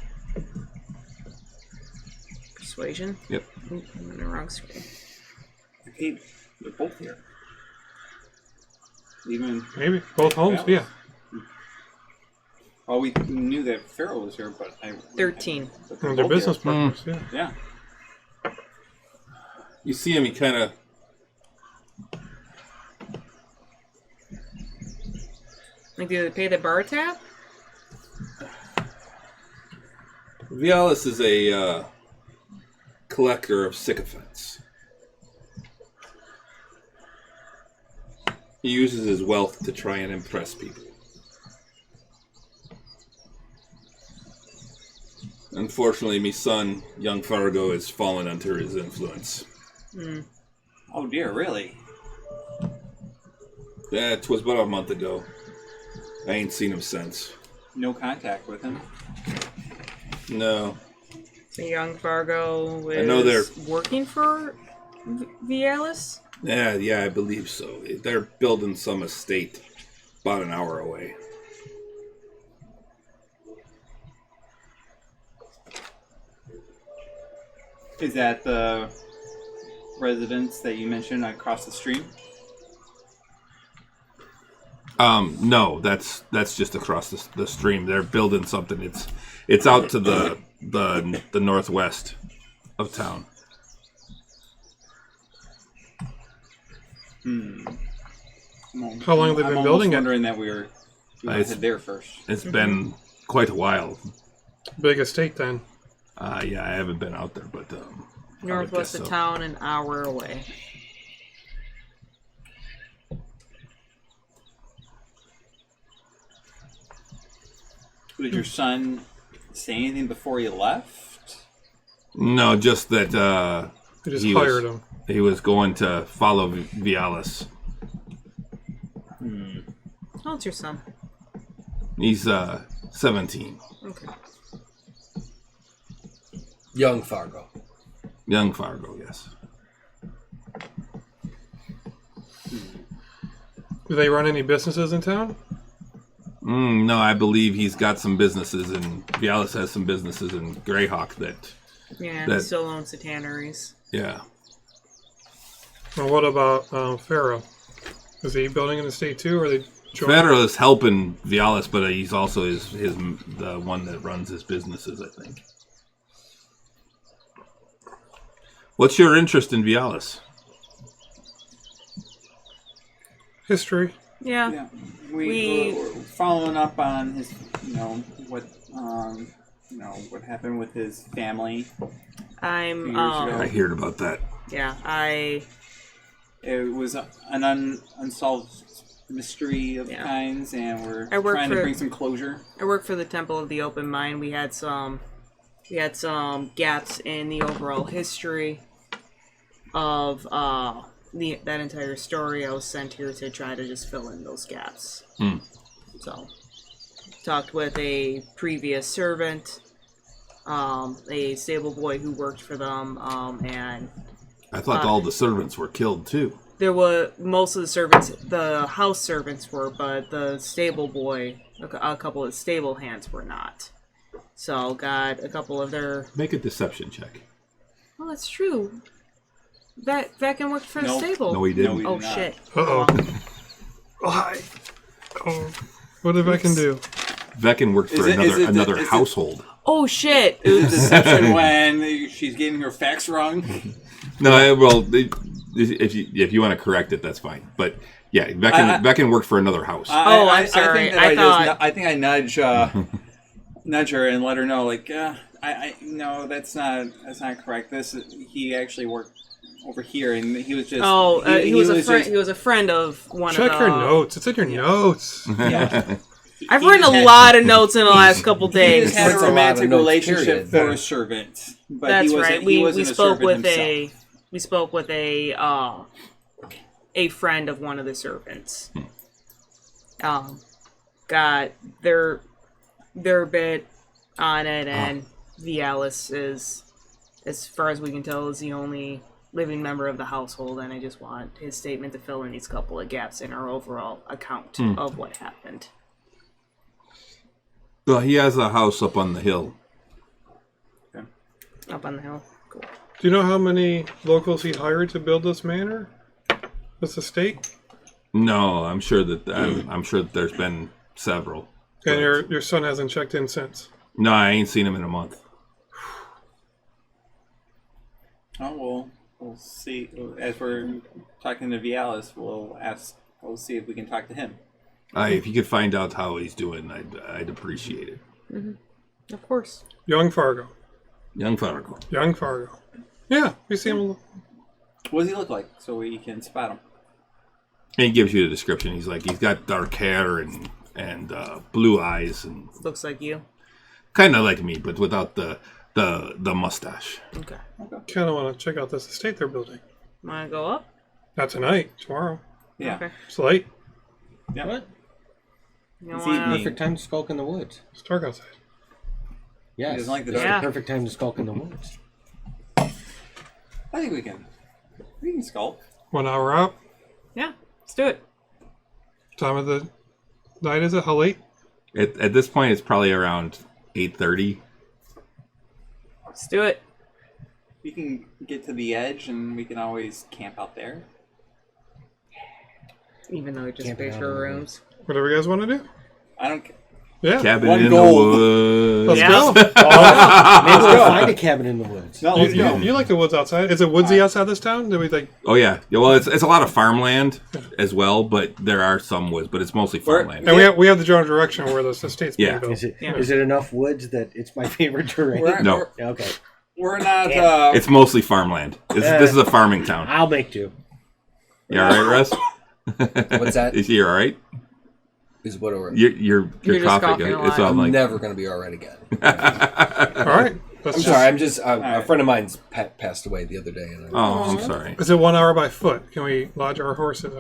Persuasion? Yep. I'm on the wrong screen. Okay, they're both here. Even maybe both homes. Yeah. Well, we knew that Farrell was here, but 13. And they're business partners. Yeah. You see him. He kind of. Like, do they pay the bar tab? Vialis is a collector of sycophants. He uses his wealth to try and impress people. Unfortunately, my son, young Fargo, has fallen under his influence. Oh dear, really? Yeah, it was about a month ago. I ain't seen him since. No contact with him? No. The young Fargo is I know they're working for Vialis? Yeah, I believe so. They're building some estate about an hour away. Is that the residence that you mentioned across the stream? No, that's just across the stream. They're building something. It's out to the northwest of town. Well, How long have they been building it? I'm wondering that we were head there first. It's been quite a while. Big estate then. Yeah, I haven't been out there, but Northwest of town, an hour away. Did your son say anything before he left? No, just that They just hired him. He was going to follow Vialis. How old's your son? He's 17. Okay. Young Fargo. Young Fargo, yes. Do they run any businesses in town? No, I believe he's got some businesses, and Vialis has some businesses in Greyhawk that... Yeah, he still owns the tanneries. Yeah. Well, what about Pharaoh? Is he building an estate too, or are they joining? Federal is helping Vialis, but he's also the one that runs his businesses, I think. What's your interest in Vialis? History. Yeah. We're following up on his, what happened with his family. I heard about that. Yeah, It was an unsolved mystery of kinds, and we're trying to bring some closure. I work for the Temple of the Open Mind. We had some gaps in the overall history of that entire story. I was sent here to try to just fill in those gaps. So, talked with a previous servant, a stable boy who worked for them, and I thought all the servants were killed too. There were most of the servants, the house servants were, but the stable boy, a couple of stable hands were not. So got a couple of their... Make a deception check. Oh, that's true. Veckin worked for the stable. No, he didn't. Oh, shit. Uh-oh. Oh, hi. Oh, what did Veckin do? Veckin worked for another household. Oh, shit. Is it deception when she's getting her facts wrong? No, well, if you want to correct it, that's fine. But yeah, Veckin worked for another house. I'm sorry. I think I nudge nudge her and let her know, like, I no, that's not correct. He actually worked over here, and he was just. He was a friend of one. Check your notes. It's in your notes. Yeah. I've written a lot of notes in the last couple days. He just had a romantic relationship for a servant. But that's right. We spoke with himself. a friend of one of the servants. Got their bit on it, and Vialis is, as far as we can tell, is the only living member of the household, and I just want his statement to fill in these couple of gaps in our overall account of what happened. Well, he has a house up on the hill. Okay. Up on the hill. Cool. Do you know how many locals he hired to build this manor? This estate? No, I'm sure that there's been several. And your son hasn't checked in since? No, I ain't seen him in a month. Oh, we'll see. As we're talking to Vialis, we'll see if we can talk to him. If you could find out how he's doing, I'd appreciate it. Mm-hmm. Of course. Young Fargo. Young Fargo. Yeah, we see him. What does he look like so we can spot him? And he gives you the description. He's got dark hair and blue eyes and looks like you. Kind of like me, but without the mustache. Okay. Kind of want to check out this estate they're building. Want to go up? Not tonight. Tomorrow. Yeah. Okay. It's late. Yeah. What? It's perfect time to skulk in the woods. It's dark outside. Yes. He doesn't like the it's dark. the perfect time to skulk in the woods. I think we can skulk. 1 hour out. Yeah. Let's do it. Time of the night is it? How late? At this point, it's probably around 8:30. Let's do it. We can get to the edge, and we can always camp out there. Even though we just pay for rooms. Whatever you guys want to do. I don't care. Yeah. Cabin One in gold. the woods. Let's go. Maybe we'll find a cabin in the woods. No, let's go. You like the woods outside? Is it woodsy outside this town? Do we think? Oh yeah. Well, it's a lot of farmland as well, but there are some woods, but it's mostly farmland. And we have the general direction where this estate's being built. Is it enough woods that it's my favorite terrain? No. Okay. We're not. It's mostly farmland. This is a farming town. I'll make do. You all right, Russ? What's that? Is he all right? Is what over? You're coughing. It's all I'm like never going to be all right again. All right. I'm sorry. I'm just a friend of mine's pet passed away the other day. And I'm sorry. Is it 1 hour by foot? Can we lodge our horses,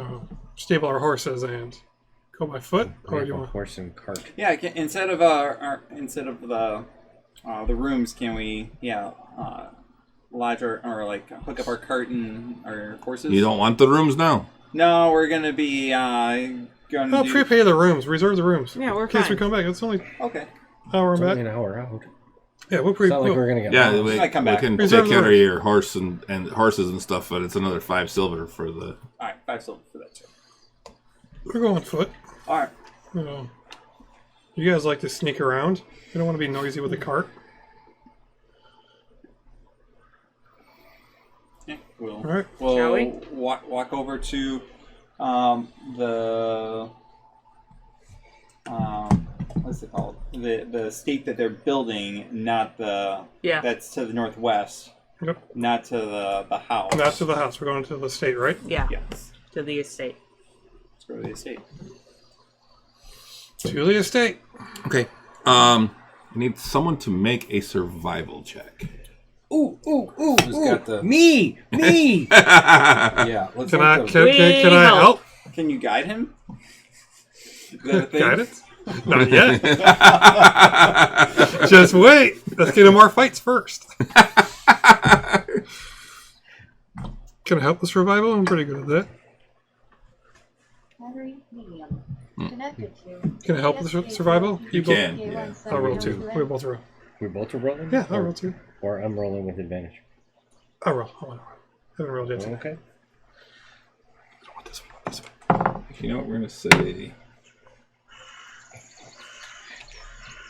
stable our horses, and go by foot, or do you want horse and cart? Yeah. Instead of the rooms, can we lodge or like hook up our cart and our horses? You don't want the rooms now? No, we're gonna be prepay the rooms, reserve the rooms. Yeah, we're in case fine. we come back. It's only okay. Hour It's back. only an hour out. Yeah, we'll It's not like we're gonna get. Yeah, lost. we come back. can Reserve take care the of rooms. your horse and horses and stuff, but it's another 5 silver for the. All right, 5 silver for that too. We're going foot. All right. You guys like to sneak around. You don't want to be noisy with the cart. Yeah, we'll Shall we? walk over to the what's it called? The estate that they're building, not the that's to the northwest. Yep. Not to the house. Not to the house. We're going to the estate, right? Yeah. Yes. To the estate. Let's go to the estate. To the estate. Okay. I need someone to make a survival check. Ooh! got the- Me! Yeah. Let's Can hope I those- can I help? Can you guide him? Is that a thing? Guidance? Not yet. Just wait. Let's get him our fights first. Can I help with survival? I'm pretty good at that. Battery medium. Connected to. Can I help with survival? You can. Yeah. I'll roll 2. We both roll. We both are rolling. Yeah, I'll roll 2. Or I'm rolling with advantage. I'll roll. I haven't rolled yet. Okay. I don't want this one. I want this one. You know what we're gonna say?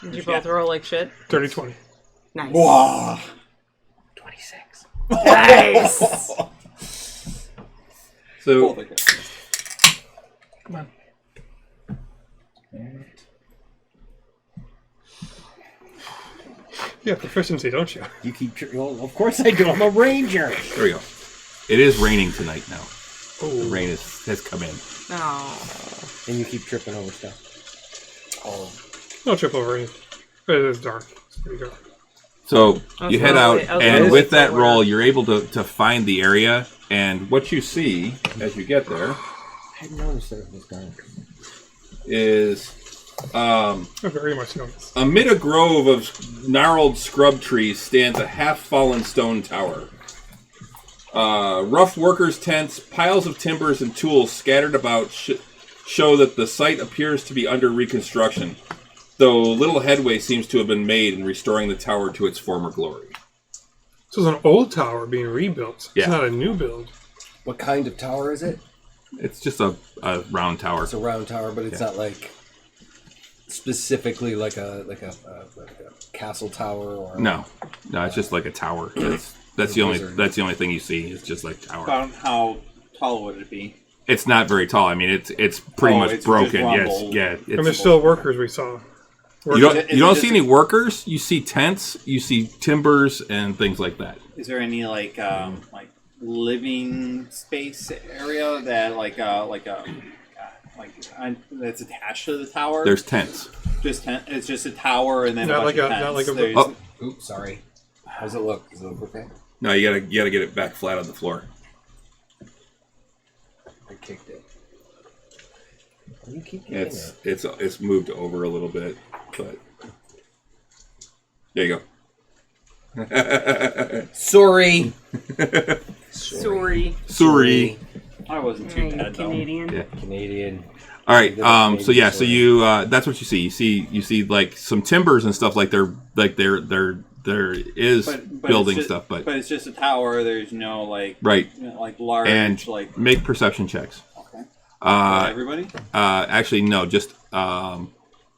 Did you both roll like shit? 30-20. Nice. Wow. 26. Nice. So Come on. You have proficiency, don't you? You keep... Well, of course I do. I'm a ranger. There we go. It is raining tonight now. Oh. The rain has come in. Oh. And you keep tripping over stuff. Oh. No trip over anything. But it is dark. It's pretty dark. So you head out, and with that forward. roll, you're able to find the area. And what you see as you get there I hadn't noticed that it was dark. is I very much noticed. amid a grove of gnarled scrub trees stands a half-fallen stone tower. Rough workers' tents, piles of timbers, and tools scattered about show that the site appears to be under reconstruction, though little headway seems to have been made in restoring the tower to its former glory. So it's an old tower being rebuilt. Yeah. It's not a new build. What kind of tower is it? It's just a round tower. It's a round tower, but it's not like specifically like a castle tower or No, it's just like a tower. That's the only thing you see. It's just like tower. About how tall would it be? It's not very tall. I mean, it's pretty much it's broken. just Yes, rumbled. yeah. And there's still workers we saw. You don't see any workers. You see tents. You see timbers and things like that. Is there any like living space area that that's attached to the tower? There's tents. It's just a tower and then Not a bunch like of a- tents. not like a- There's- Oh, Oops, sorry. How does it look? Does it look okay? no, you gotta get it back flat on the floor. I kicked it. You keep getting it. It's moved over a little bit, but there you go. Sorry. Sorry. I wasn't too bad though. Canadian. Yeah. Canadian. All right. So you that's what you see. You see like some timbers and stuff there is But building it's just, stuff, but it's just a tower. There's no like right. like large And like make perception checks. okay. Everybody? Actually, no. Just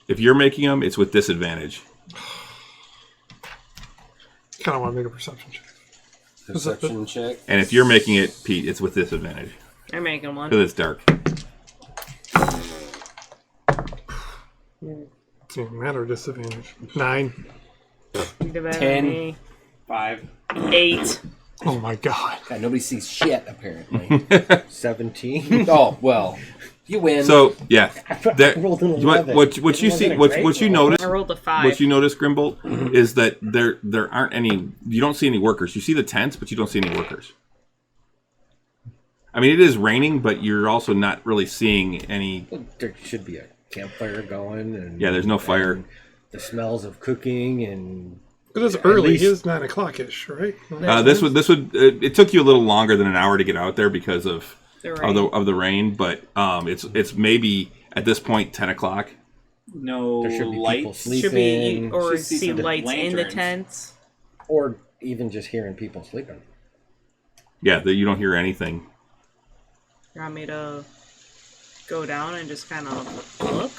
if you're making them, it's with disadvantage. Kind of want to make a perception check. Perception check. And if you're making it, Pete, it's with disadvantage I'm making one. because it's dark. Doesn't matter, disadvantage. 9. 10. 5. 8. Oh my god. God, nobody sees shit apparently. 17. Oh well, you win. So yeah, I rolled an 11. what you see, what you notice, I rolled a 5. what you notice, Grimbolt, is that there aren't any. You don't see any workers. You see the tents, but you don't see any workers. I mean, it is raining, but you're also not really seeing any. There should be a campfire going. And Yeah, there's no fire. and the smells of cooking and... It is early. least- It is 9 o'clock-ish, right? This would it took you a little longer than an hour to get out there because of the rain, but it's maybe at this point 10 o'clock. No There should be people lights. sleeping. Should be, or Should see see some lights in the lanterns. tents. Or even just hearing people sleeping. Yeah, you don't hear anything. You want me to go down and just kind of look?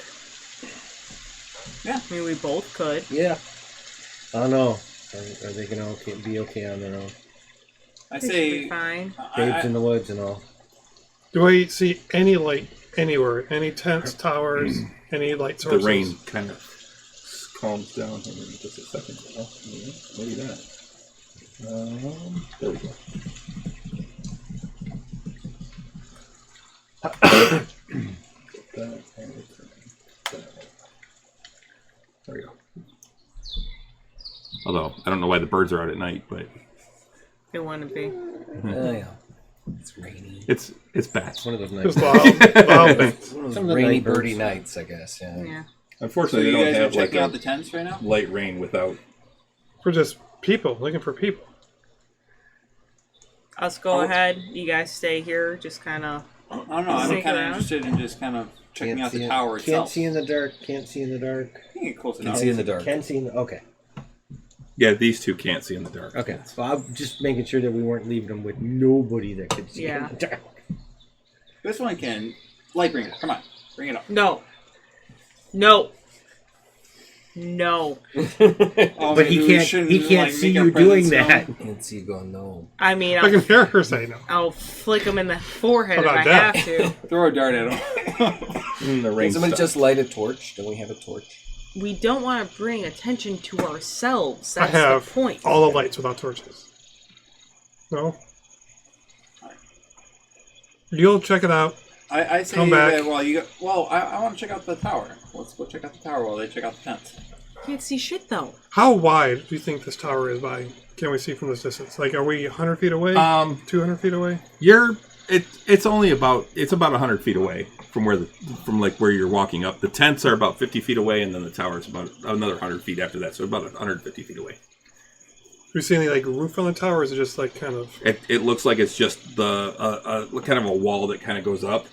Yeah. I mean, we both could. Yeah. I don't know. Are they going to be okay on their own? I They should say be fine. Babes in the woods and all. Do I see any light anywhere? Any tents, towers, any light sources? The rain kind of calms down. Hold on just a second. Oh, maybe that. There we go. There we go. Although I don't know why the birds are out at night, but They want to be. Oh yeah, it's rainy. it's bats. One of those Just nights. loud bits. One of Some of those the rainy night birds. birdie nights, I guess. Yeah. Yeah. So Unfortunately, you they don't guys are have like checking out the a tents right now? light rain without. We're just people, looking for people. Let's go ahead. You guys stay here. Just kind of. I don't know. I'm Sneak kind of around. interested in just kind of checking out the in- tower Can't itself. see in the dark. Can't see in the dark. I can get close Can enough. see in the dark. Can see in the... Okay. Yeah, these two can't see in the dark. Okay. So I'm just making sure that we weren't leaving them with nobody that could see Yeah. in the dark. This one can. Light bringer. Come on. Bring it up. No. No. No. Oh, But he maybe we can't. shouldn't, He can't like, see make our you doing presence that. known. Can't see you going no. I mean, I can hear her say no. I'll flick him in the forehead if How I about that? have to. Throw a dart at him. The Can rain somebody stops. just light a torch? Don't we have a torch? we don't want to bring attention to ourselves. That's I have the point. all the lights without torches. No? You'll check it out. I say Come back. that while you go... Well, I want to check out the tower. Let's go check out the tower while they check out the tents. Can't see shit, though. How wide do you think this tower is by? Can we see from this distance? Like, are we 100 feet away? 200 feet away? It's about 100 feet away from where you're walking up. The tents are about 50 feet away, and then the tower is about another 100 feet after that. So about 150 feet away. Do you see any roof on the tower? Or is it just kind of? It looks like it's just the kind of a wall that kind of goes up,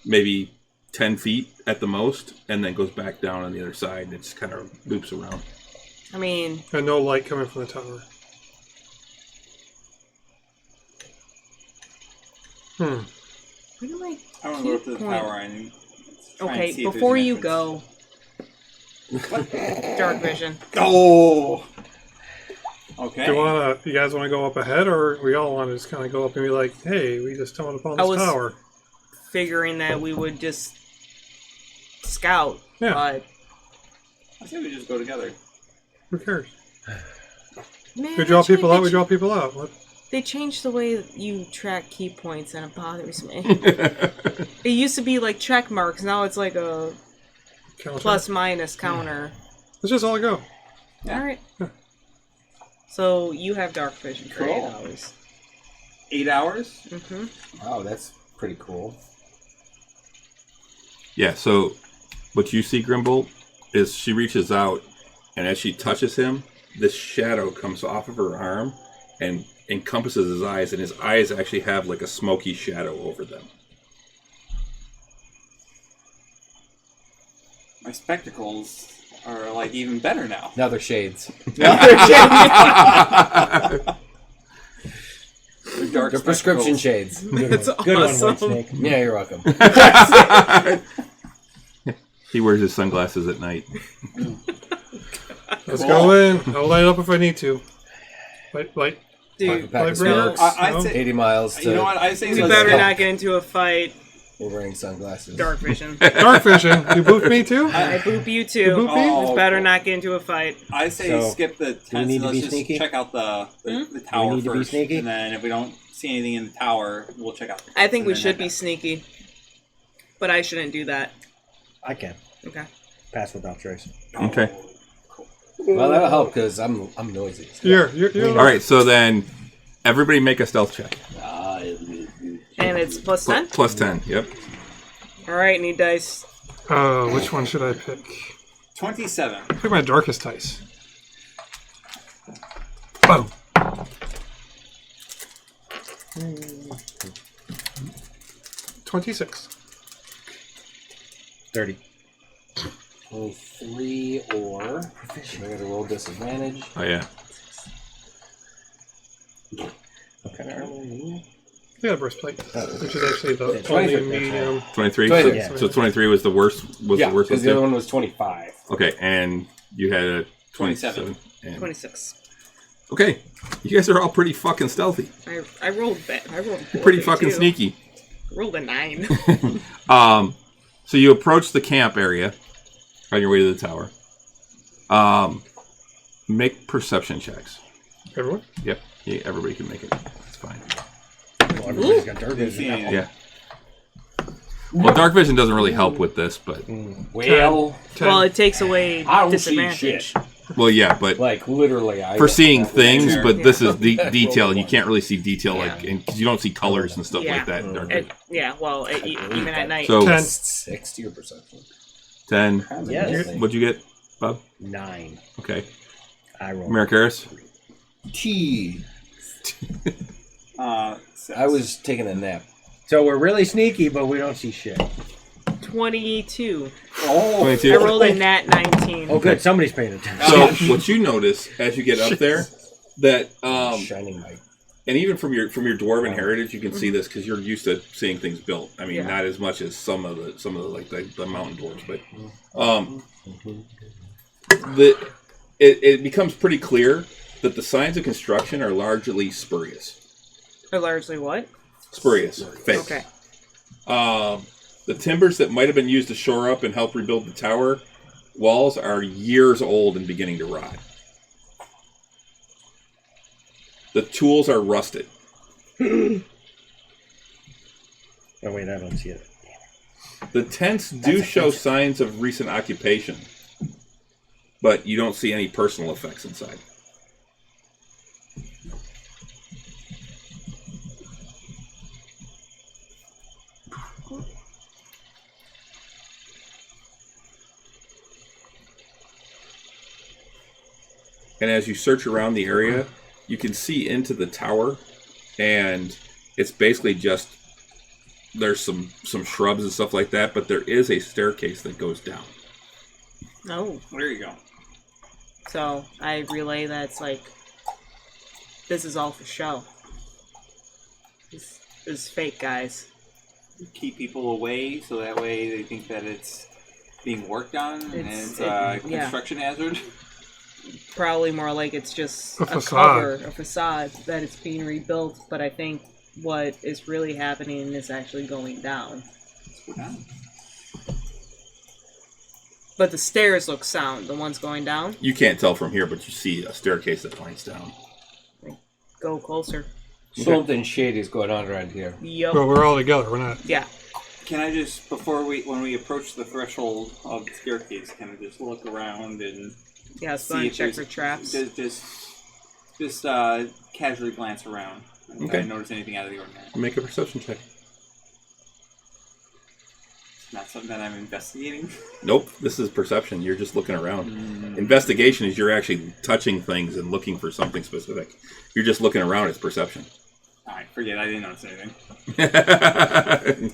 maybe 10 feet at the most, and then goes back down on the other side. And it just kind of loops around. I mean, and no light coming from the tower. Where do I want to go up to the tower and try and see if before there's you an go, dark vision. Oh. Okay. You guys want to go up ahead, or we all want to just kind of go up and be like, "Hey, we just stumbled upon this tower." Figuring that we would just scout. Yeah. But I say we just go together. Who cares? man, We draw people out. We draw people out. What? They changed the way you track key points, and it bothers me. It used to be like check marks. Now it's like a Counter. plus minus counter. Let's just all go. Yeah. All right. So you have dark vision for 8 hours. 8 hours? Mm-hmm. Wow, that's pretty cool. Yeah, so what you see, Grimbolt, is she reaches out, and as she touches him, this shadow comes off of her arm and encompasses his eyes, and his eyes actually have like a smoky shadow over them. My spectacles are like even better now. Now they're shades. They're dark They're prescription shades. That's Good awesome. one, White Snake. Yeah, you're welcome. He wears his sunglasses at night. Let's go in. I'll light up if I need to. Light. Dude, Pack of bringer? smokes, I'd say, 80 miles to... you know what? I say we let's better go. not get into a fight. We're wearing sunglasses. Dark vision. Dark vision. You boop me too? I boop you too. You boop me? Oh, Better not get into a fight. I say So, skip the tents need and to let's be just sneaky? check out the Do tower we need to be first. sneaky? And then if we don't see anything in the tower, we'll check out the I think we and then should head be back. sneaky. But I shouldn't do that. I can. Okay. Pass without trace. Okay. Well, that'll help because I'm noisy. You're All right, so then everybody make a stealth check. And it's plus 10? Plus 10, yep. Alright, need dice. Which one should I pick? 27. Pick my darkest dice. Boom. 26. 30. 23 or... I gotta roll disadvantage. Oh, yeah. Okay. Yeah, breastplate, which is actually the Yeah, only 23, medium. 23? Yeah. So 23 was the worst? Was Yeah, the worst because one the other too? one was 25. Okay, and you had a 27. 27. And 26. okay, you guys are all pretty fucking stealthy. I rolled that. I rolled You're pretty 40 fucking too. sneaky. Rolled a 9. So you approach the camp area on your way to the tower. Make perception checks. Everyone? Yep, yeah, everybody can make it. It's fine. Well, everybody's got dark Didn't see vision. anything. Yeah. Well, dark vision doesn't really help with this, but Well, 10. Well, it takes away I don't see disadvantage. shit. well, yeah, but Like, literally, I... for seeing that was- things, sure. but this is the detail, and you can't really see detail Yeah. because you don't see colors and stuff Yeah. like that in dark vision. Even at night. So 10. 60 your perception. 10. Yes. What'd you get, Bob? 9. Okay. I rolled. Marikaris? T. Six. I was taking a nap. So we're really sneaky, but we don't see shit. 22. Oh, 22. I rolled a nat 19. Oh, good. Somebody's paying attention. So what you notice as you get up there, that shining light. and even from your dwarven heritage, you can see this because you're used to seeing things built. I mean, Yeah. not as much as some of the like the mountain dwarves, but it becomes pretty clear that the signs of construction are largely spurious. Or largely what? Spurious, fake. Okay. The timbers that might have been used to shore up and help rebuild the tower walls are years old and beginning to rot. The tools are rusted. Oh wait, I don't see it. The tents do show signs of recent occupation, but you don't see any personal effects inside. And as you search around the area, you can see into the tower, and it's basically just, there's some shrubs and stuff like that, but there is a staircase that goes down. Oh, There you go. so I relay that it's like, this is all for show. This is fake, guys. Keep people away so that way they think that it's being worked on and it's a construction hazard. Probably more like it's just A facade that it's being rebuilt, but I think what is really happening is actually going down. But the stairs look sound, the ones going down. You can't tell from here, but you see a staircase that points down. Go closer. Something shady is going on around here. Yup. Well, we're all together. We're not. Yeah. Can I just, when we approach the threshold of the staircase, kind of just look around and Yeah, so see I if check there's- for traps. Just casually glance around. And if Okay. I notice anything out of the ordinary. Make a perception check. It's not something that I'm investigating. Nope, this is perception. You're just looking around. Investigation is you're actually touching things and looking for something specific. You're just looking around. It's perception. Alright, forget it. I didn't notice anything.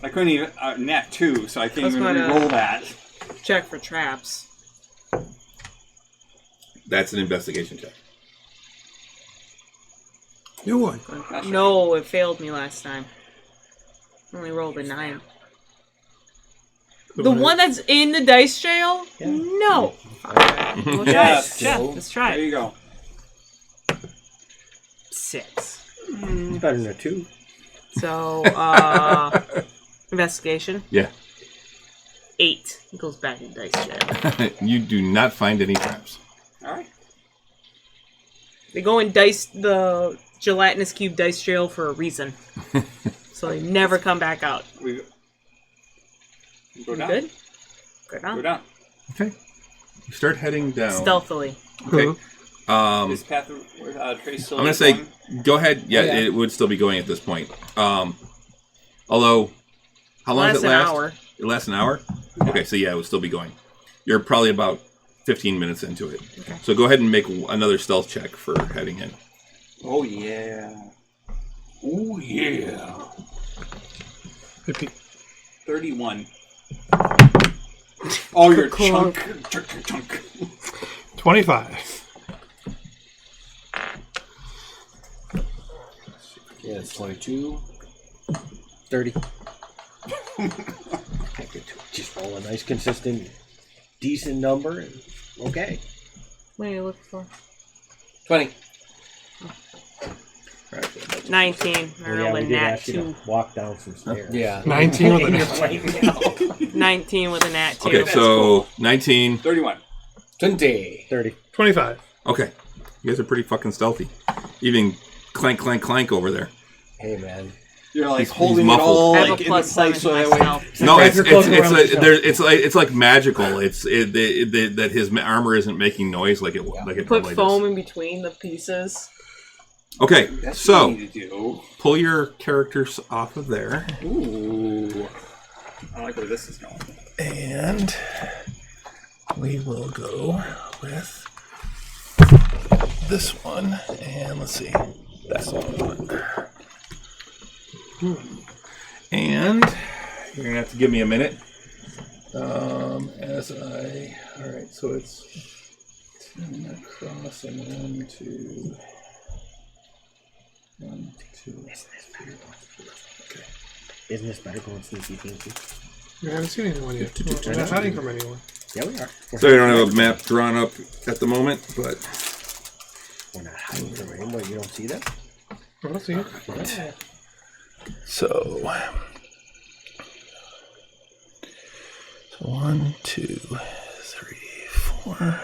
I couldn't even... nat 2, so I can't Let's even go to- re-roll that. Check for traps. That's an investigation check. You would. No, it failed me last time. Only rolled a 9. The one that's in the dice jail? Yeah. No. We'll try Yes. it. Yeah, let's try There it. you go. 6. Better than a 2. So, investigation. Yeah. 8. It goes back in dice jail. You do not find any traps. Alright. They go in the gelatinous cube dice jail for a reason. So they never come back out. We go You down. good? Go down. Go down. Okay. You start heading down. Stealthily. Okay. This path, Trace still I'm going to say, going? go ahead. Yeah, yeah. it would still be going at this point. Although, how long does it last? An hour. It lasts an hour? Okay, so yeah, it would still be going. You're probably about 15 minutes into it. Okay. So go ahead and make another stealth check for heading in. Oh, yeah. Oh, yeah. 50. 31. Oh, you're Clunk. chunk. 25. Yeah, it's 22. 30. Just roll a nice, consistent, decent number, and okay. What are you looking for? 20. 19. I Well, rolled we a did nat ask you 2. to walk down some stairs. Yeah. 19 with And a you're nat. playing now. 19 with a nat 2. Okay, so 19. 31. 20. 30. 25. Okay. You guys are pretty fucking stealthy. Even clank, clank, clank over there. Hey, man. You're like He's holding it muffled. all I have like a in plus place 7 so to that my way. stealth. No, Grab your cloak around yourself. it's like magical. That his armor isn't making noise like it Put normally foam does. in between the pieces. Okay, That's what so you need to do. pull your characters off of there, Ooh. I like where this is going. and we will go with this one. And let's see, that's what we want. And you're gonna have to give me a minute. All right, so it's 10 across and 1, 2. 1, 2. Okay. Isn't this better going sneaky pinky? We haven't seen anyone yet. We're not hiding from anyone. Yeah, we are. So you don't have a map drawn up at the moment, but We're not hiding from anyone. You don't see that? I don't see it. so 1, 2, 3, 4.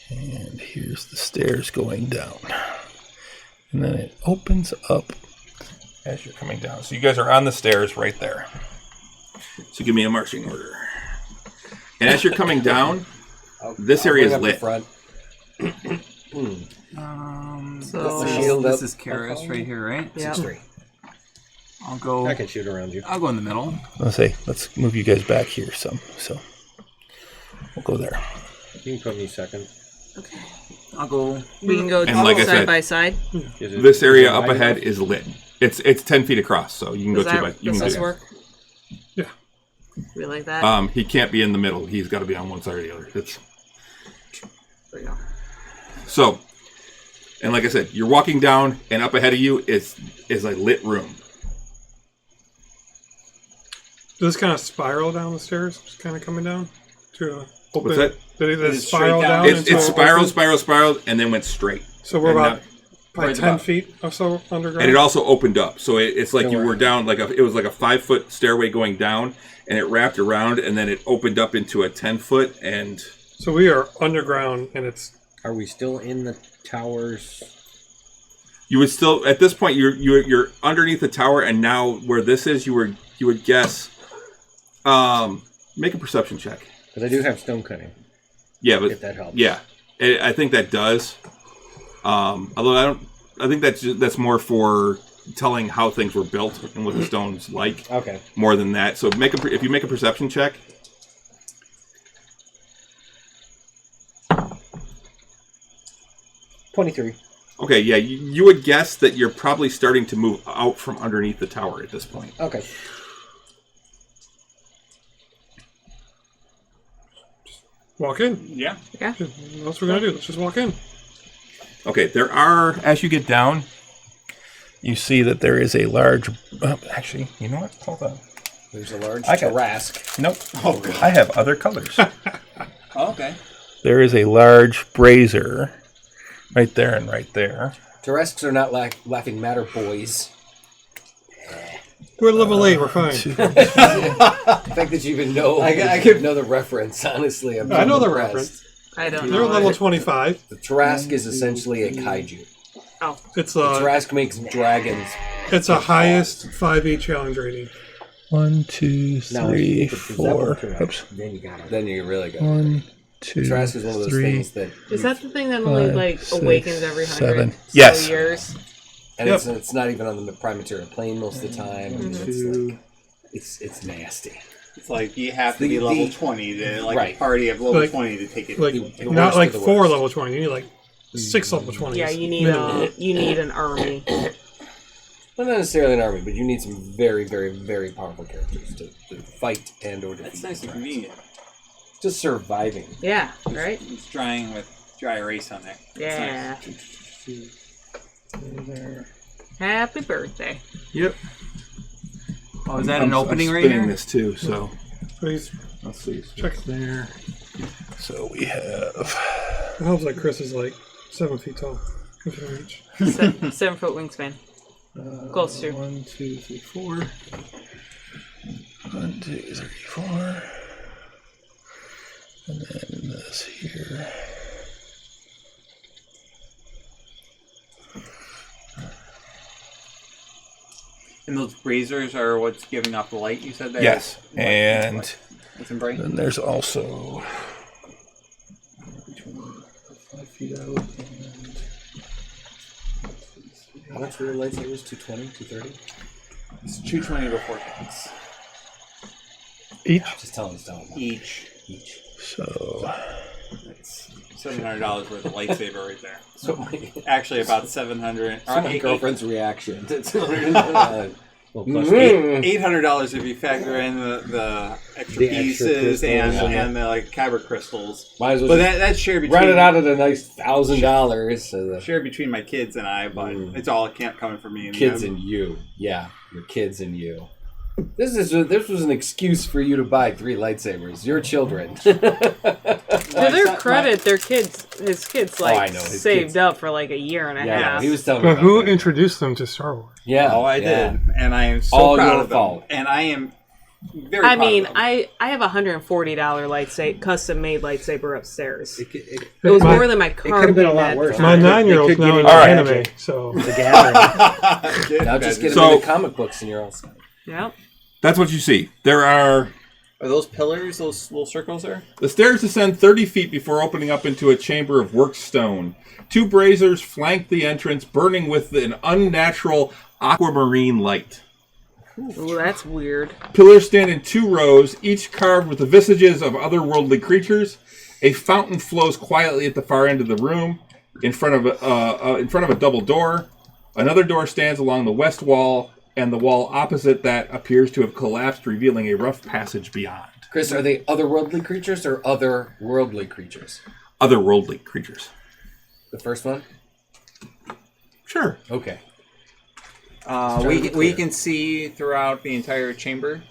And here's the stairs going down. And then it opens up as you're coming down. So you guys are on the stairs right there. So give me a marching order. And as you're coming down, this area is lit. Front. So this is Karis right here, right? Yeah. 6'3". I'll go. I can shoot around you. I'll go in the middle. Let's move you guys back here some. So we'll go there. You can put me second. Okay. I'll go. We can go And like I side said, by side. This area up ahead is lit. It's 10 feet across, so you can go 2 by. Does this work? Yeah. We like that. He can't be in the middle. He's got to be on one side or the other. There we go. So, and like I said, you're walking down, and up ahead of you is a lit room. Does this kind of spiral down the stairs? Just kind of coming down to open. What's that? Did it It's spiral straight down. down? It spiraled, and then went straight. So we're And about now- probably 10 feet or so underground. And it also opened up, so it's like Don't you worry. were down it was like a 5-foot stairway going down, and it wrapped around, and then it opened up into a 10-foot, and So we are underground, and it's Are we still in the towers? you would still at this point you're underneath the tower, and now where this is, you would guess. Make a perception check. Because I do have stone cutting. Yeah, but If that helps. yeah, I think that does. Although I think that's more for telling how things were built and what the stone's like. Okay. More than that. So if you make a perception check. 23. Okay, yeah, you would guess that you're probably starting to move out from underneath the tower at this point. Okay. walk in. Yeah. Yeah. What else we're going to do? Let's just walk in. Okay, there are, as you get down, you see that there is a large, actually, you know what? Hold on. There's a large I got- Tarask. Nope. Oh, God. I have other colors. Oh, okay. There is a large brazier right there and right there. Tarasks are not laughing matter, boys. We're level 8. We're fine. The fact that you even know, I could know the reference. Honestly, I know the reference. I don't They're know. level 25. The Tarask is essentially a kaiju. Oh. It's The a Tarask makes dragons. it's a highest 5e challenge rating. 1, 2, Now, 3, if it's level 4. correct, Oops. then you got it. Then you really go. 1, 2, Tarask is one of those 3, things that. Is that the thing that only 5, like 6, awakens every 7. 100 Yes. years? And Yep. it's not even on the prime material plane most of the time. I mean, it's nasty. It's like you have to be level 20 to Right. a party of level Like- 20 to take it. Like The not worst like of the 4 worst. level 20. You need like 6 level 20s. Yeah, you need an army. Well, not necessarily an army, but you need some very, very, very powerful characters to fight and or defeat. That's nice and Tarask. convenient. Just surviving. Yeah, right? It's drying with dry erase on there. Yeah. Nice. Happy birthday. Yep. Oh, is that an opening I'm right spinning here? this too, so Please let's see. check. There. So we have. It helps like Chris is like 7 feet tall. Within reach. 7 foot wingspan. Close to. 1, 2, 3, 4. 1, 2, 3, 4. And then this here. And those braziers are what's giving off the light, you said there? Yes, and It's in bright? then there's also between 5 feet out and How much were your lightsabers? 220, 230? It's 220 before tax. Each. Just telling us down. Each. so. That's $700 worth of lightsaber right there. So my, Actually, about 700. so my girlfriend's reaction. Well, plus $800 if you factor in the extra The extra pieces and crystals, yeah. and the like kyber crystals. Might as well But just that's shared run between it out at a nice $1,000. So the shared between my kids and I, but it's all coming from me and kids them. and you. Yeah, your kids and you. This was an excuse for you to buy 3 lightsabers. Your children. To their credit, his kids I like know, his saved kids. up for like a year and a Yeah, half. he was telling me. But about who that. introduced them to Star Wars? Yeah. Oh, I yeah. did, and I am so All proud your of them. fault. And I am I mean, I have a $140 custom made lightsaber upstairs. It was more than my car. It could have been a lot worse. My 9-year-old's now into anime, so the gathering. Now just get them into comic books and you're all set. Yep. That's what you see. There are those pillars, those little circles there? The stairs descend 30 feet before opening up into a chamber of worked stone. 2 braziers flank the entrance, burning with an unnatural aquamarine light. Ooh, that's weird. Pillars stand in 2 rows, each carved with the visages of otherworldly creatures. A fountain flows quietly at the far end of the room, in front of a double door. Another door stands along the west wall, and the wall opposite that appears to have collapsed, revealing a rough passage beyond. Chris, are they otherworldly creatures or otherworldly creatures? Otherworldly creatures. The first one? Sure. Okay. We can see throughout the entire chamber.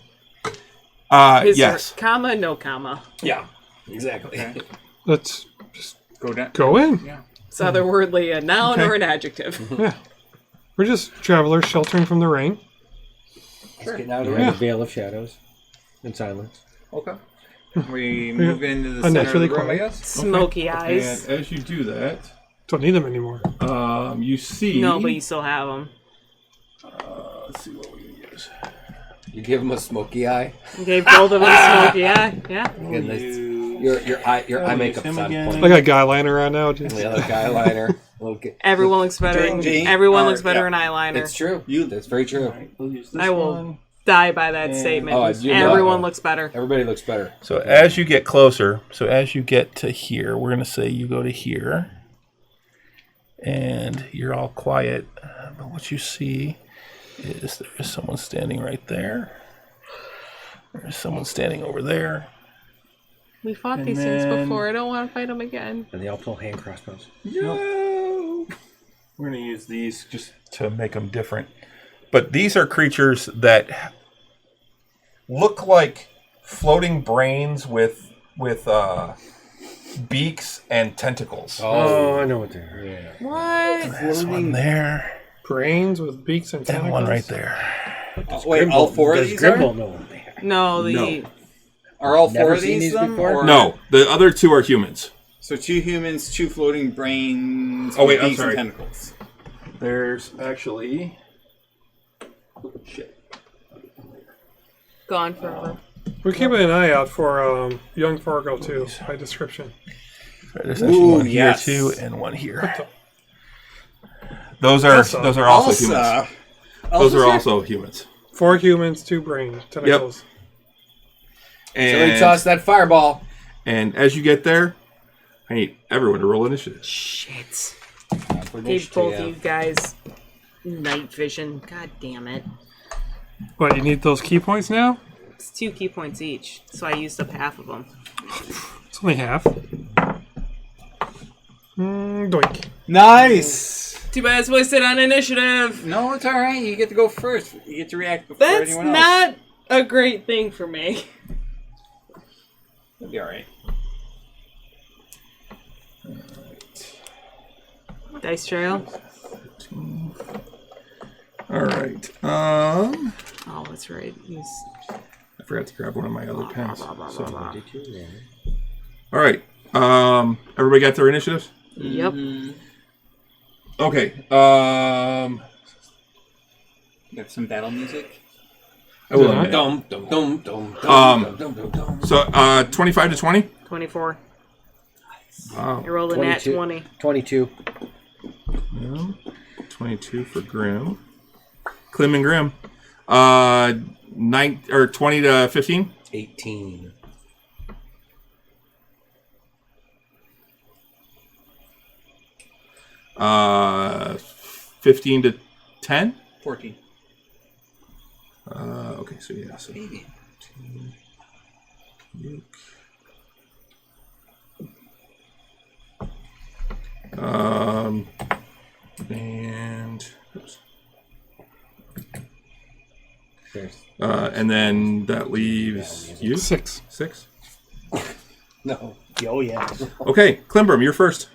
Yes. There comma, no comma. Yeah, exactly. Okay. let's just go in. Yeah. It's otherworldly a noun or an adjective. Yeah. We're just travelers sheltering from the rain. Just getting out of the veil of shadows and silence. Okay. We move into the center of the room, I guess. Smoky eyes. And as you do that, don't need them anymore. You see. No, but you still have them. Let's see what we can use. You give him a smoky eye. You gave both of them a smoky eye. Yeah. Your eye makeup's on point. I got guy liner on now. Just. The other guy liner. Everyone looks better. Everyone looks better in eyeliner. It's true. That's very true. I will die by that statement. Everyone looks better. Everybody looks better. So as you get closer, as you get to here, we're going to say you go to here. And you're all quiet. But what you see is there is someone standing right there. There's someone standing over there. We fought these things before. I don't want to fight them again. And they all pull hand crossbows. No. We're going to use these just to make them different. But these are creatures that look like floating brains with beaks and tentacles. Oh, I know what they are. Yeah. What? There's one there. Brains with beaks and tentacles. And one right there. Wait, all 4 of these are? No, Are all 4 of these them? No, the other 2 are humans. So 2 humans, 2 floating brains. Oh wait, I'm beaks sorry. And tentacles. There's actually. Shit. gone forever. We're keeping an eye out for young Fargo too, by description. There's actually one here too, and one here. Those are also humans. Those are also humans. 4 humans, 2 brains, tentacles. Yep. And so we toss that fireball. And as you get there, I need everyone to roll initiative. Shit. Gave both you guys night vision. God damn it. What, you need those key points now? It's 2 key points each, so I used up half of them. It's only half. Doink. Nice! Too bad it's wasted on initiative. No, it's alright. You get to go first. You get to react before anyone else. That's not a great thing for me. It'll be alright. Dice trail. Alright. Oh, that's right. I forgot to grab one of my other pens. Alright. Everybody got their initiatives? Yep. Okay. You have some battle music? I will admit. So, 25 to 20? 24. Wow. You rolled a nat 20. 22. No. 22 for Grim. Clem and Grim. 20 to 15? 18. Uh, 15 to 10? 14. Okay, so yeah. So and then that leaves you? 6. 6? No. Oh, yeah. Okay, Klimbrim, you're first.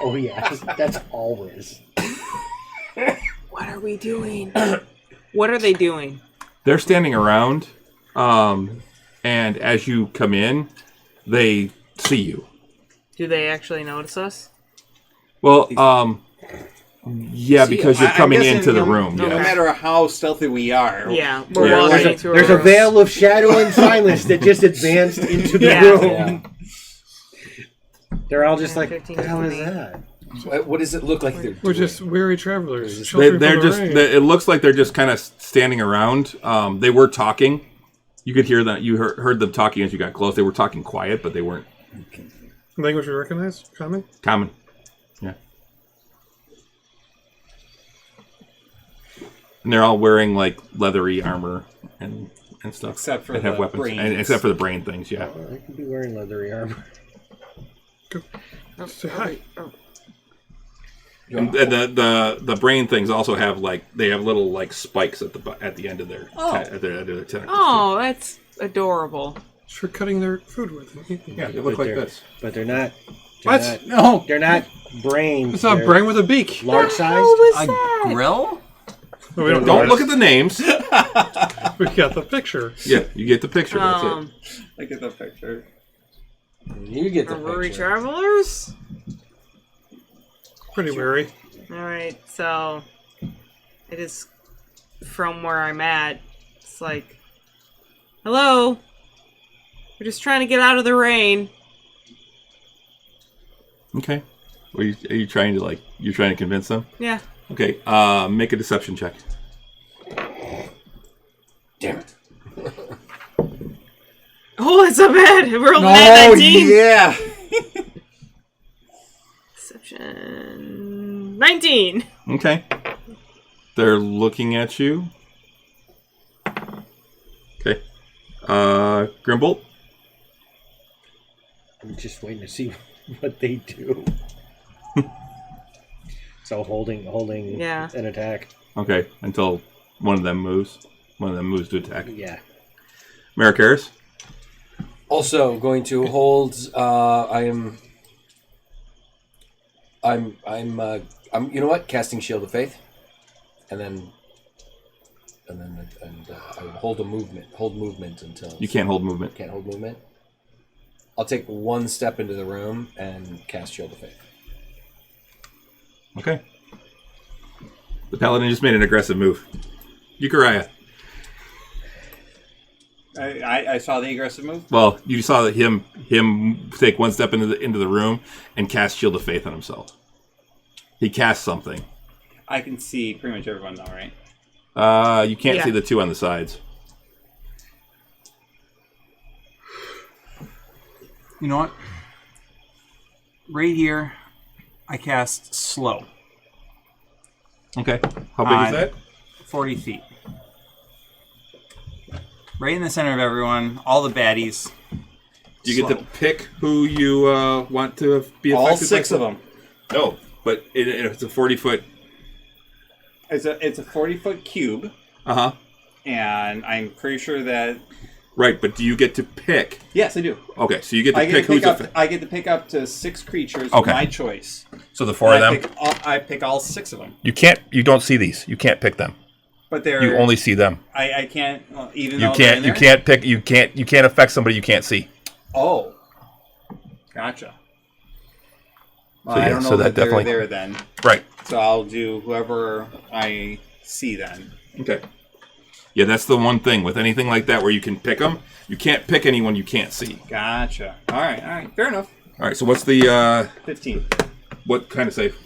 Oh, yeah. That's always. What are we doing? What are they doing? They're standing around And as you come in, they see you. Do they actually notice us? Well, yeah, because you're coming into the room. No matter how stealthy we are. Yeah, we're walking through. There's a veil of shadow and silence that just advanced into the room. Yeah. They're all just like, what the hell is that? What does it look like? We're just weary travelers. They're just. It looks like they're just kind of standing around. They were talking. You could hear that. You heard them talking as you got close. They were talking quiet, but they weren't. Language we recognize? Common? Common. Yeah. And they're all wearing like leathery armor and stuff. Except for have weapons. And except for the brain things, yeah. They could be wearing leathery armor. Say hi. And the brain things also have they have little like spikes at the end of their tentacles. Oh, that's adorable. For cutting their food with. Yeah, they look like this. But they're not. What? No, they're not brains. It's not a brain with a beak. Large size. A grill? No, we don't look at the names. We got the picture. Yeah, you get the picture. That's it. I get the picture. You get the Weary picture. travelers? Pretty weary. Alright, so it is from where I'm at. It's like, hello? We're just trying to get out of the rain. Okay. Are you trying to you're trying to convince them? Yeah. Okay. Make a deception check. Damn it. Oh, that's so bad. We're rolling at 19. Yeah. Deception 19. Okay. They're looking at you. Okay. Grimbolt. I'm just waiting to see what they do. So holding an attack. Okay, until one of them moves. One of them moves to attack. Yeah. Marikaris. Also going to hold. I'm. You know what? Casting Shield of Faith, and I will hold movement. Hold movement until you can't hold movement. Can't hold movement. I'll take one step into the room and cast Shield of Faith. Okay. The paladin just made an aggressive move. Euchariah. I saw the aggressive move. Well, you saw that him take one step into the room and cast Shield of Faith on himself. He cast something. I can see pretty much everyone though, right? You can't see the two on the sides. You know what? Right here, I cast slow. Okay. How big is that? 40 feet. Right in the center of everyone, all the baddies. Do you get to pick who you want to be affected? All six of them. No, but it's a 40-foot. It's a 40-foot cube. Uh-huh. And I'm pretty sure that. Right, but do you get to pick? Yes, I do. Okay, so you get to pick who's affected. I get to pick up to 6 creatures of my choice. So the 4 of them. I pick all 6 of them. You can't. You don't see these. You can't pick them. But they're. You only see them. I can't. Even you though can't. You can't pick. You can't affect somebody you can't see. Oh. Gotcha. Well, So, I don't know that they're there then. Right. So I'll do whoever I see then. Okay. Yeah, that's the one thing with anything like that where you can pick them. You can't pick anyone you can't see. Gotcha. All right. Fair enough. All right. So what's the 15? What kind of save?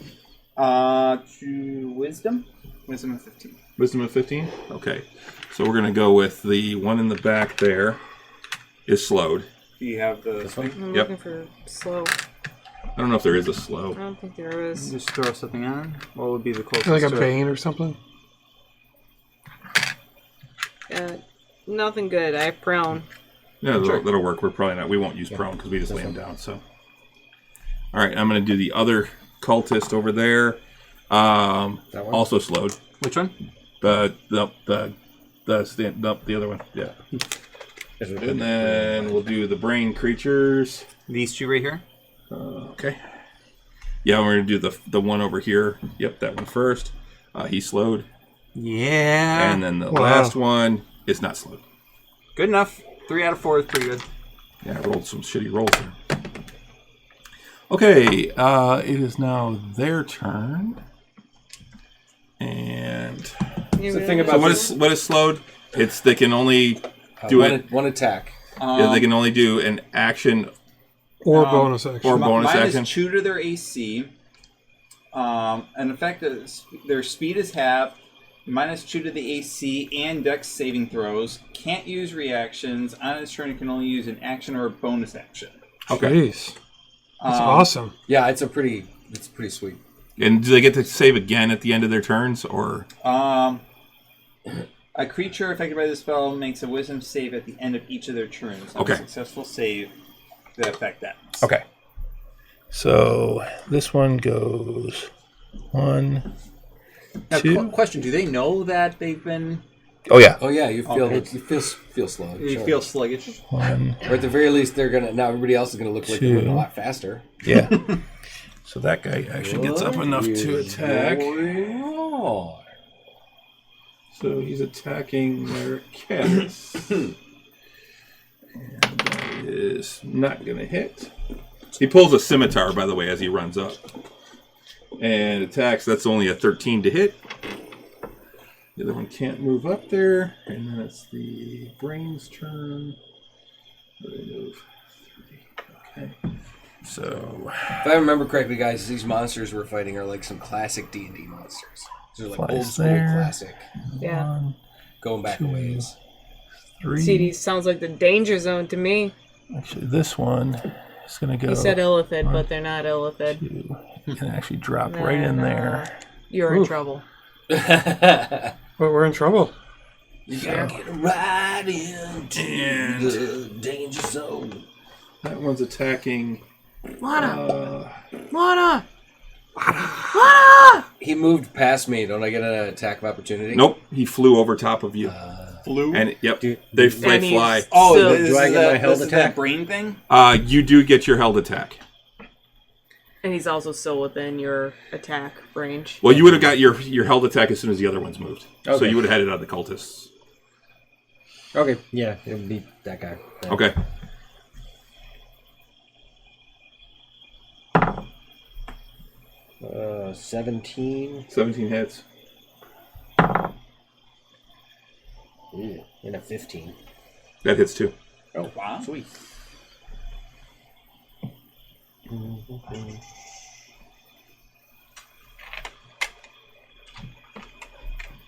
To wisdom. Wisdom of 15. Wisdom of 15. Okay. So we're gonna go with the one in the back. There is slowed. Do you have the? This one? I'm Yep. looking for slow. I don't know if there is a slow. I don't think there is. Just throw something on. What would be the closest? Like a to it? bane or something? Nothing good. I have prone. Yeah, that'll work. We won't use prone because we just lay him down. So, all right, I'm going to do the other cultist over there. Also slowed. Which one? The other one. Yeah. And then we'll do the brain creatures. These 2 right here. Okay. Yeah, we're going to do the one over here. Yep, that one first. He slowed. Yeah. And then the last one is not slowed. Good enough. 3 out of 4 is pretty good. Yeah, I rolled some shitty rolls there. Okay, it is now their turn. And the thing about what is slowed? It's they can only do one attack. They can only do an action or bonus action. Or bonus action. Minus 2 to their AC. An effect is their speed is halved. Minus 2 to the AC and Dex saving throws. Can't use reactions. On its turn, it can only use an action or a bonus action. Okay. Jeez. That's awesome. Yeah, it's pretty sweet. And do they get to save again at the end of their turns, or? A creature affected by the spell makes a Wisdom save at the end of each of their turns. Okay. A successful save that affect that. Okay. So this one goes 1, Now, 2. question: do they know that they've been? Oh yeah. Oh yeah, you feel slow. You feel sluggish. 1. Or at the very least, they're gonna now. Everybody else is gonna look like they're moving a lot faster. Yeah. So that guy actually gets up enough to attack. So he's attacking their cast. And that is not going to hit. He pulls a scimitar, by the way, as he runs up. And attacks. That's only a 13 to hit. The other one can't move up there. And then it's the brain's turn. Where do they move? 3. Okay. So, if I remember correctly, guys, these monsters we're fighting are like some classic D&D monsters. These are like old school classic. Yeah. Going back a ways. 3. CD sounds like the danger zone to me. Actually, this one is going to go. He said illithid, but they're not illithid. 2. You can actually drop right in there. You're in trouble. But we're in trouble. You gotta get right into the danger zone. That one's attacking. Lana! He moved past me. Don't I get an attack of opportunity? Nope, he flew over top of you. Flew? And yep, they fly. Oh, So- this do I is get my that- held this is attack? that brain thing? You do get your held attack. And he's also still within your attack range. Well, you would have got your held attack as soon as the other ones moved. So Okay. you would have had it on the cultists. Okay, yeah, it would be that guy. Yeah. Okay. Uh, 17. 17 hits. Ooh, and a 15. That hits too. Oh, Wow. sweet.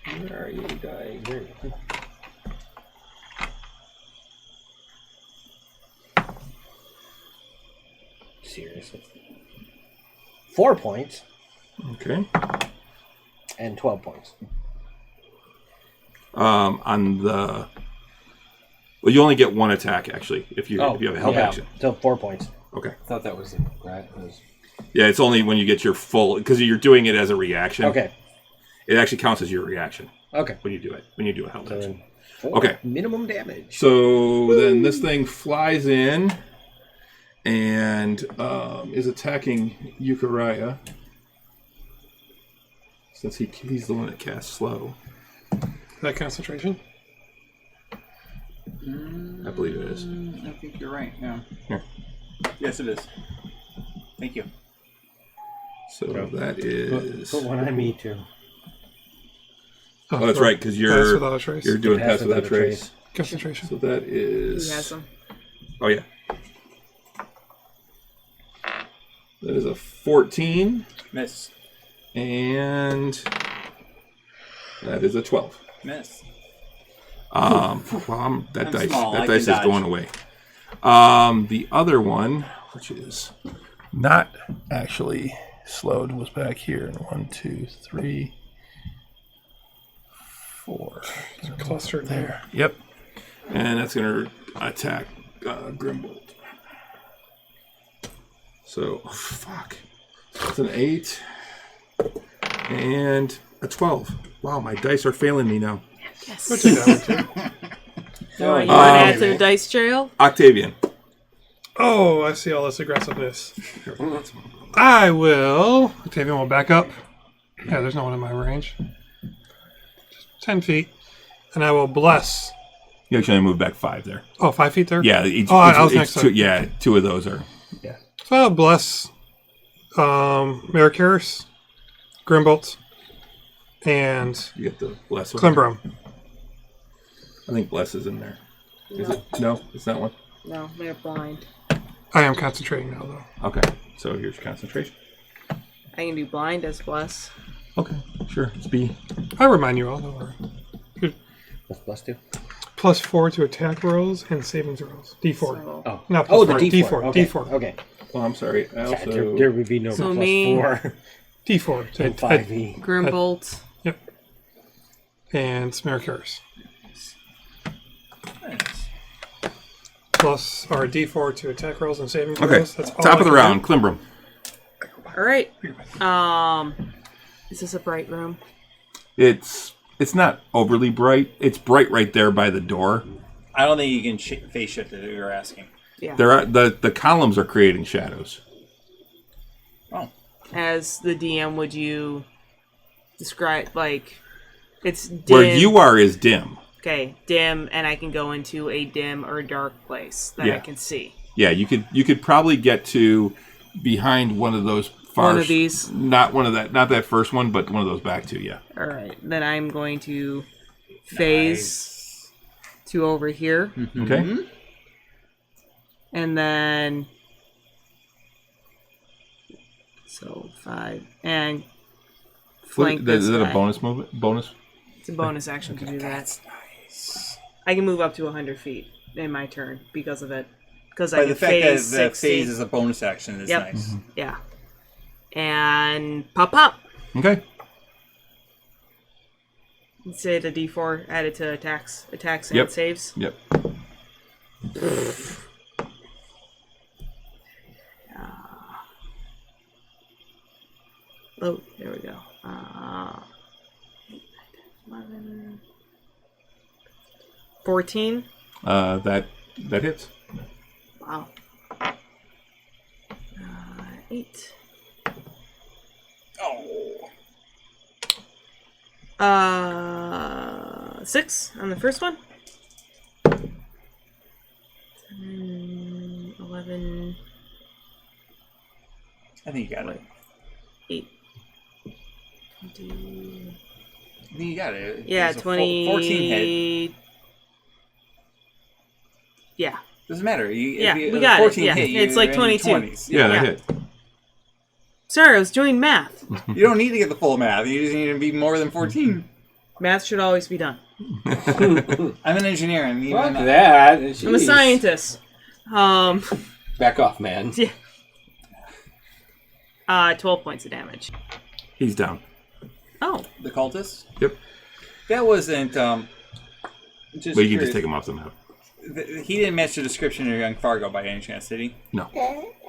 Where are you dying? Here. Seriously. 4 points Okay. and 12 points. On the. Well, you only get one attack actually if you have a held action. So 4 points. Okay. I thought that was right. Yeah, it's only when you get your full because you're doing it as a reaction. Okay. It actually counts as your reaction Okay. when you do it. When you do a held So action. then 4 Okay. minimum damage. So then this thing flies in and is attacking Euchariah. Since he's the one that casts slow. That concentration? I believe it is. I think you're right, yeah. Here. Yes, it is. Thank you. So that is. Put one on me too. Oh, that's right, because Pass you're without a trace. you're doing pass without a trace. Concentration. So that is. He has them. Oh yeah. That is a 14, Miss. and that is a 12. Miss. Well, that I'm dice small, that I dice can is dodge. going away. The other one, which is not actually slowed, was back here. 1, 2, 3, 4. They're clustered there. Yep. And that's going to attack Grimbold. So, fuck. That's an 8 and a 12. Wow, my dice are failing me now. Yes. We'll take that one too. You want to add to the dice trail? Octavian. Oh, I see all this aggressiveness. I will. Octavian will back up. Yeah, there's no one in my range. Just 10 feet. And I will bless You actually move back 5 there. Oh, 5 feet there? Yeah. I was next to it. Yeah, 2 of those are. Yeah. So I'll bless Maricaris, Grimbolt, and you get the bless Klimbrum. I think bless is in there. Is it? No, it's not one. No, they're blind. I am concentrating now, though. Okay, so here's your concentration. I can do blind as bless. Okay, sure. It's B. I'll remind you all, don't worry. What's bless do? +4 to attack rolls and savings rolls. D4. So, Oh, Not the +4. D4. Okay. D4. Okay. Oh, I'm sorry. I also... There would be no So +4. D4. And 5e. Grimbolt. Yep. And Maricaris. Nice. Plus our D4 to attack rolls and savings Okay, rolls. That's all top I of the can round, do. Klimbrum. All right. Is this a bright room? It's not overly bright. It's bright right there by the door. I don't think you can phase shift it. You're asking. Yeah. There are the columns are creating shadows. Oh. As the DM, would you describe it's dim? Where you are is dim. Okay, dim, and I can go into a dim or dark place that I can see. Yeah, you could probably get to behind one of those One of these? Not that first one, but one of those back two, yeah. All right, then I'm going to phase to over here. Mm-hmm. Okay. And then so 5 and flank this Is that guy. a bonus movement? Bonus? It's a bonus action to do that. That's nice. I can move up to 100 feet in my turn because of it. Because I can phase that the 60. phase is a bonus action is nice. Mm-hmm. Yeah. And pop. Okay. Say the D4 added to attacks and saves. Yep. Oh, there we go. 11, 14. That hits. Wow. 8. Oh. 6 on the first one. 7, 11. I think you got it. 8. 20. I think you got it. Yeah, 20. 14 hit. Yeah. Doesn't matter. We got 14 it. Yeah, hit, it's like 22. 20s. Yeah, that hit. Sorry, I was doing math. You don't need to get the full math. You just need to be more than 14. Math should always be done. I'm an engineer. And Fuck that. Jeez. I'm a scientist. Back off, man. Yeah. 12 points of damage. He's down. Oh. The cultist? Yep. That wasn't... But you can just take him off the map. He didn't match the description of Young Fargo by any chance, did he? No.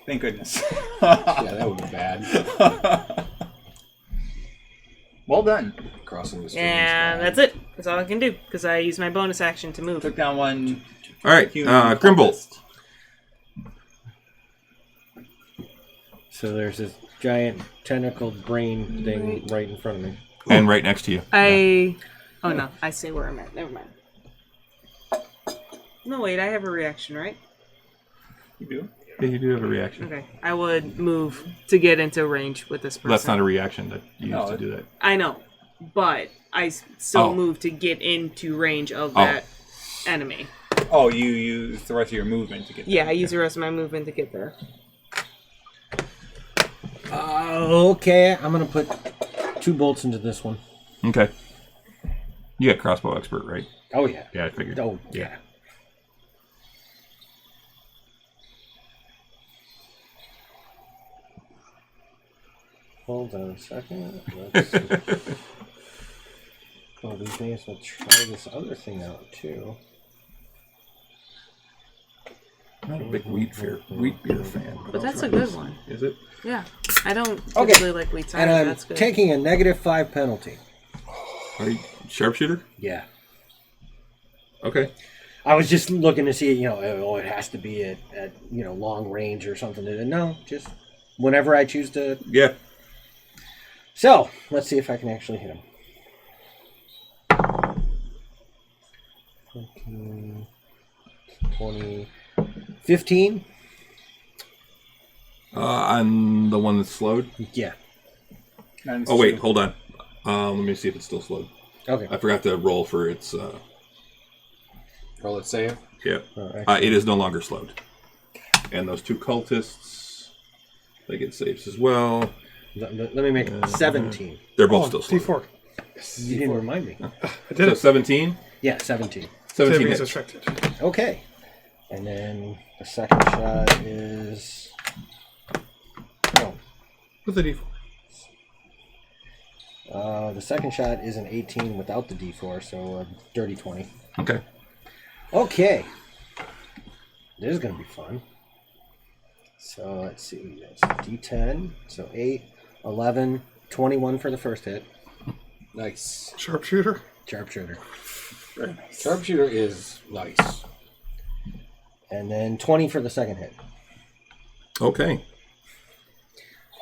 Thank goodness. Yeah, that would be bad. Well done. Crossing the streams. And that's it. That's all I can do, because I used my bonus action to move. Took down one... All right, Grimbolt. So there's this giant tentacled brain thing right in front of me. And right next to you. Oh, no. I say where I'm at. Never mind. No, wait. I have a reaction, right? You do? Yeah, you do have a reaction. Okay. I would move to get into range with this person. That's not a reaction that you used to do that. I know. But I still move to get into range of that enemy. Oh, you use the rest of your movement to get there. Yeah, I use the rest of my movement to get there. Okay, I'm going to put 2 bolts into this one. Okay. You got crossbow expert, right? Oh, yeah. Yeah, I figured. Oh, yeah. Hold on a second. Let's see. Well, these days I'll try this other thing out, too. I'm not a big wheat beer fan. But that's a good one. Is it? Yeah. I don't typically like wheat cider. And I'm That's good. taking a -5 penalty. Are you sharpshooter? Yeah. Okay. I was just looking to see, it has to be at long range or something. No, just whenever I choose to. Yeah. So, let's see if I can actually hit him. 20, 15. On the one that's slowed? Yeah. Oh, wait, hold on. Let me see if it's still slowed. Okay. I forgot to roll for its... Roll it save? Yeah. It is no longer slowed. And those two cultists, they get saves as well. Let me make 17. They're both still slowed. D4. You didn't remind me. I did it. 17? Yeah, 17. 17 is hits. restricted. Okay. And then the second shot is... Oh. With the D4. The second shot is an 18 without the D4, so a dirty 20. Okay. Okay. This is going to be fun. So let's see. That's D10. So 8, 11, 21 for the first hit. Nice. Sharpshooter. Sharpshooter. Very nice. Sharpshooter is nice. And then 20 for the second hit. Okay.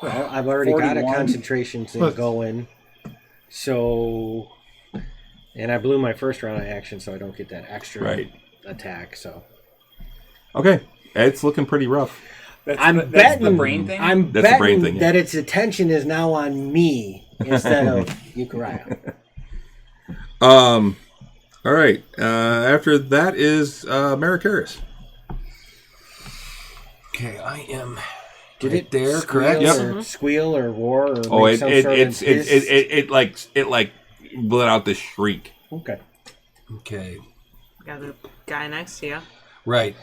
Well, I've already got a 41. concentration thing going. So... And I blew my first round of action, so I don't get that extra attack, so... Okay. It's looking pretty rough. That's the brain thing? I'm That's the brain betting thing, that its attention is now on me instead of Euchariah. All right. After that is Marikaris. Okay, I am. Did right it there? squeal Correct. or squeal or roar or Oh, make some sort of hiss? it like let out this shriek. Okay. Okay. Got the guy next to you. Right.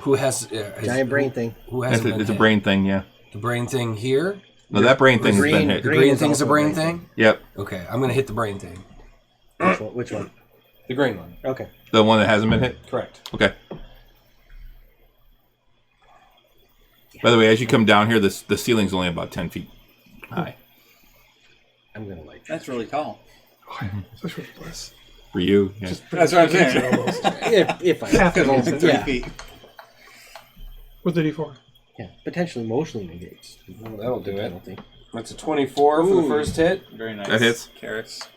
Who has Giant brain thing. Who has It's a brain thing, yeah. The brain thing here. No, that brain thing's been hit. The green is thing's a also brain a brain thing. Yep. Okay, I'm gonna hit the brain thing. Which one? The green one. Okay. The one that hasn't been hit? Correct. Okay. By the way, as you come down here, the ceiling's only about 10 feet high. I'm going to like that. That's really tall. Such a bliss. For you, yeah. That's what I'm saying. Almost. If I Half have of it. 30 feet. With the D4. Yeah, potentially emotionally negates. Well, that'll do it. Penalty. That's a 24 for the first hit. Very nice. That hits. Carrots.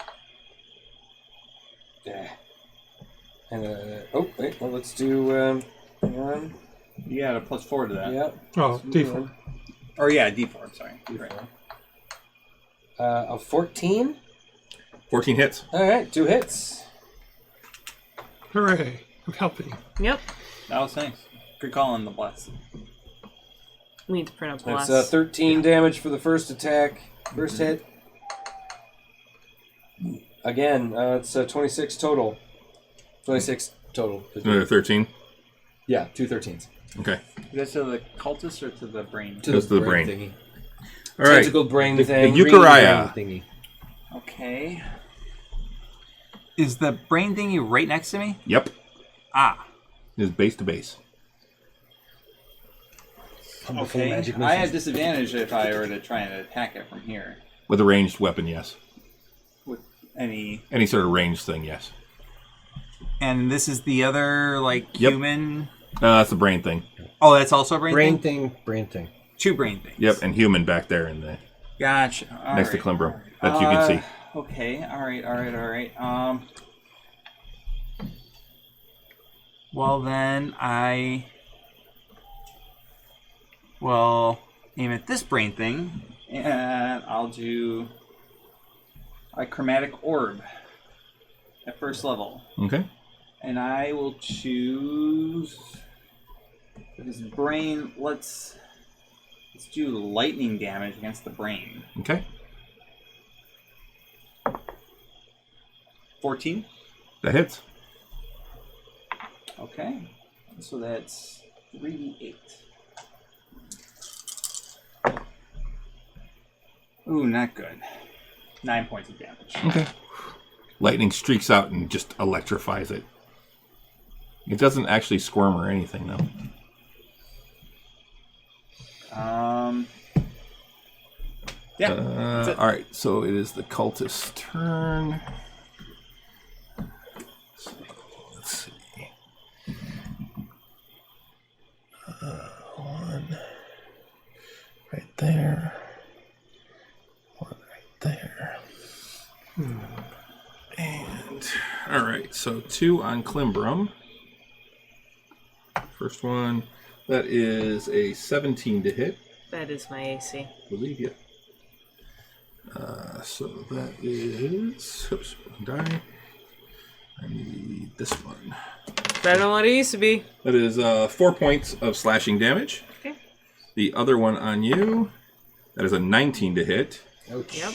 Yeah. And well, let's do hang on. You got a +4 to that. Yep. Oh, D4. Or yeah, D4. I'm sorry. Right. A 14. 14 hits. All right, 2 hits. Hooray. I'm helping. Yep. That was nice. Good call on the blast. We need to print up That's blast. 13 damage for the first attack. First hit. Again, it's 26 total. 26 total. Another 13. Yeah, 2 13s. Okay. Is that to the cultist or to the brain? Goes to the brain. Thingy. All right. Tentacle brain thing. The Euchariah. Thingy. Okay. Is the brain thingy right next to me? Yep. Ah. It is base to base. Wonderful Okay. magic I have missiles. disadvantage if I were to try and attack it from here. With a ranged weapon, yes. With any. Any sort of ranged thing, yes. And this is the other, like, Yep. human. That's the brain thing. Oh, that's also a brain Brain thing? thing. 2 brain things. Yep, and human back there in the Gotcha. next to Klimbro that you can see. Okay. All right. Well, then I will aim at this brain thing, and I'll do a chromatic orb at first level. Okay. And I will choose for this brain. Let's do lightning damage against the brain. Okay. 14. That hits. Okay. So that's 3d8. Ooh, not good. 9 points of damage. Okay. Lightning streaks out and just electrifies it. It doesn't actually squirm or anything, though. Yeah. that's it. All right, so it is the cultist's turn. Let's see. One right there. One right there. And All right, so 2 on Klimbrum. First one, that is a 17 to hit. That is my AC. Believe you. So that is... Oops, one die. I need this one. Better than what it used to be. That is 4 points of slashing damage. Okay. The other one on you, that is a 19 to hit. Ouch. Yep.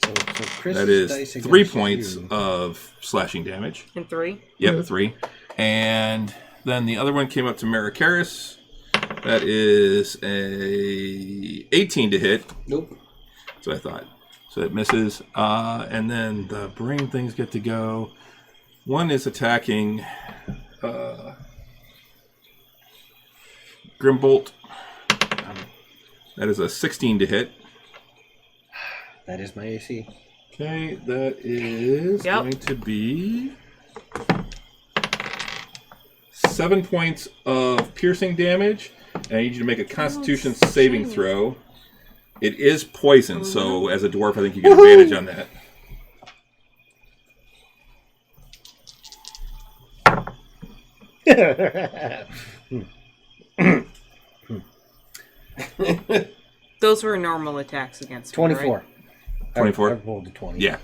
So Chris that is 3 points of slashing damage. And 3? Yep, 3. And then the other one came up to Marikaris. That is a 18 to hit. Nope. That's what I thought. So it misses. And then the brain things get to go. One is attacking Grimbolt. That is a 16 to hit. That is my AC. Okay, that is going to be 7 points of piercing damage. And I need you to make a Constitution saving throw. It is poison, so as a dwarf, I think you get advantage on that. Those were normal attacks against me, 24. right? 24? I rolled a 20. Yeah.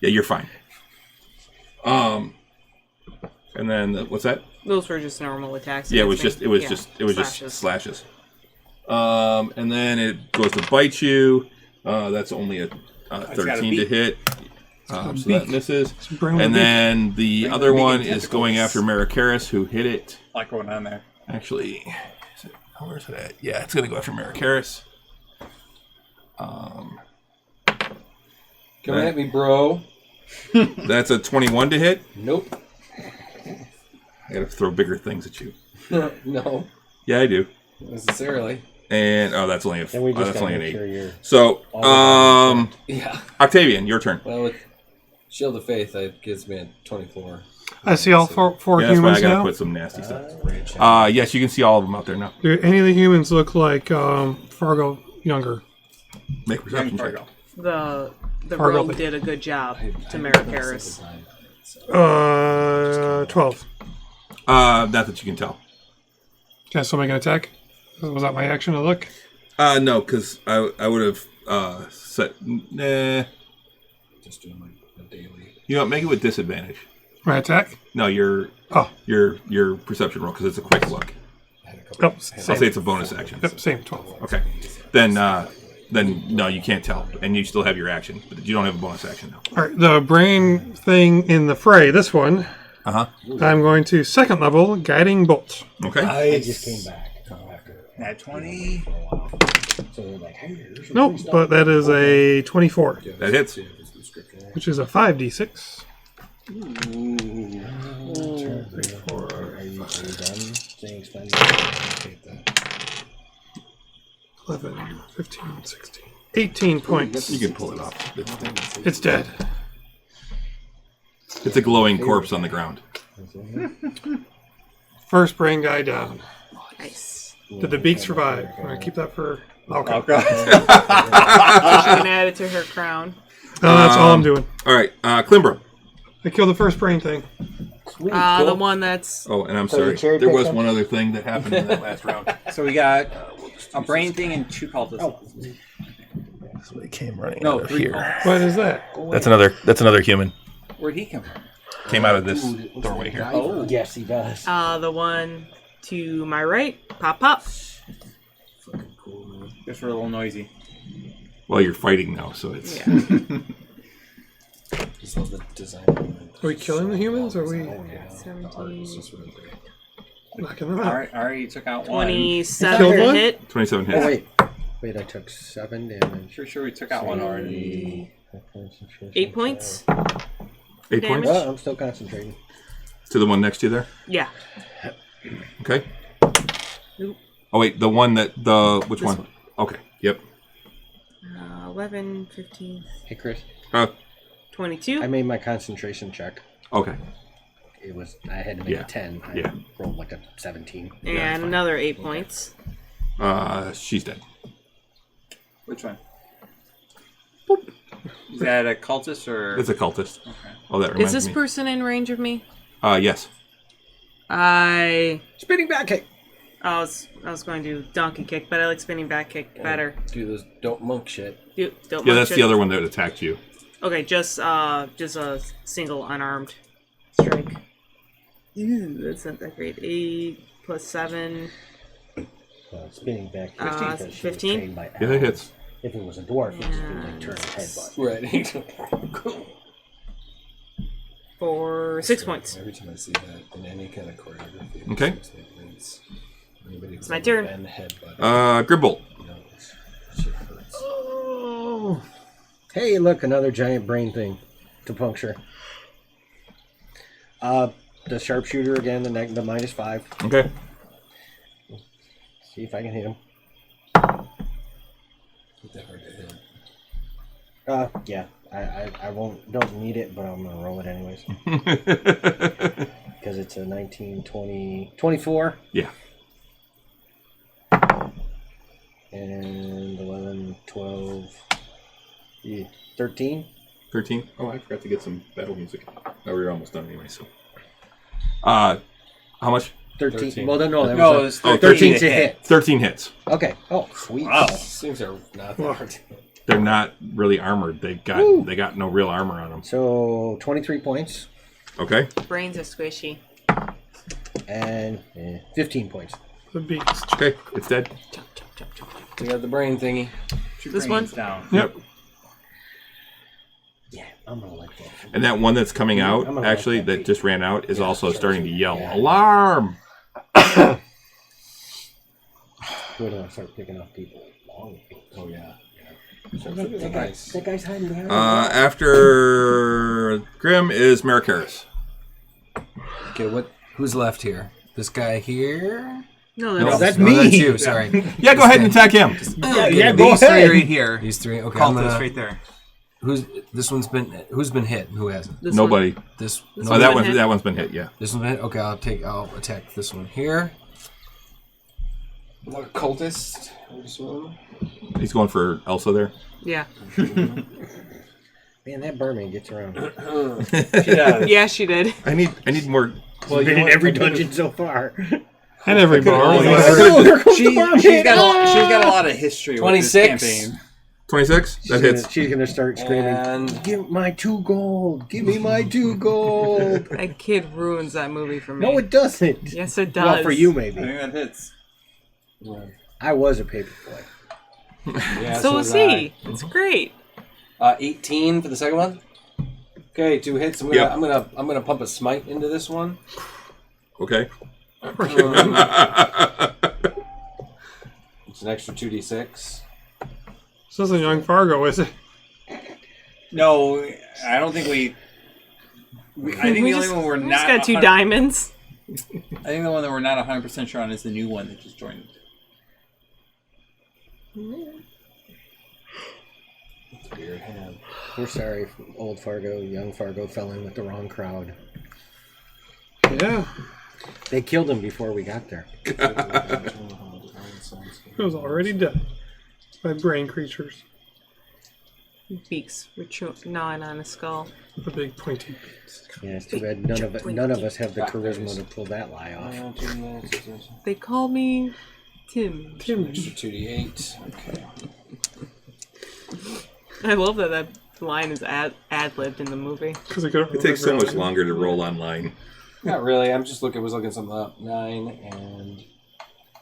Yeah, you're fine. And then what's that? Those were just normal attacks. Yeah, it was against just slashes. And then it goes to bite you. That's only a 13 to hit. So that misses. And then the other one is going after Marikaris, who hit it. A lot going on there. Actually, where's it at? Yeah, it's going to go after Marikaris. Come at me, bro. That's a 21 to hit. Nope. I got to throw bigger things at you. No. Yeah, I do. Not necessarily. And that's only And we just that's only an make 8. sure So, Yeah. Octavian, your turn. Well, with Shield of Faith, that gives me a 24. I see all four Yeah, that's why I humans gotta now. put some nasty stuff. Yes, you can see all of them out there now. Do any of the humans look like Fargo younger? Make a perception check. The Fargo. rogue did a good job to Marikaris. 12. Not that you can tell. Can I still make an attack? Was that my action to look? No, because I would have set. Nah. Just doing my daily. You know, make it with disadvantage. My attack? No, your perception roll because it's a quick look. Yep. I'll say it's a bonus action. Yep, same 12. Okay. Then no, you can't tell, and you still have your action, but you don't have a bonus action now. All right, the brain thing in the fray, this one, I'm going to second level Guiding Bolt. Okay. I just came back. At 20. So they're like, hey, here's some Nope, free stuff. but that is a 24, That hits. which is a 5d6. Are you done saying expensive? 11, 15, 16, 18 points. You can pull it off. It's dead. It's a glowing corpse on the ground. First brain guy down. Nice. Did the beak survive? I'm going to keep that for... Okay. Oh, God. She can add it to her crown. No, that's all I'm doing. All right, Klimbro. I killed the first brain thing. The one that's... Oh, and I'm So you sorry. cherry There was picked one other thing that happened in that last round. So we got a brain thing and 2 cultists. So they came running No, out of 3 here. cultists. What is that? That's another human. Where'd he come from? Came out of this doorway here. Oh, yes, he does. the one to my right. Pop, pop. Just a little noisy. Well, you're fighting now, so it's... Yeah. Just love the design. Are we killing the humans, or are we 17. knocking them out? I already took out one. 27 Killed to one? hit. 27 Oh, hits. wait, I took 7 damage. Sure, we took out one already. 8 points. 8 Damage. points? Well, I'm still concentrating. To the one next to you there? Yeah. Okay. Oop. Oh, wait, the one that... Which This one? one. Okay, yep. 11, 15, Hey, Chris, 22. I made my concentration check. Okay. I had to make Yeah. a 10. I Yeah. rolled like a 17. And another 8 points. She's dead. Which one? Is that a cultist or? It's a cultist. Okay. Oh, that reminds me. Is this person in range of me? Yes. Spinning back kick. I was going to do donkey kick, but I like spinning back kick better. Do this don't monk shit. That's the other one that attacked you. Okay, just a single unarmed strike. That's not that great. 8 plus 7. Spinning back 15. Yeah, that hits. If it was a dwarf, it'd just be like turn headbutt. Right. For 6 points. Every time I see that in any kind of choreography. Okay. It's my turn. Grimbolt. Oh. Hey, look, another giant brain thing to puncture. The sharpshooter again, the -5. Okay. See if I can hit him. Yeah. I don't need it, but I'm gonna roll it anyways. Because it's a 19, 20, 24. Yeah. And 11, 12, 13. 13? Oh, I forgot to get some battle music. Oh, we were almost done anyway, so. How much? 13. Well, no, that was 13 to hit. 13 hits. Okay. Oh, sweet. Wow. These things are not that hard. They're not really armored. They got no real armor on them. So 23 points. Okay. Brains are squishy. And 15 points. The beast. Okay, it's dead. We got the brain thingy. This one? Down. Yep. Yeah, I'm gonna like that. And that one that's coming out, actually, that just ran out, is also starting to yell, "Alarm!" We're gonna start picking up people. Oh yeah. That guy's hiding behind. After Grim is Okay, Marikaris. who's left here? This guy here? No, that's me. That's you, sorry. Yeah, go ahead and attack him. Yeah, go These ahead. three right here. These three? Okay. Cultists right there. Who's been hit and who hasn't? Nobody. This Oh, that one's been hit, yeah. This one's been hit? Okay, I'll attack this one here. Another cultist. He's going for Elsa there. Yeah. Man, that Burman gets around. Yeah, she did. I need more. Well, been in every dungeon so far. And every bar. She's got a lot of history 26. with this campaign. 26? That hits. She's gonna start screaming, And "Give my 2 gold! Give me my 2 gold!" That kid ruins that movie for me. No, it doesn't. Yes, it does. Well, for you I maybe. think that hits. I was a paper boy. yeah, So was he. It's great. 18 for the second one. Okay, 2 hits. I'm gonna pump a smite into this one. Okay. It's an extra 2d6. This isn't Young Fargo, is it? No, I don't think we. I think the only one we're We not. just got 2 diamonds. I think the one that we're not 100% sure on is the new one that just joined. That's a weird hand. We're sorry, old Fargo, young Fargo fell in with the wrong crowd. Yeah. They killed him before we got there. It was already dead by brain creatures Beaks gnawing on a skull. with the big pointy beaks. Yeah, it's too bad none of us have the charisma to pull that lie off. They call me Tim. Extra 2d8. Okay. I love that line is ad-libbed in the movie. It takes so much longer to roll online. Not really. I was looking something up. 9 and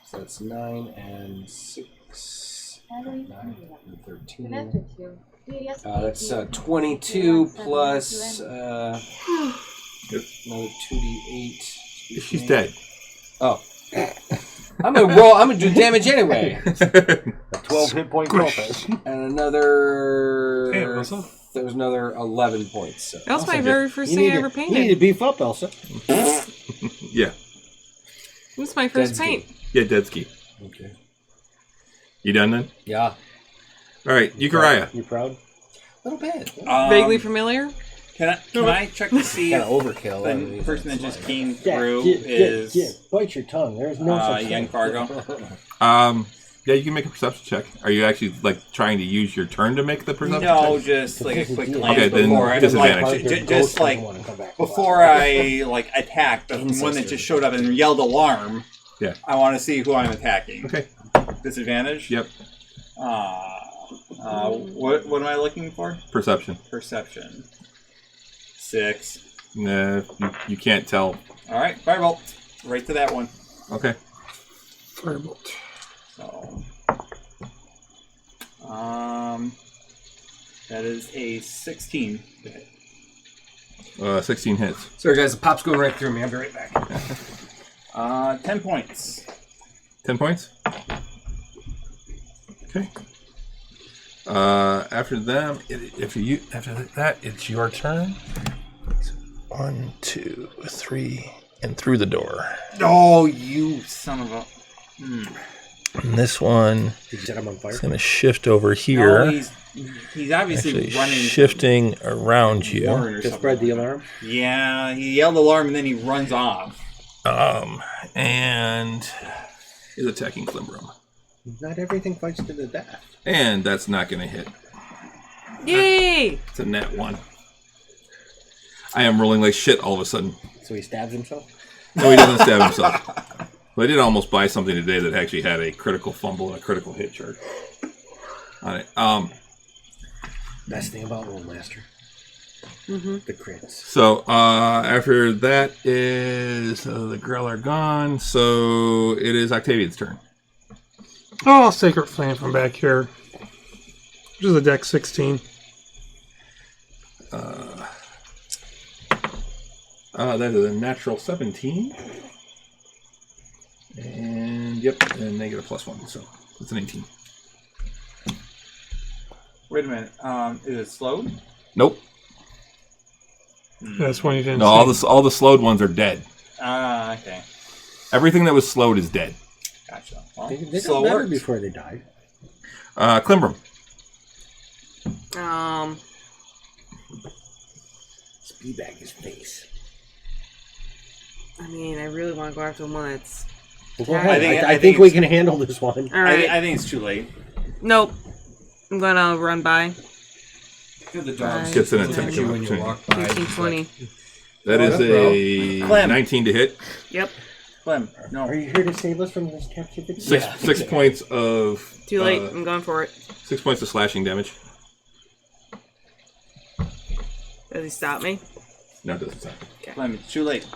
so that's 9 and 6. 9 and 13. That's 22 plus another 2d8. She's dead. Oh. I'm gonna roll. I'm gonna do damage anyway. A 12 hit point cultist. And another. Damn, Elsa. There was another 11 points. So. That was my very first thing I ever You need to painted. beef up, Elsa. Yeah. It was my first paint. Yeah, dead ski. Okay. You done then? Yeah. All right, Euchariah. You proud? A little bit. Vaguely familiar? Can I check to see Kind if of overkill. the person that just came Yeah, through yeah, is bite your tongue. There's no such Young thing. Fargo? Yeah, you can make a perception check. Are you actually like trying to use your turn to make the perception No, check? just like a quick glance Okay, then before disadvantage. just like before I like attack the one that just showed up and yelled alarm. Yeah. I want to see who I'm attacking. Okay. Disadvantage? Yep. What am I looking for? Perception. Perception. 6. Nah, you can't tell. All right, firebolt. Right to that one. Okay. Firebolt. So, that is a 16 to hit. 16 hits. Sorry, guys, the pop's going right through me. I'll be right back. 10 points. 10 points? Okay. After that, it's your turn. 1, 2, 3, and through the door. Oh, you son of a... And this one Did you set him on fire? is going to shift over here. No, he's obviously Actually running... shifting around you. To spread the alarm? Yeah, he yelled alarm and then he runs off. And is attacking Klimbrum. Not everything fights to the death. And that's not going to hit. Yay! It's a net 1. I am rolling like shit all of a sudden. So he stabs himself? No, he doesn't stab himself. But I did almost buy something today that actually had a critical fumble and a critical hit chart on it. Best thing about Rollmaster. The crits. So after that is the Grell are gone. So it is Octavian's turn. Oh, Sacred Flame from back here. Which is a deck 16. That is a natural 17. And yep, and negative +1, so it's an 18. Wait a minute. Is it slowed? Nope. That's one you didn't No, all the slowed ones are dead. Okay. Everything that was slowed is dead. Gotcha. Well, They got slow better works. before they died. Klimbrum. Speedbag his face. I mean, I really want to go after the one that's... Well, go ahead. I think we can handle this one. All right. I think it's too late. Nope. I'm going to run by. The dogs Gets an look attack at you when you opportunity. walk by. 15, 20. That is a Clem. 19 to hit. Yep. Clem, no. Are you here to save us from this captivity? 6 points of... Too late. I'm going for it. 6 points of slashing damage. Does he stop me? No, it doesn't sound. Clem, it's too late.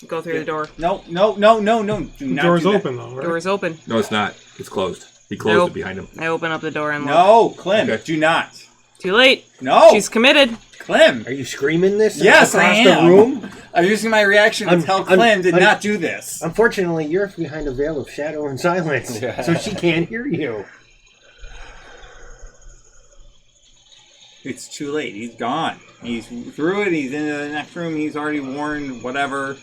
Go through the door. No. Do not The door's do that. open, though, right? Door is open. No, it's not. It's closed. He closed Nope. it behind him. I open up the door and look. No, Clem, Okay. do not. Too late. No. She's committed. Clem. Are you screaming this Yes, across I am. the room? I'm using my reaction to tell Clem did not do this. Unfortunately, you're behind a veil of shadow and silence, so she can't hear you. It's too late. He's gone. He's through it. He's in the next room. He's already warned whatever.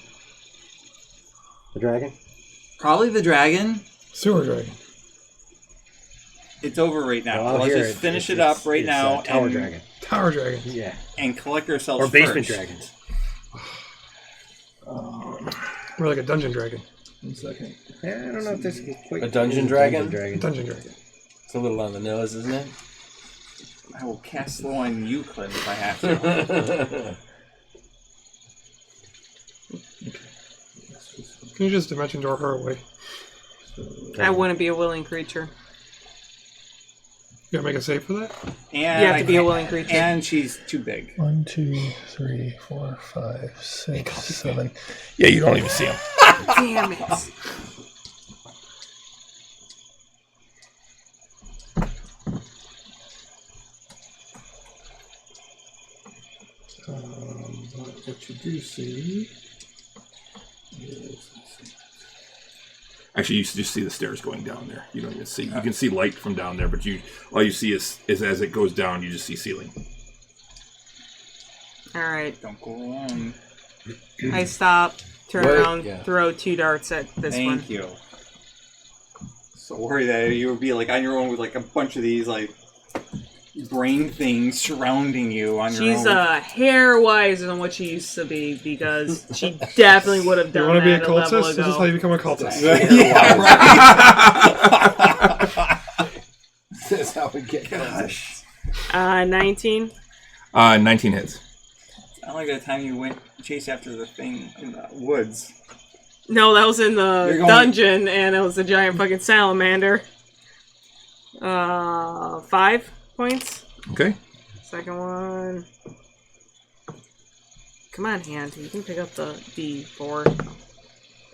The dragon? Probably the dragon. Sewer dragon. It's over right now. Well, Let's here just finish it it's- up right it's, now Tower and, dragon. Tower dragon. Yeah. and collect ourselves Or basement first. dragons. Or like a dungeon dragon. 1 second. Yeah, I don't know if this is quite A dungeon dragon? Dungeon dragon. It's a little on the nose, isn't it? I will cast slow on you, Clem, if I have to. Can you just dimension door her away? I wouldn't be a willing creature. You gotta make a save for that? And You have to be a willing creature. And she's too big. 1, 2, 3, 4, 5, 6, 7. Yeah, you don't even see him. Damn it. What you do see is... Actually, you just see the stairs going down there. You don't even see. You can see light from down there, but all you see is as it goes down, you just see ceiling. All right. Don't go wrong. I stop, turn Where- around, yeah. throw 2 darts at this one. Thank you. So worried that you would be like on your own with like a bunch of these like brain things surrounding you on your She's own. hair wiser than what she used to be because she definitely would have You done want to be a that a level cultist? This is how ago. you become a cultist. Yeah, right. how we get gosh. 19. 19 hits. I like that time you went chase after the thing in the woods. No, that was in the dungeon, and it was a giant fucking salamander. 5 points. Okay. Second one. Come on, hand. You can pick up the D4.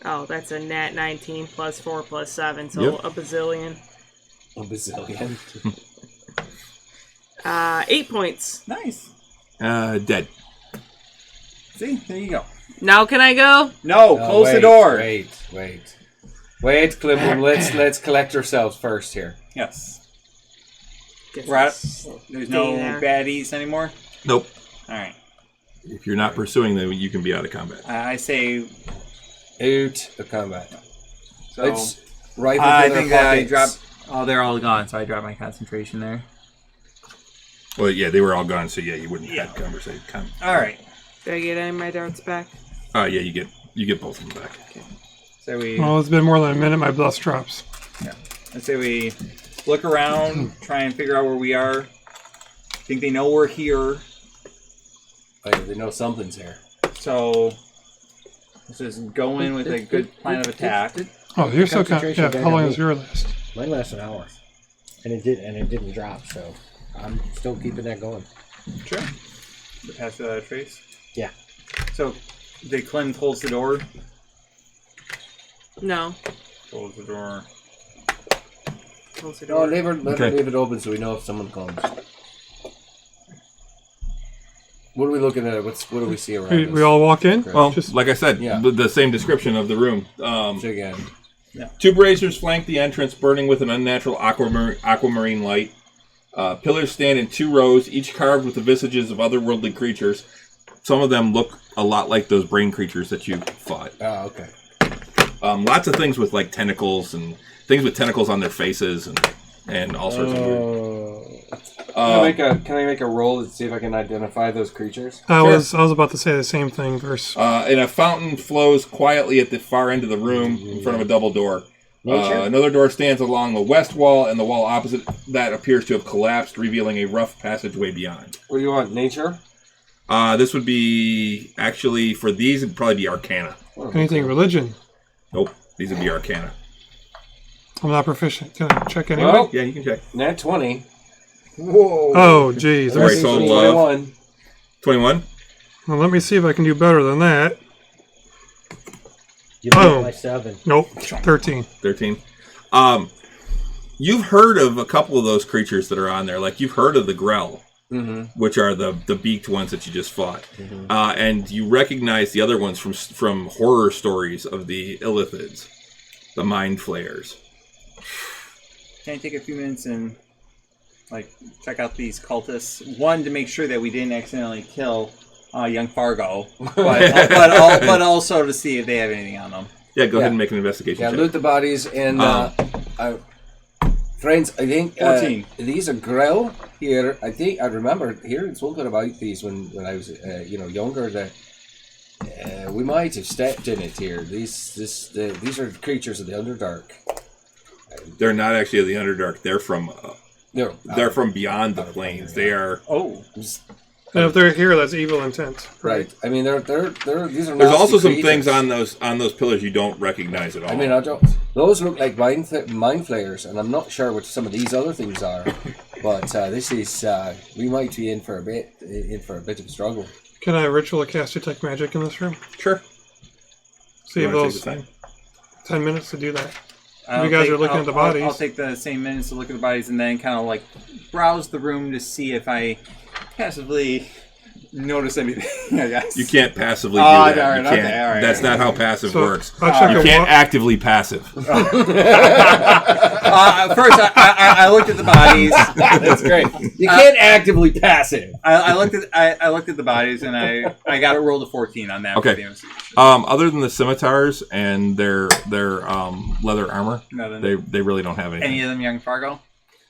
Oh, that's a nat 19 plus 4 plus 7, so a bazillion. A bazillion. 8 points. Nice. Dead. See, there you go. Now can I go? No, close the door. Wait, Clibble. Let's collect ourselves first here. Yes. There's no baddies anymore? Nope. Alright. If you're not pursuing them, you can be out of combat. I say... Out of combat. So, let's rifle I think that I dropped... Oh, they're all gone, so I dropped my concentration there. Well, yeah, they were all gone, so yeah, you wouldn't have conversation. Alright. Did I get any of my darts back? Yeah, you get both of them back. Okay. So we... Well, it's been more than a minute, my bless drops. Yeah. Let's say we look around, try and figure out where we are. Think they know we're here. They know something's here. So let's just go in with a good plan of attack. Oh, you're so kind. Yeah, how long is your list? Mine lasts an hour, and it didn't drop, so I'm still keeping that going. Sure. The pass trace. Yeah. So, did Clem close the door? No. Close the door. Close the No, door. let her leave it open so we know if someone comes. What are we looking at? What do we see around us? We all walk in? Well, like I said, the same description of the room. Again. Yeah. 2 braziers flank the entrance, burning with an unnatural aquamarine light. Pillars stand in 2 rows, each carved with the visages of otherworldly creatures. Some of them look a lot like those brain creatures that you fought. Oh, okay. Lots of things with like tentacles and things with tentacles on their faces and all sorts of weird. Can I make a roll to see if I can identify those creatures? I was about to say the same thing. And a fountain flows quietly at the far end of the room in front of a double door. Another door stands along the west wall, and the wall opposite that appears to have collapsed, revealing a rough passageway beyond. What do you want? Nature? This would be actually for these. It'd probably be Arcana. Anything religion? Nope, these would be Arcana. I'm not proficient. Can I check anyway? Well, yeah, you can check. Nat 20. Whoa. Oh, geez. All right, so 21. 21? Well, let me see if I can do better than that. You beat my 7. Nope. 13. 13. You've heard of a couple of those creatures that are on there. Like, you've heard of the Grell, which are the beaked ones that you just fought. And you recognize the other ones from horror stories of the Illithids, the Mind Flayers. Can I take a few minutes and check out these cultists? One, to make sure that we didn't accidentally kill young Fargo, but also to see if they have anything on them. Yeah, go ahead and make an investigation check. Loot the bodies and friends. I think 14. These are Grell here. I think I remember hearing something about these when I was younger. That we might have stepped in it here. These are creatures of the Underdark. They're not actually of the Underdark. They're from from beyond the plains. They are. And if they're here, that's evil intent. Right. I mean, they're these are. There's also some things on those pillars you don't recognize at all. I mean, those look like mind flayers, and I'm not sure what some of these other things are. But this is we might be in for a bit of a struggle. Can I ritual cast detect magic in this room? Sure. See if those 10 minutes to do that. You guys are looking at the bodies. I'll take the same minutes to look at the bodies and then kind of browse the room to see if I passively notice anything, I guess. You can't passively do that. All right. That's not how passive works. You can't actively passive. First, I looked at the bodies. That's great. You can't actively passive. I looked at the bodies and I got it rolled a 14 on that. Okay. Other than the scimitars and their leather armor, they really don't have anything. Any of them young Fargo?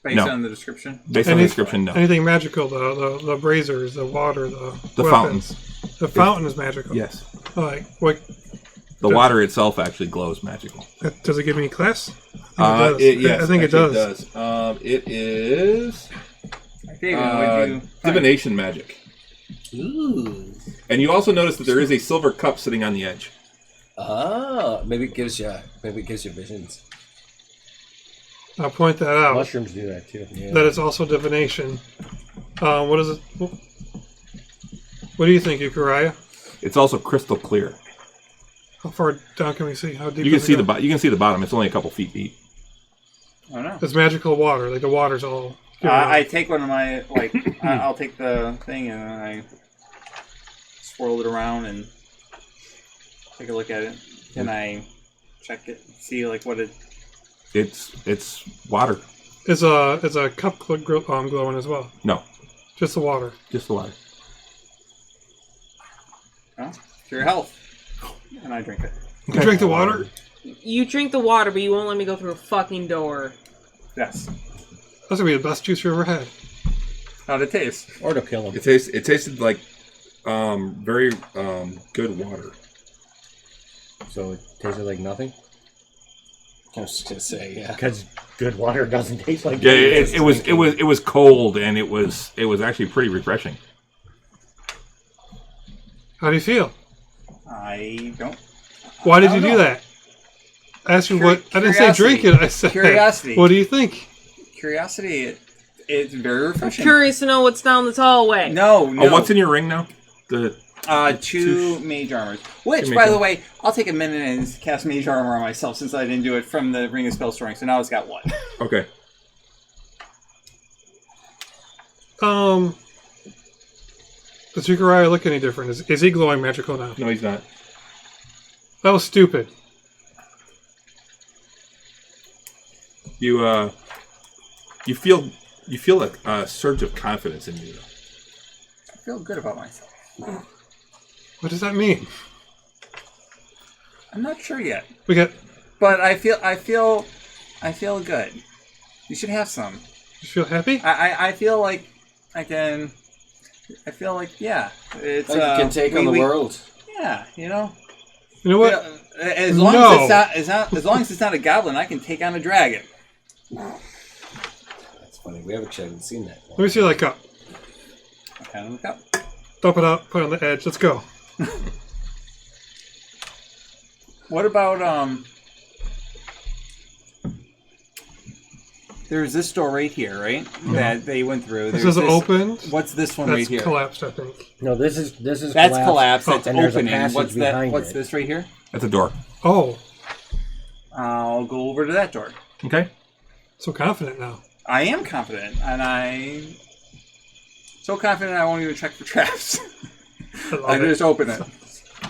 Based on the description? Based on the description, no. Anything magical, the braziers, the water, the fountains. The fountain is magical. Yes. What? The water itself actually glows magical. Does it give me class? Yes, I think it does. It is David, divination magic. Ooh. And you also notice that there is a silver cup sitting on the edge. Oh, maybe it gives you visions. I'll point that out. Mushrooms do that too. Yeah. That is also divination. What is it? What do you think, Uriah? It's also crystal clear. How far down can we see? How deep? You can see you can see the bottom. It's only a couple feet deep. I don't know. It's magical water. Like the water's all. I take one of my I'll take the thing and then I swirl it around and take a look at it. And I check it, see what it. It's water. Is a cup glowing as well? No, just the water. Just the water. Oh, to your health. And I drink it. You drink the water? You drink the water, but you won't let me go through a fucking door. Yes. That's gonna be the best juice you ever had. How'd it taste? Or to kill him. It tasted like very good water. So it tasted like nothing? I was just gonna say, yeah. Because good water doesn't taste like. Yeah, it was cold and it was actually pretty refreshing. How do you feel? I don't. Why did you do that? I asked you what. I didn't say drink it. I said curiosity. What do you think? Curiosity. It's very refreshing. I'm curious to know what's down this hallway. No. Oh, what's in your ring now? Two mage armors. Which, by the way, I'll take a minute and cast mage armor on myself since I didn't do it from the Ring of Spell Storing. So now it's got one. Okay. Does Uriah look any different? Is he glowing magical now? No, he's not. That was stupid. You feel a surge of confidence in you. I feel good about myself. What does that mean? I'm not sure yet. But I feel good. You should have some. You feel happy? I feel like I can. I feel like it's. You can take on the world. Yeah, You know what? As long as it's not a goblin, I can take on a dragon. That's funny. We haven't seen that. Let me see that cup. Okay, look up. Dump it out. Put it on the edge. Let's go. What about There's this door right here, right? Mm-hmm. That they went through. This is open. What's this one right here? That's collapsed, I think. No, this is that's collapsed. That's and opening. There's a passage What's this right here? That's a door. Oh. I'll go over to that door. Okay. So confident now. I am confident, and so confident I won't even check for traps. I just open it.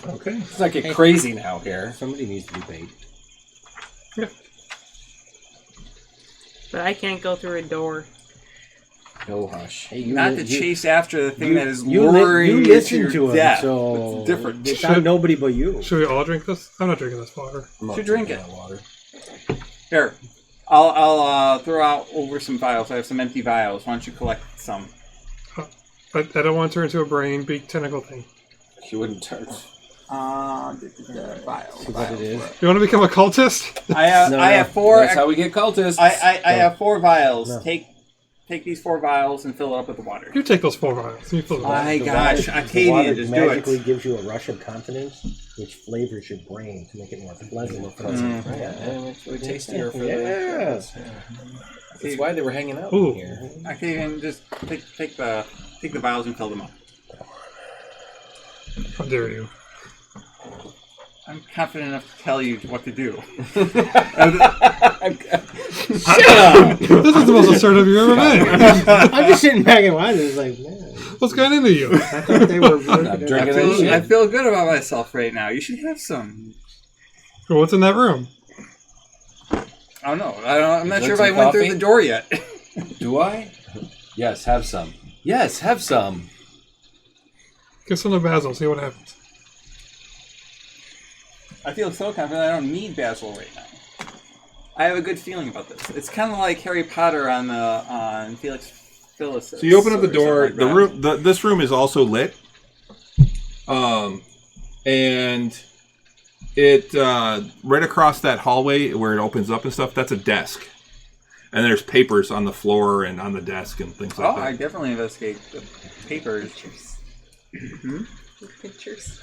Okay. It's like get crazy now here. Somebody needs to be paid. Yeah. But I can't go through a door. No hush. Hey, not to chase after the thing that is luring you listen to him, death. So it's different. It's not nobody but you. Should we all drink this? I'm not drinking this water. Should drink it. Water. Here, I'll throw out over some vials. I have some empty vials. Why don't you collect some? I don't want to turn into a brain beak tentacle thing. You wouldn't turn. Vials. See what it is. You want to become a cultist? I have four. That's how we get cultists. I have 4 vials. No. Take these 4 vials and fill it up with the water. You take those 4 vials. You fill it up. My gosh, Octavian, water just do it. magically gives you a rush of confidence, which flavors your brain to make it more pleasant. It's really tastier for Yes. That's why they were hanging out Ooh. here. Octavian, just take the vials and fill them up. How dare you? I'm confident enough to tell you what to do. Shut up! This is the most assertive you've ever been. I'm just sitting back and watching. It's like, man. What's got into you? I thought they were drinking I feel good about myself right now. You should have some. Well, what's in that room? I don't know. I'm not sure if I some went through coffee? the door yet. Do I? Yes, have some. Yes, have some. Get some of basil. See what happens. I feel so confident I don't need basil right now. I have a good feeling about this. It's kind of like Harry Potter on Felix Phyllis. So you open up the door. The room. This room is also lit. And It right across that hallway where it opens up and stuff. That's a desk, and there's papers on the floor and on the desk and things like that. I definitely investigate the papers. Pictures.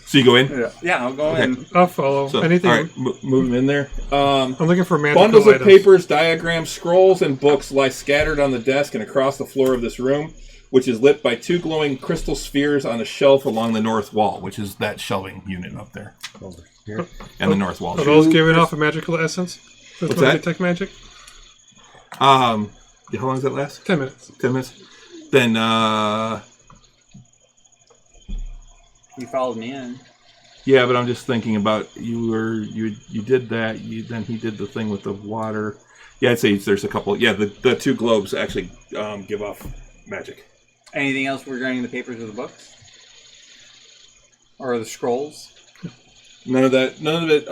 So you go in? Yeah, I'll go in. I'll follow. So, Anything? All right, move them in there. I'm looking for magical Bundles of items. papers, diagrams, scrolls, and books lie scattered on the desk and across the floor of this room, which is lit by 2 glowing crystal spheres on a shelf along the north wall, which is that shelving unit up there. Over here. And the north wall. Are those giving off a magical essence? What's that? Detect magic? How long does that last? 10 minutes. 10 minutes? Then, You followed me in. yeah, but I'm just thinking about you did that. Then he did the thing with the water. Yeah, I'd say there's a couple. Yeah, the 2 globes actually give off magic. Anything else regarding the papers or the books? Or the scrolls? None of it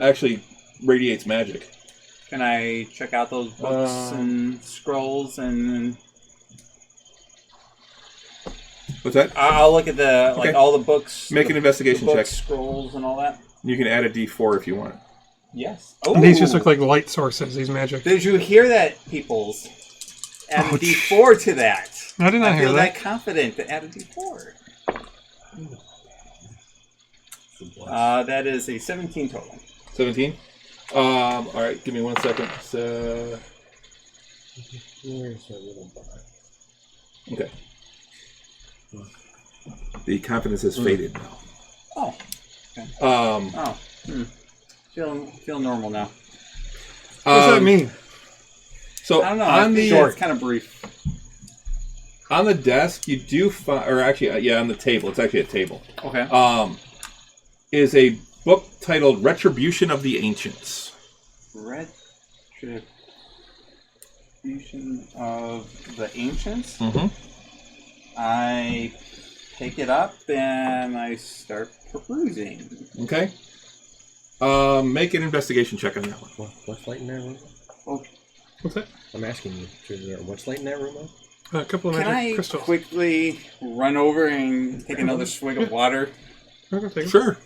actually radiates magic. Can I check out those books and scrolls and... What's that? I'll look at the all the books. Make an investigation the books, check. Scrolls and all that. You can add a D4 if you want. Yes. And these just look like light sources, these magic. Did you hear that, peoples? Add a D4 to that. I did not hear feel that. that confident to add a D4. That is a 17 total. 17? All right, give me 1 second. So... Okay. The confidence has faded now. Oh. Okay. Feel normal now. What does that mean? So I don't know. On the it's kind of brief. On the desk, you do find, or actually, on the table. It's actually a table. Okay. Is a book titled "Retribution of the Ancients." Retribution of the Ancients. Mm-hmm. I pick it up and I start perusing. Okay. Make an investigation check on that one. What's light in that room? Oh. What's that? I'm asking you. What's light in that room? A couple of Can magic I crystals. quickly run over and take another swig of water? Sure.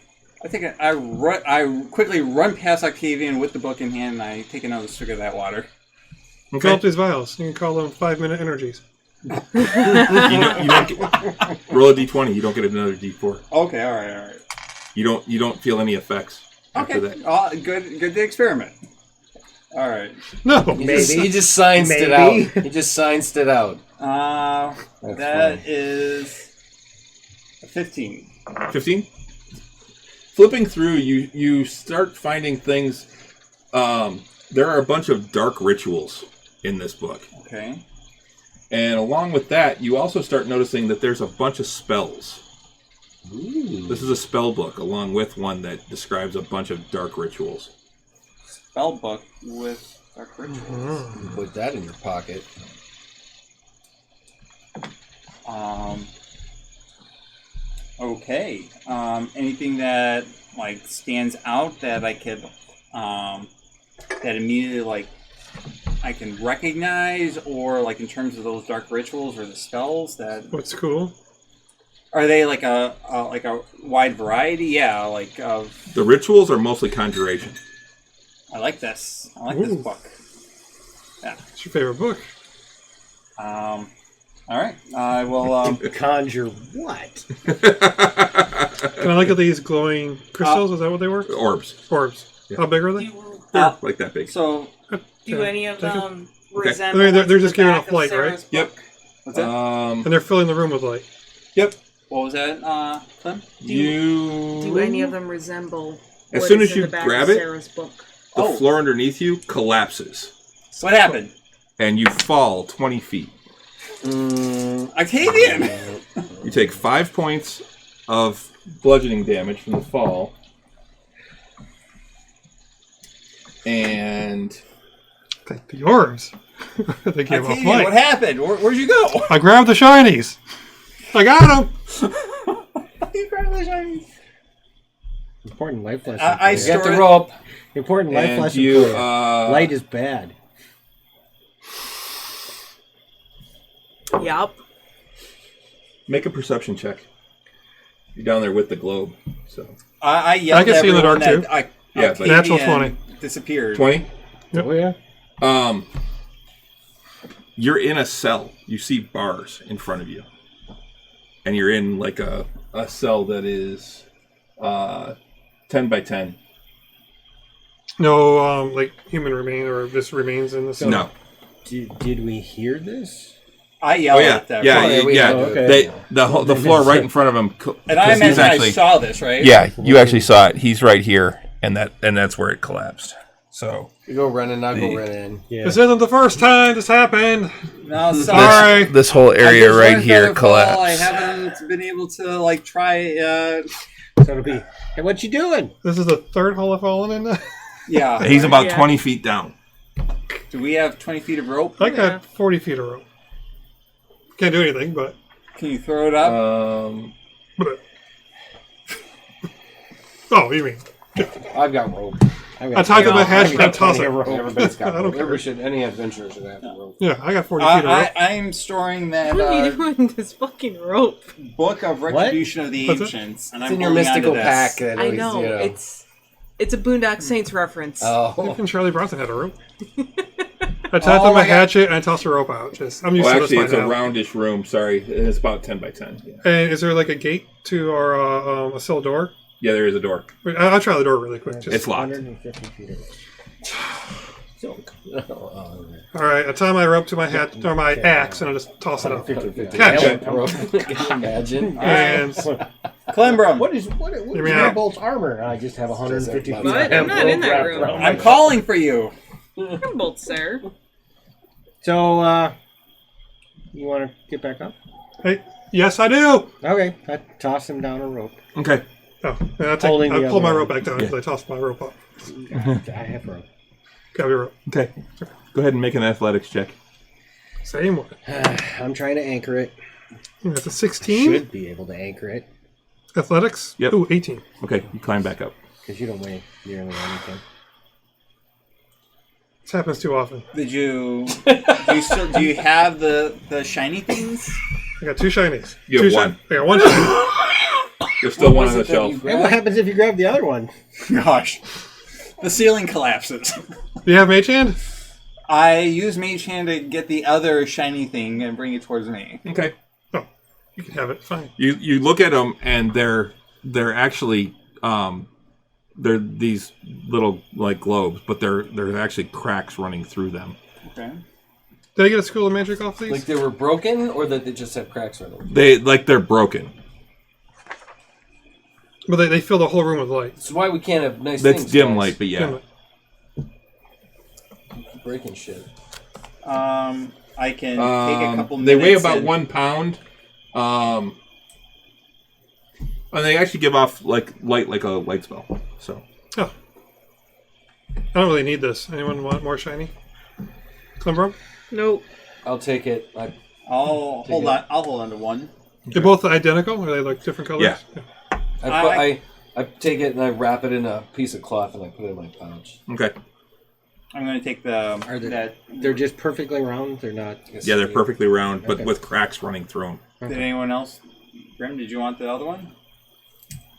I quickly run past Octavian with the book in hand and I take another swig of that water. Fill up these vials. You can call them 5-minute energies. You don't get, roll a D20. You don't get another D4. Okay, all right. You don't feel any effects after that. Good to experiment. All right. No, He just scienced it out. He just scienced it out. That is 15. 15? Flipping through, you start finding things. There are a bunch of dark rituals in this book. Okay. And along with that, you also start noticing that there's a bunch of spells. Ooh. This is a spell book, along with one that describes a bunch of dark rituals. Spell book with dark rituals. You put that in your pocket. Okay. Anything that stands out that I could that immediately I can recognize, or in terms of those dark rituals or the spells that. What's cool? Are they like a wide variety? Yeah, of. The rituals are mostly conjuration. I like this. I like this book. Yeah. What's your favorite book? All right. I will conjure what? Can I look at these glowing crystals? Is that what they were? Orbs. Yeah. How big are they? They're like that big. So, do any of them resemble? I mean, they're just the giving back off of light, Sarah's right? Yep. What's that? And they're filling the room with light. Yep. What was that, Clem? Do any of them resemble? As what soon is as in you the back grab of it, Sarah's book? the floor underneath you collapses. What happened? And you fall 20 feet. Octavian! You take 5 points of bludgeoning damage from the fall. And... The orbs. They gave off Octavian, light. what happened? Where'd you go? I grabbed the shinies. I got them. You grabbed the shinies. Important life lesson. I for you. Get the rope. Important life And lesson. you, for you. Light is bad. Yup. make a perception check. You're down there with the globe, so... I yelled I can at see in the dark everyone too. that natural Octavian 20. disappeared. 20? Yep. Oh yeah. You're in a cell. You see bars in front of you. And you're in like a cell that is 10 by 10. No, like human remain or this remains in the cell. No. Did we hear this? I yelled at them. Okay. The floor right in front of him. And I imagine I saw this, right? Yeah, you actually saw it. He's right here, and that's where it collapsed. So You go running, I'll go running. Yeah. This isn't the first time this happened. No, sorry. this whole area right here collapsed. I haven't been able to like try. So it'll be. Hey, what you doing? This is the third hole I've fallen in. Yeah. He's about 20 feet down. Do we have 20 feet of rope? I got 40 feet of rope. Can't do anything, but. Can you throw it up? Oh, you mean? I've got rope. I tied up my hatch and toss it. Everybody's got I don't rope. care. Any adventurer should have rope. Yeah, I got 40 feet of rope. I'm storing that What are you doing with this fucking rope? Book of Retribution of the What's it? Ancients. And It's I'm in your holding mystical onto pack. this. That I always, know. you know. It's a Boondock Saints reference. Oh. Even Charlie Bronson had a rope. I tied up my hatchet and I tossed the rope out. I'm used to this Actually, by it's a now. roundish room. Sorry, it's about 10 by 10. Yeah, And is there like a gate to our a cell door? yeah, there is a door. Wait, I'll try the door really quick. It's locked. 150 feet of All right, I tie my rope to my hat or my axe and I just toss it up. Catch it. Can you imagine? And Clembrum. What is mean out. Bolt's armor? I just have 150 feet. What? I'm not in that room. I'm calling for you. I'm both, sir. So, you want to get back up? hey, yes, I do. Okay, I toss him down a rope. Okay. Oh, and I Holding the pull my other rope back down because I tossed my rope up. I have rope. Got your rope. Okay. Go ahead and make an athletics check. Same one. I'm trying to anchor it. That's a 16. Should be able to anchor it Athletics? Yep. Ooh, 18. Okay, you climb back up. because you don't weigh nearly anything. This happens too often. Do you have the shiny things? I got two shinies. You have two one. I got one shiny. There's still one on the shelf. Hey, what happens if you grab the other one? Gosh. The ceiling collapses. Do you have Mage Hand? I use Mage Hand to get the other shiny thing and bring it towards me. Okay. Oh, you can have it. Fine. You look at them and they're actually they're these little like globes, but they're actually cracks running through them. Okay. Did I get a School of Magic off these? Like they were broken, or that they just have cracks in them? They're broken. But they fill the whole room with light. That's why we can't have nice That's things. dim guys. light, but yeah. Dim light. Keep breaking shit. I can take a couple minutes. They weigh about and- 1 pound. And they actually give off like light like a light spell. So Oh. I don't really need this. Anyone want more shiny? Clembrum? Nope. I'll take it. I'll hold on to one. They're both identical? Or are they like different colors? Yeah. I take it and I wrap it in a piece of cloth and I put it in my pouch. okay. I'm going to take They're just perfectly round. They're not. Yeah, they're perfectly round, but Okay. with cracks running through them. Did anyone else? Grim, did you want the other one?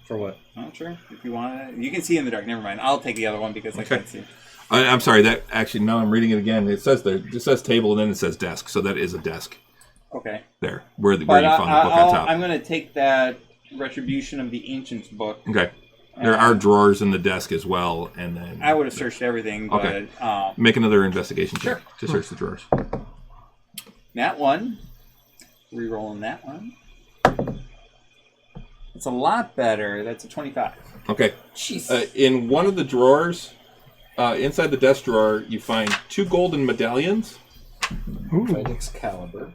For what? Not sure. If you want it, you can see in the dark. Never mind. I'll take the other one because I can't see. I'm sorry. That actually now I'm reading it again. It says there. It says table and then it says desk. So that is a desk Okay. there where you But found the book on top. I'm going to take that Retribution of the Ancients book. Okay. There are drawers in the desk as well, and then I would have searched everything, but Okay. Make another investigation check to search the drawers. that one, re-rolling that one. It's a lot better. That's a 25. Okay. Jeez. In one of the drawers, inside the desk drawer, you find 2 golden medallions My Excalibur.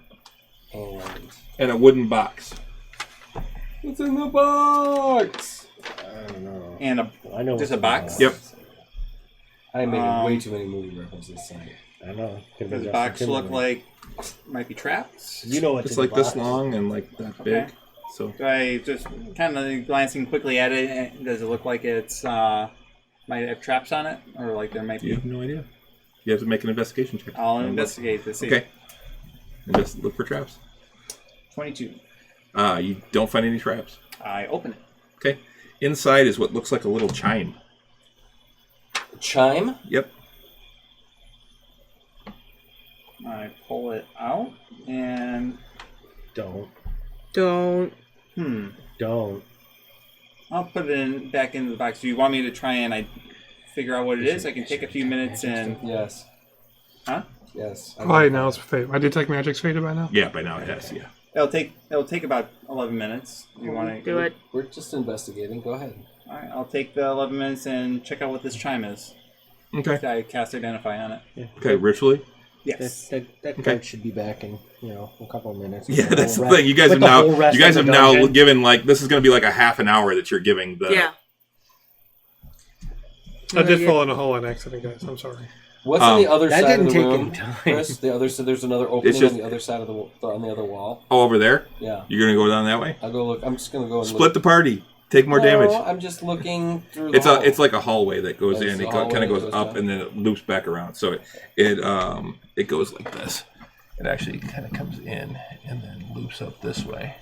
and a wooden box. What's in the box? I don't know. And I know. just a box? Yep. I made way too many movie references tonight. I know. Does the box look like might be traps? You know what's It's in like the this box. long and like that big. Okay. So Do I just kind of glancing quickly at it? Does it look like it's might have traps on it, or like there might you be? have no idea. You have to make an investigation check. I'll investigate to see. Okay. And just look for traps. 22. You don't find any traps. I open it. Okay. inside is what looks like a little chime. Chime? Yep. I pull it out and... Don't. Don't. Don't. I'll put it back into the box. Do you want me to try and figure out what it is? I can take a few minutes and... Yes. Huh? Yes. By now it's faded. My detect magic's faded by now? Yeah, by now it has, yeah. It'll take about 11 minutes. Do you want to... Do it. We're just investigating. Go ahead. Alright, I'll take the 11 minutes and check out what this chime is. Okay. I cast Identify on it. Yeah. Okay, ritually? Yes. That card should be back in, a couple of minutes. Yeah, that's the thing. You guys have now given, this is going to be like a half an hour that you're giving the... Yeah. I did fall in a hole on accident, guys. I'm sorry. What's on the other side of the didn't room, take any time. Chris? So there's another opening on the other side of on the other wall. Oh, over there? Yeah. You're going to go down that way? I'll go look. I'm just going to go and Split the party. Take more damage. I'm just looking through It's like a hallway that goes in. It hallway kind of that goes goes up down. and then it loops back around. So it goes like this. It actually kind of comes in and then loops up this way,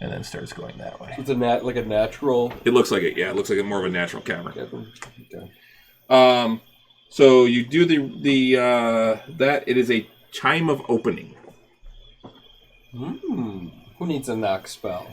and then starts going that way. It's like a natural. It looks like it. Yeah, it looks like more of a natural camera. Okay. So you do that. It is a chime of opening. Who needs a knock spell?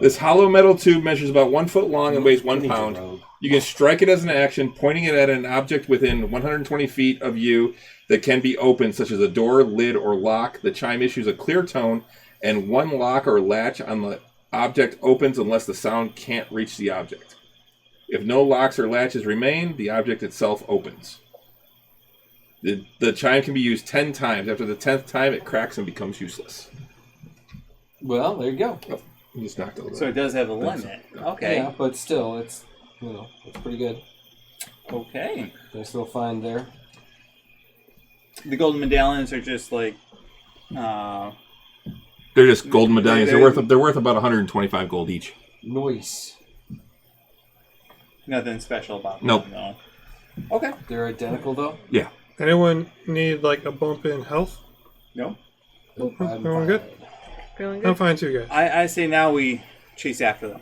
This hollow metal tube measures about 1 foot long and weighs 1 pound. You can strike it as an action, pointing it at an object within 120 feet of you that can be opened, such as a door, lid, or lock. The chime issues a clear tone, and one lock or latch on the object opens unless the sound can't reach the object. If no locks or latches remain, the object itself opens. The chime can be used 10 times. After the 10th time, it cracks and becomes useless. Well, there you go. Oh, you just knocked a little. So it does have a limit. Okay. Yeah, but still, it's it's pretty good. Okay. Nice little find there. The golden medallions are just like... They're just golden medallions. They're worth about 125 gold each. Nice. Nothing special about them. Nope. No. Okay. They're identical though? Yeah. Anyone need a bump in health? No. Everyone good? Feeling good? I'm fine too, guys. I say now we chase after them.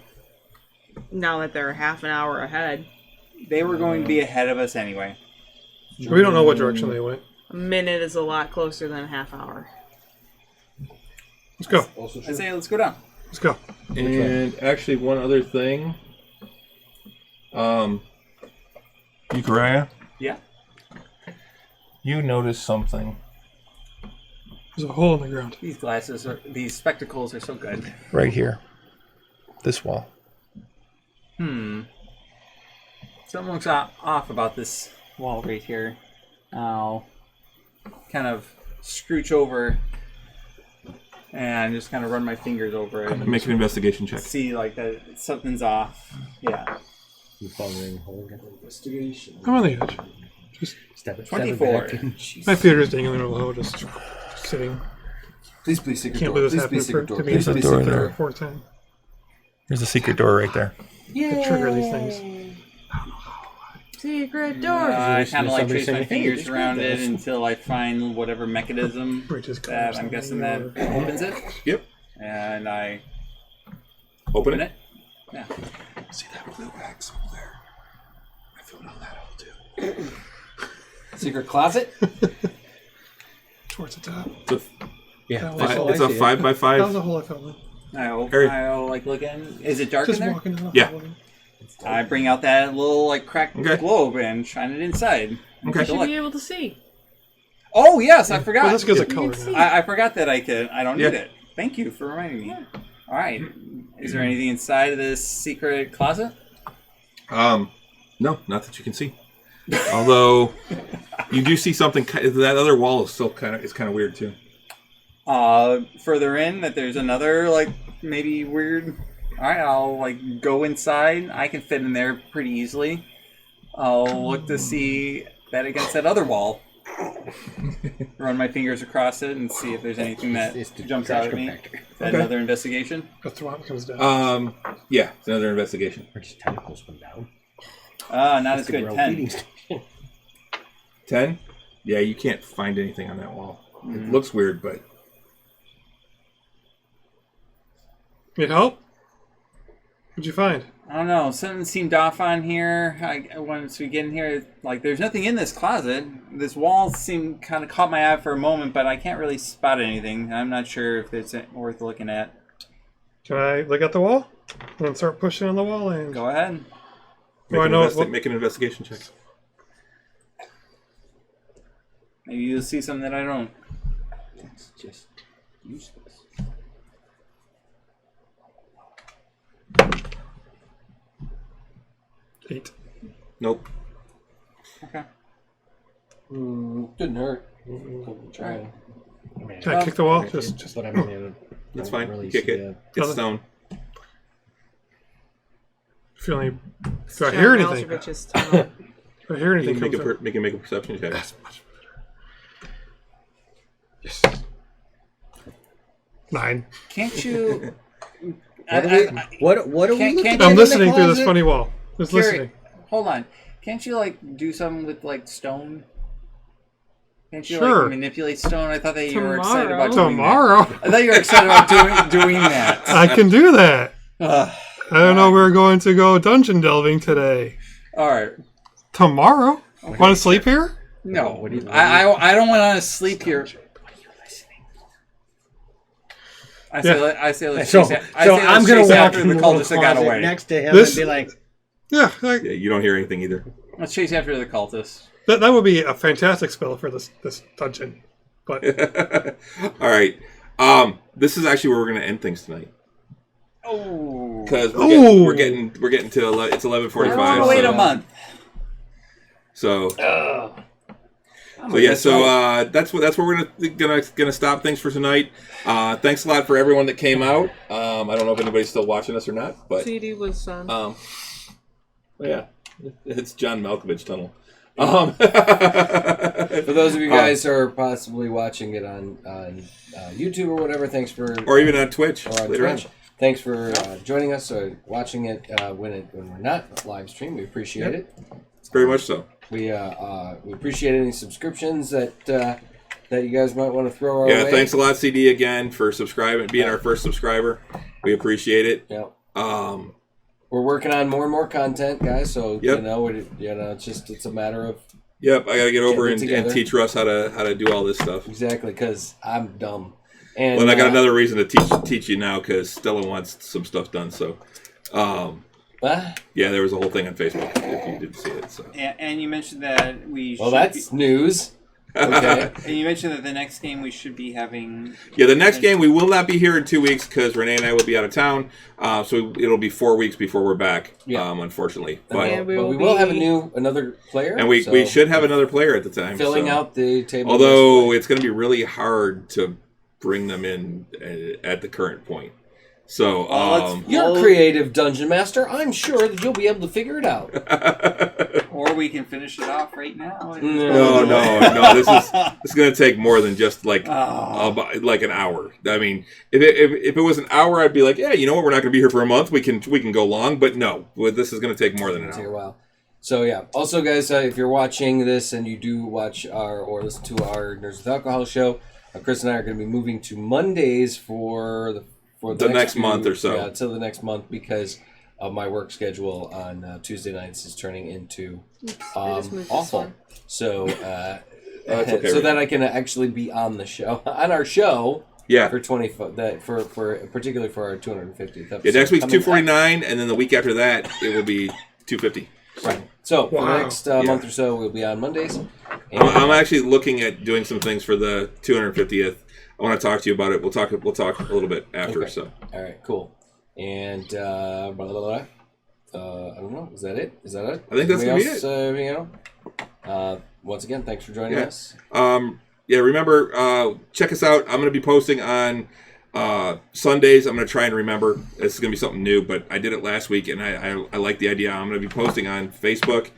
Now that they're half an hour ahead. They were going to be ahead of us anyway. We don't know what direction they went. A minute is a lot closer than a half hour. Let's go. I say let's go down. Let's go. And actually, one other thing. Eukaraya? Yeah. You noticed something. There's a hole in the ground. These spectacles are so good. Right here. This wall. Something looks off about this wall right here. I'll kind of scooch over and just kind of run my fingers over it. Make an investigation check. See, that something's off. Yeah. Investigation. I'm on the edge. Just Step 24. my feet are just dangling in the hole, just sitting. Please, secret Can't door. believe this Please, happened secret door. to me. Please, There's a please, door secret there. door. Fourth time. There's a secret door right there. To trigger these things. Secret door. I kind of Somebody trace my saying, "Hey, fingers this around guy it does." until I find whatever mechanism Which is that I'm guessing that opens it. Yep. And I Open open it. it. Yeah. See that blue X over there? I filled out that hole too. Secret closet? Towards the top. Yeah. It's a 5 by That was 5. the hole I fell in. I'll look in. Is it dark Just in there? walking in the Yeah. hole. I bring out that little cracked Okay. globe and shine it inside. Okay. You should be able to see. Oh yes, I forgot. Well, that's because of You color can see. now. I forgot that I don't need Yeah. it. Thank you for reminding me. All right. Is there anything inside of this secret closet? No, not that you can see. Although you do see something. That other wall is still kind of weird too. Further in, that there's another maybe weird. All right, I'll go inside. I can fit in there pretty easily. I'll look to see that against that other wall. Run my fingers across it and see if there's anything that jumps out at me. Is that another investigation? The thwomp comes down. Yeah, it's another investigation. Or just tentacles come down. Not as good. 10. 10? Yeah, you can't find anything on that wall. It looks weird, but Need help? What'd you find? I don't know. Something seemed off on here. Once we get in here, like, there's nothing in this closet. This wall seemed kind of caught my eye for a moment, but I can't really spot anything. I'm not sure if it's worth looking at. Can I look at the wall and start pushing on the wall? And go ahead. Make an investigation check. Maybe you'll see something that I don't. It's just useless. Eight. Nope. Okay. Didn't hurt. Try. Can I kick the wall? Just. But I mean, That's fine. Really Kick it. It's stone. Feeling. Do I hear anything? Do I hear anything? You can make a perception check. That's much better. Yes. 9. Can't you? What are we? I'm listening through this funny wall. Just listening. Hold on. Can't you like do something with like stone? Can't you Sure. like manipulate stone? I thought that you were excited about doing tomorrow. that. I thought you were excited about doing that. I can do that. I don't know. We're going to go dungeon delving today. All right. Tomorrow? Want to sleep here? No. I don't want to sleep here. I say let's So chase I'm going to walk after in the the cultist that got away. next to him and be like, Yeah, you don't hear anything either. Let's chase after the cultist. that would be a fantastic spell for this dungeon. But all right, this is actually where we're going to end things tonight. Oh, because we're getting to it's 11:45. Wait a month. So that's where we're gonna stop things for tonight. Thanks a lot for everyone that came out. I don't know if anybody's still watching us or not, but CD was on. Yeah, it's John Malkovich tunnel. For those of you guys who are possibly watching it on YouTube or whatever, thanks for or even on Twitch later on. Thanks for joining us or watching it when we're not live stream. We appreciate it. Very much so. We appreciate any subscriptions that you guys might want to throw our way. Yeah, thanks a lot, CD, again for subscribing, being our first subscriber. We appreciate it. Yeah. We're working on more and more content, guys. So it's a matter of. Yep, I gotta get over and teach Russ how to do all this stuff. Exactly, because I'm dumb. And I got another reason to teach you now because Stella wants some stuff done. So, yeah, there was a whole thing on Facebook if you didn't see it. So, and you mentioned that we. Well, that's news. Okay. And you mentioned that the next game we should be having. Yeah, the next game we will not be here in 2 weeks because Renee and I will be out of town. So it'll be 4 weeks before we're back. Yeah. Unfortunately, but we will have another player, and we should have another player at the time filling out the table. Although it's going to be really hard to bring them in at the current point. So you're a creative dungeon master. I'm sure that you'll be able to figure it out. Or we can finish it off right now. No. This is going to take more than just like an hour. I mean, if it was an hour, I'd be like, yeah, you know what, we're not going to be here for a month. We can go long, but no, this is going to take more than an hour. Take a while. So yeah. Also, guys, if you're watching this and you do watch or listen to our Nerds with Alcohol show, Chris and I are going to be moving to Mondays for the next month or so. Yeah, until the next month because of my work schedule on Tuesday nights is turning into awful. So okay, so that I can actually be on the show on our show. Yeah. For for particularly for our 250th episode. Yeah, next week's 249, and then the week after that it will be 250. Right. So for the next month or so, we'll be on Mondays. I'm actually looking at doing some things for the 250th. I want to talk to you about it. We'll talk a little bit after. Okay. So. All right. Cool. And I don't know. Is that it? I think that's gonna be it. Once again, thanks for joining us. Yeah. Remember, check us out. I'm going to be posting on Sundays. I'm going to try and remember. This is going to be something new, but I did it last week, and I like the idea. I'm going to be posting on Facebook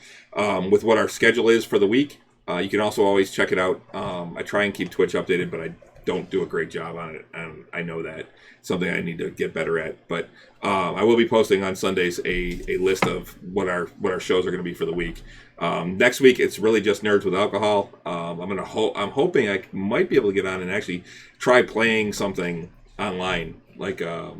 with what our schedule is for the week. You can also always check it out. I try and keep Twitch updated, but I don't do a great job on it, and I know that. Something I need to get better at. But I will be posting on Sundays a list of what our shows are going to be for the week. Next week it's really just Nerds with Alcohol. I'm hoping I might be able to get on and actually try playing something online, like a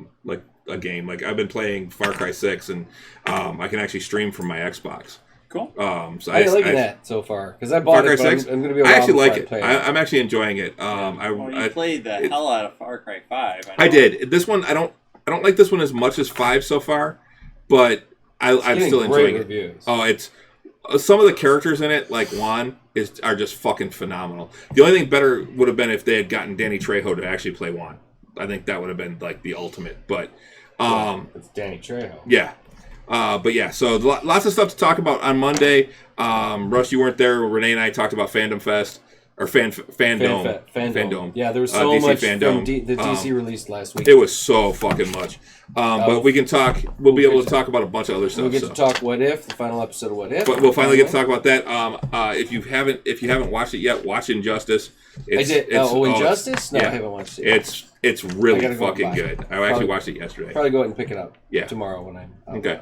game. Like I've been playing Far Cry 6, and I can actually stream from my Xbox. Cool. So I like that so far because I bought Far Cry it. 6. I'm going to be. I actually like it. I'm actually enjoying it. You played the hell out of Far Cry 5. I did. This one, I don't like this one as much as 5 so far, but I'm still enjoying reviews. it. Oh, it's some of the characters in it, like Juan, are just fucking phenomenal. The only thing better would have been if they had gotten Danny Trejo to actually play Juan. I think that would have been like the ultimate. But it's Danny Trejo. Yeah. But yeah, so lots of stuff to talk about on Monday. Russ, you weren't there. Renee and I talked about Fandom Fest or Fandom. Yeah, there was so DC much Fandom. from the DC released last week. It was so fucking much. But we can talk. We'll be able to talk about a bunch of other stuff. We'll get to talk What If, the final episode of What If. But we'll finally get to talk about that. If you haven't watched it yet, watch Injustice. Injustice? No, yeah, I haven't watched it. It's really fucking good. I actually watched it yesterday. Probably go ahead and pick it up. Tomorrow when I'm okay.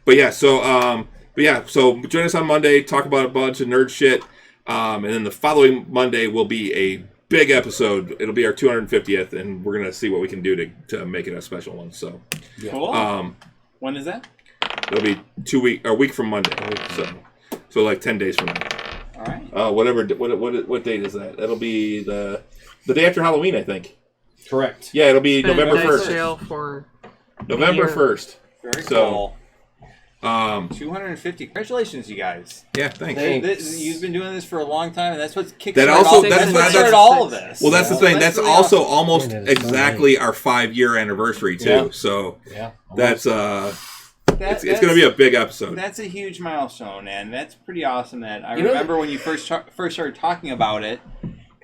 But yeah, so join us on Monday. Talk about a bunch of nerd shit, and then the following Monday will be a big episode. It'll be our 250th, and we're gonna see what we can do to make it a special one. So, cool. When is that? It'll be a week from Monday. So like 10 days from now. All right. What date is that? That'll be the day after Halloween, I think. Correct. Yeah, it'll be November 1st. Sale for November 1st. Very cool. 250. Congratulations, you guys. Yeah, thanks. You've been doing this for a long time, and that's what started all of this. Well, that's the thing. That's really also awesome. Almost exactly our 5-year anniversary too. Yeah. So that's it's going to be a big episode. That's a huge milestone, and that's pretty awesome. That I remember when you first started talking about it.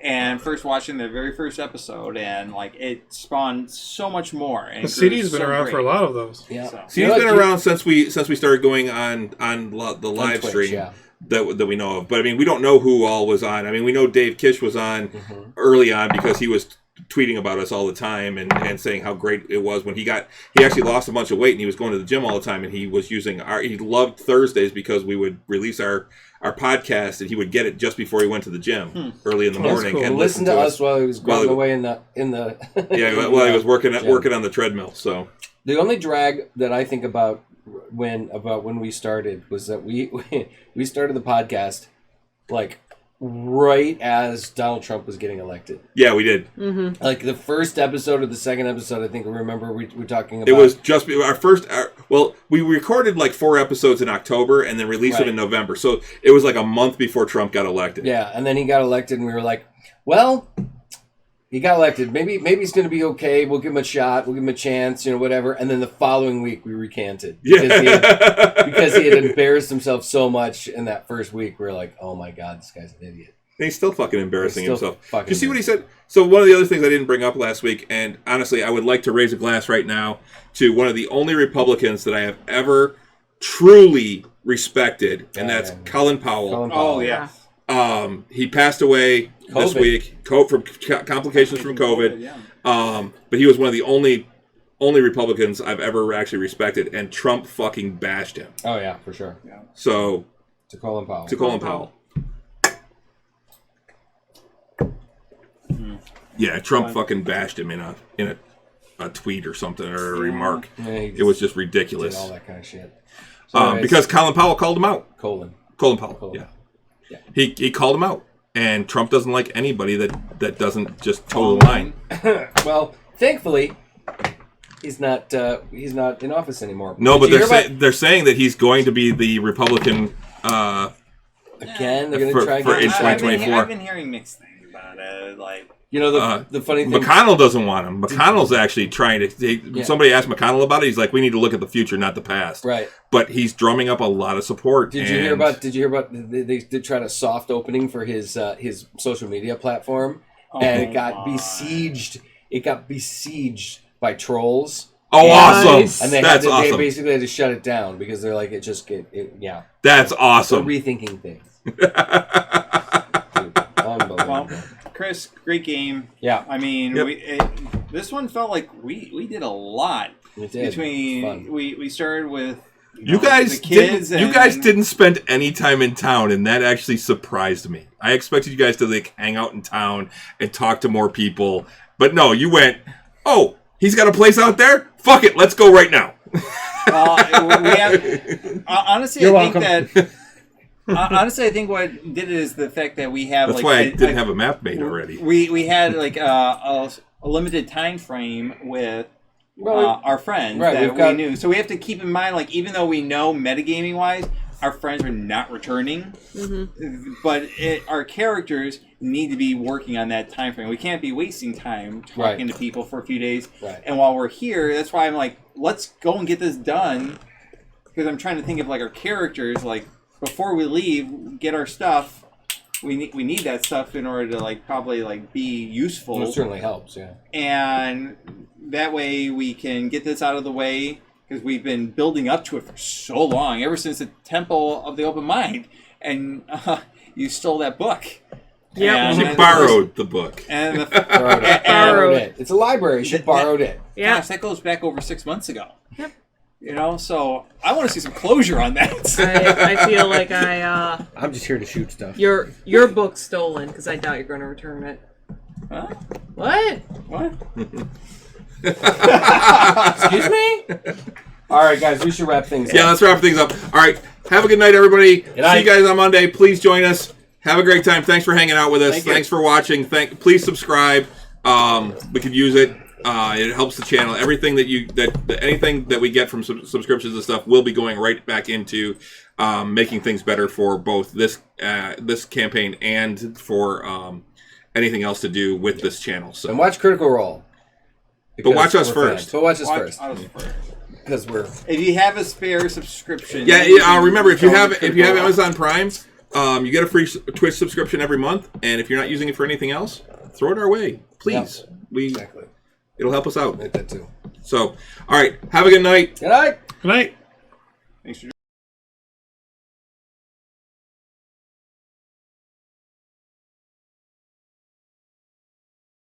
And first watching the very first episode, and like it spawned so much more. And the CD's been around for a lot of those. Yeah, CD's been around since we started going on the live stream that we know of. But I mean, we don't know who all was on. I mean, we know Dave Kish was on early on because he was tweeting about us all the time and saying how great it was when he actually lost a bunch of weight and he was going to the gym all the time, and he was using he loved Thursdays because we would release our podcast and he would get it just before he went to the gym early in the morning and listen to us while he was growing away in the while he was working on the treadmill. So the only drag that I think about when we started was that we started the podcast like right as Donald Trump was getting elected. Yeah, we did. Mm-hmm. Like the first episode or the second episode, I think I remember we were talking about. It was just our first. We recorded like 4 episodes in October and then released them in November. So it was like a month before Trump got elected. Yeah, and then he got elected, and we were like, well, he got elected. Maybe he's going to be okay. We'll give him a shot. We'll give him a chance, whatever. And then the following week, we recanted. Because he had embarrassed himself so much in that first week. We were like, oh my God, this guy's an idiot. And he's still fucking embarrassing himself. Did you see what he said? So one of the other things I didn't bring up last week, and honestly, I would like to raise a glass right now to one of the only Republicans that I have ever truly respected, and that's Colin Powell. Oh, yeah. He passed away this week from complications from COVID. But he was one of the only Republicans I've ever actually respected, and Trump fucking bashed him. Oh yeah, for sure. Yeah. So to Colin Powell. Yeah, Trump fucking bashed him in a tweet or something or a remark. Yeah, it was just ridiculous. Did all that kind of shit. So because Colin Powell called him out. Colin Powell. Yeah. He called him out, and Trump doesn't like anybody that doesn't just toe the line. Well, thankfully, he's not in office anymore. No, but they're saying that he's going to be the Republican again. They're going to try for 2024. I've been hearing mixed things about it, like. The funny thing... McConnell doesn't want him. McConnell's actually trying to... Somebody asked McConnell about it. He's like, we need to look at the future, not the past. Right. But he's drumming up a lot of support. Did you hear about... They did try a soft opening for his social media platform, and it got besieged. It got besieged by trolls. Oh, awesome! And they basically had to shut it down because they're like, That's awesome. They're rethinking things. Unbelievable. Chris, great game. Yeah. I mean, this one felt like we did a lot. We did. We started with you guys. The kids you guys didn't spend any time in town, and that actually surprised me. I expected you guys to hang out in town and talk to more people, but no, you went. oh, he's got a place out there? Fuck it, let's go right now. Honestly, I think that... honestly, I think what did it is the fact that we have... That's why I didn't have a map made already. We had like a limited time frame with our friends that we knew. So we have to keep in mind, like, even though we know metagaming-wise, our friends are not returning, but our characters need to be working on that time frame. We can't be wasting time talking to people for a few days. Right. And while we're here, that's why I'm like, let's go and get this done, because I'm trying to think of like our characters, like, before we leave, get our stuff. We need that stuff in order to like probably like be useful. It certainly helps, yeah. And that way we can get this out of the way, because we've been building up to it for so long, ever since the Temple of the Open Mind, and you stole that book. Yeah, she borrowed the book. And borrowed it. It's a library. She borrowed it. Yeah, gosh, that goes back over 6 months ago. Yep. You know, so I want to see some closure on that. I feel like I'm just here to shoot stuff. Your book's stolen because I doubt you're going to return it. Huh? What? Excuse me? All right, guys, we should wrap things up. Yeah, let's wrap things up. All right, have a good night, everybody. See you guys on Monday. Please join us. Have a great time. Thanks for hanging out with us. Thanks for watching. Please subscribe. We could use it. It helps the channel. Everything anything that we get from subscriptions and stuff will be going right back into making things better for both this campaign and for anything else to do with this channel. So and watch Critical Role. But watch us first. Watch us first. Because if you have a spare subscription. Yeah. Remember, if you have Amazon Prime, you get a free Twitch subscription every month, and if you're not using it for anything else, throw it our way, please. Exactly. It'll help us out. I like that too. So, all right. Have a good night. Good night. Good night. Thanks for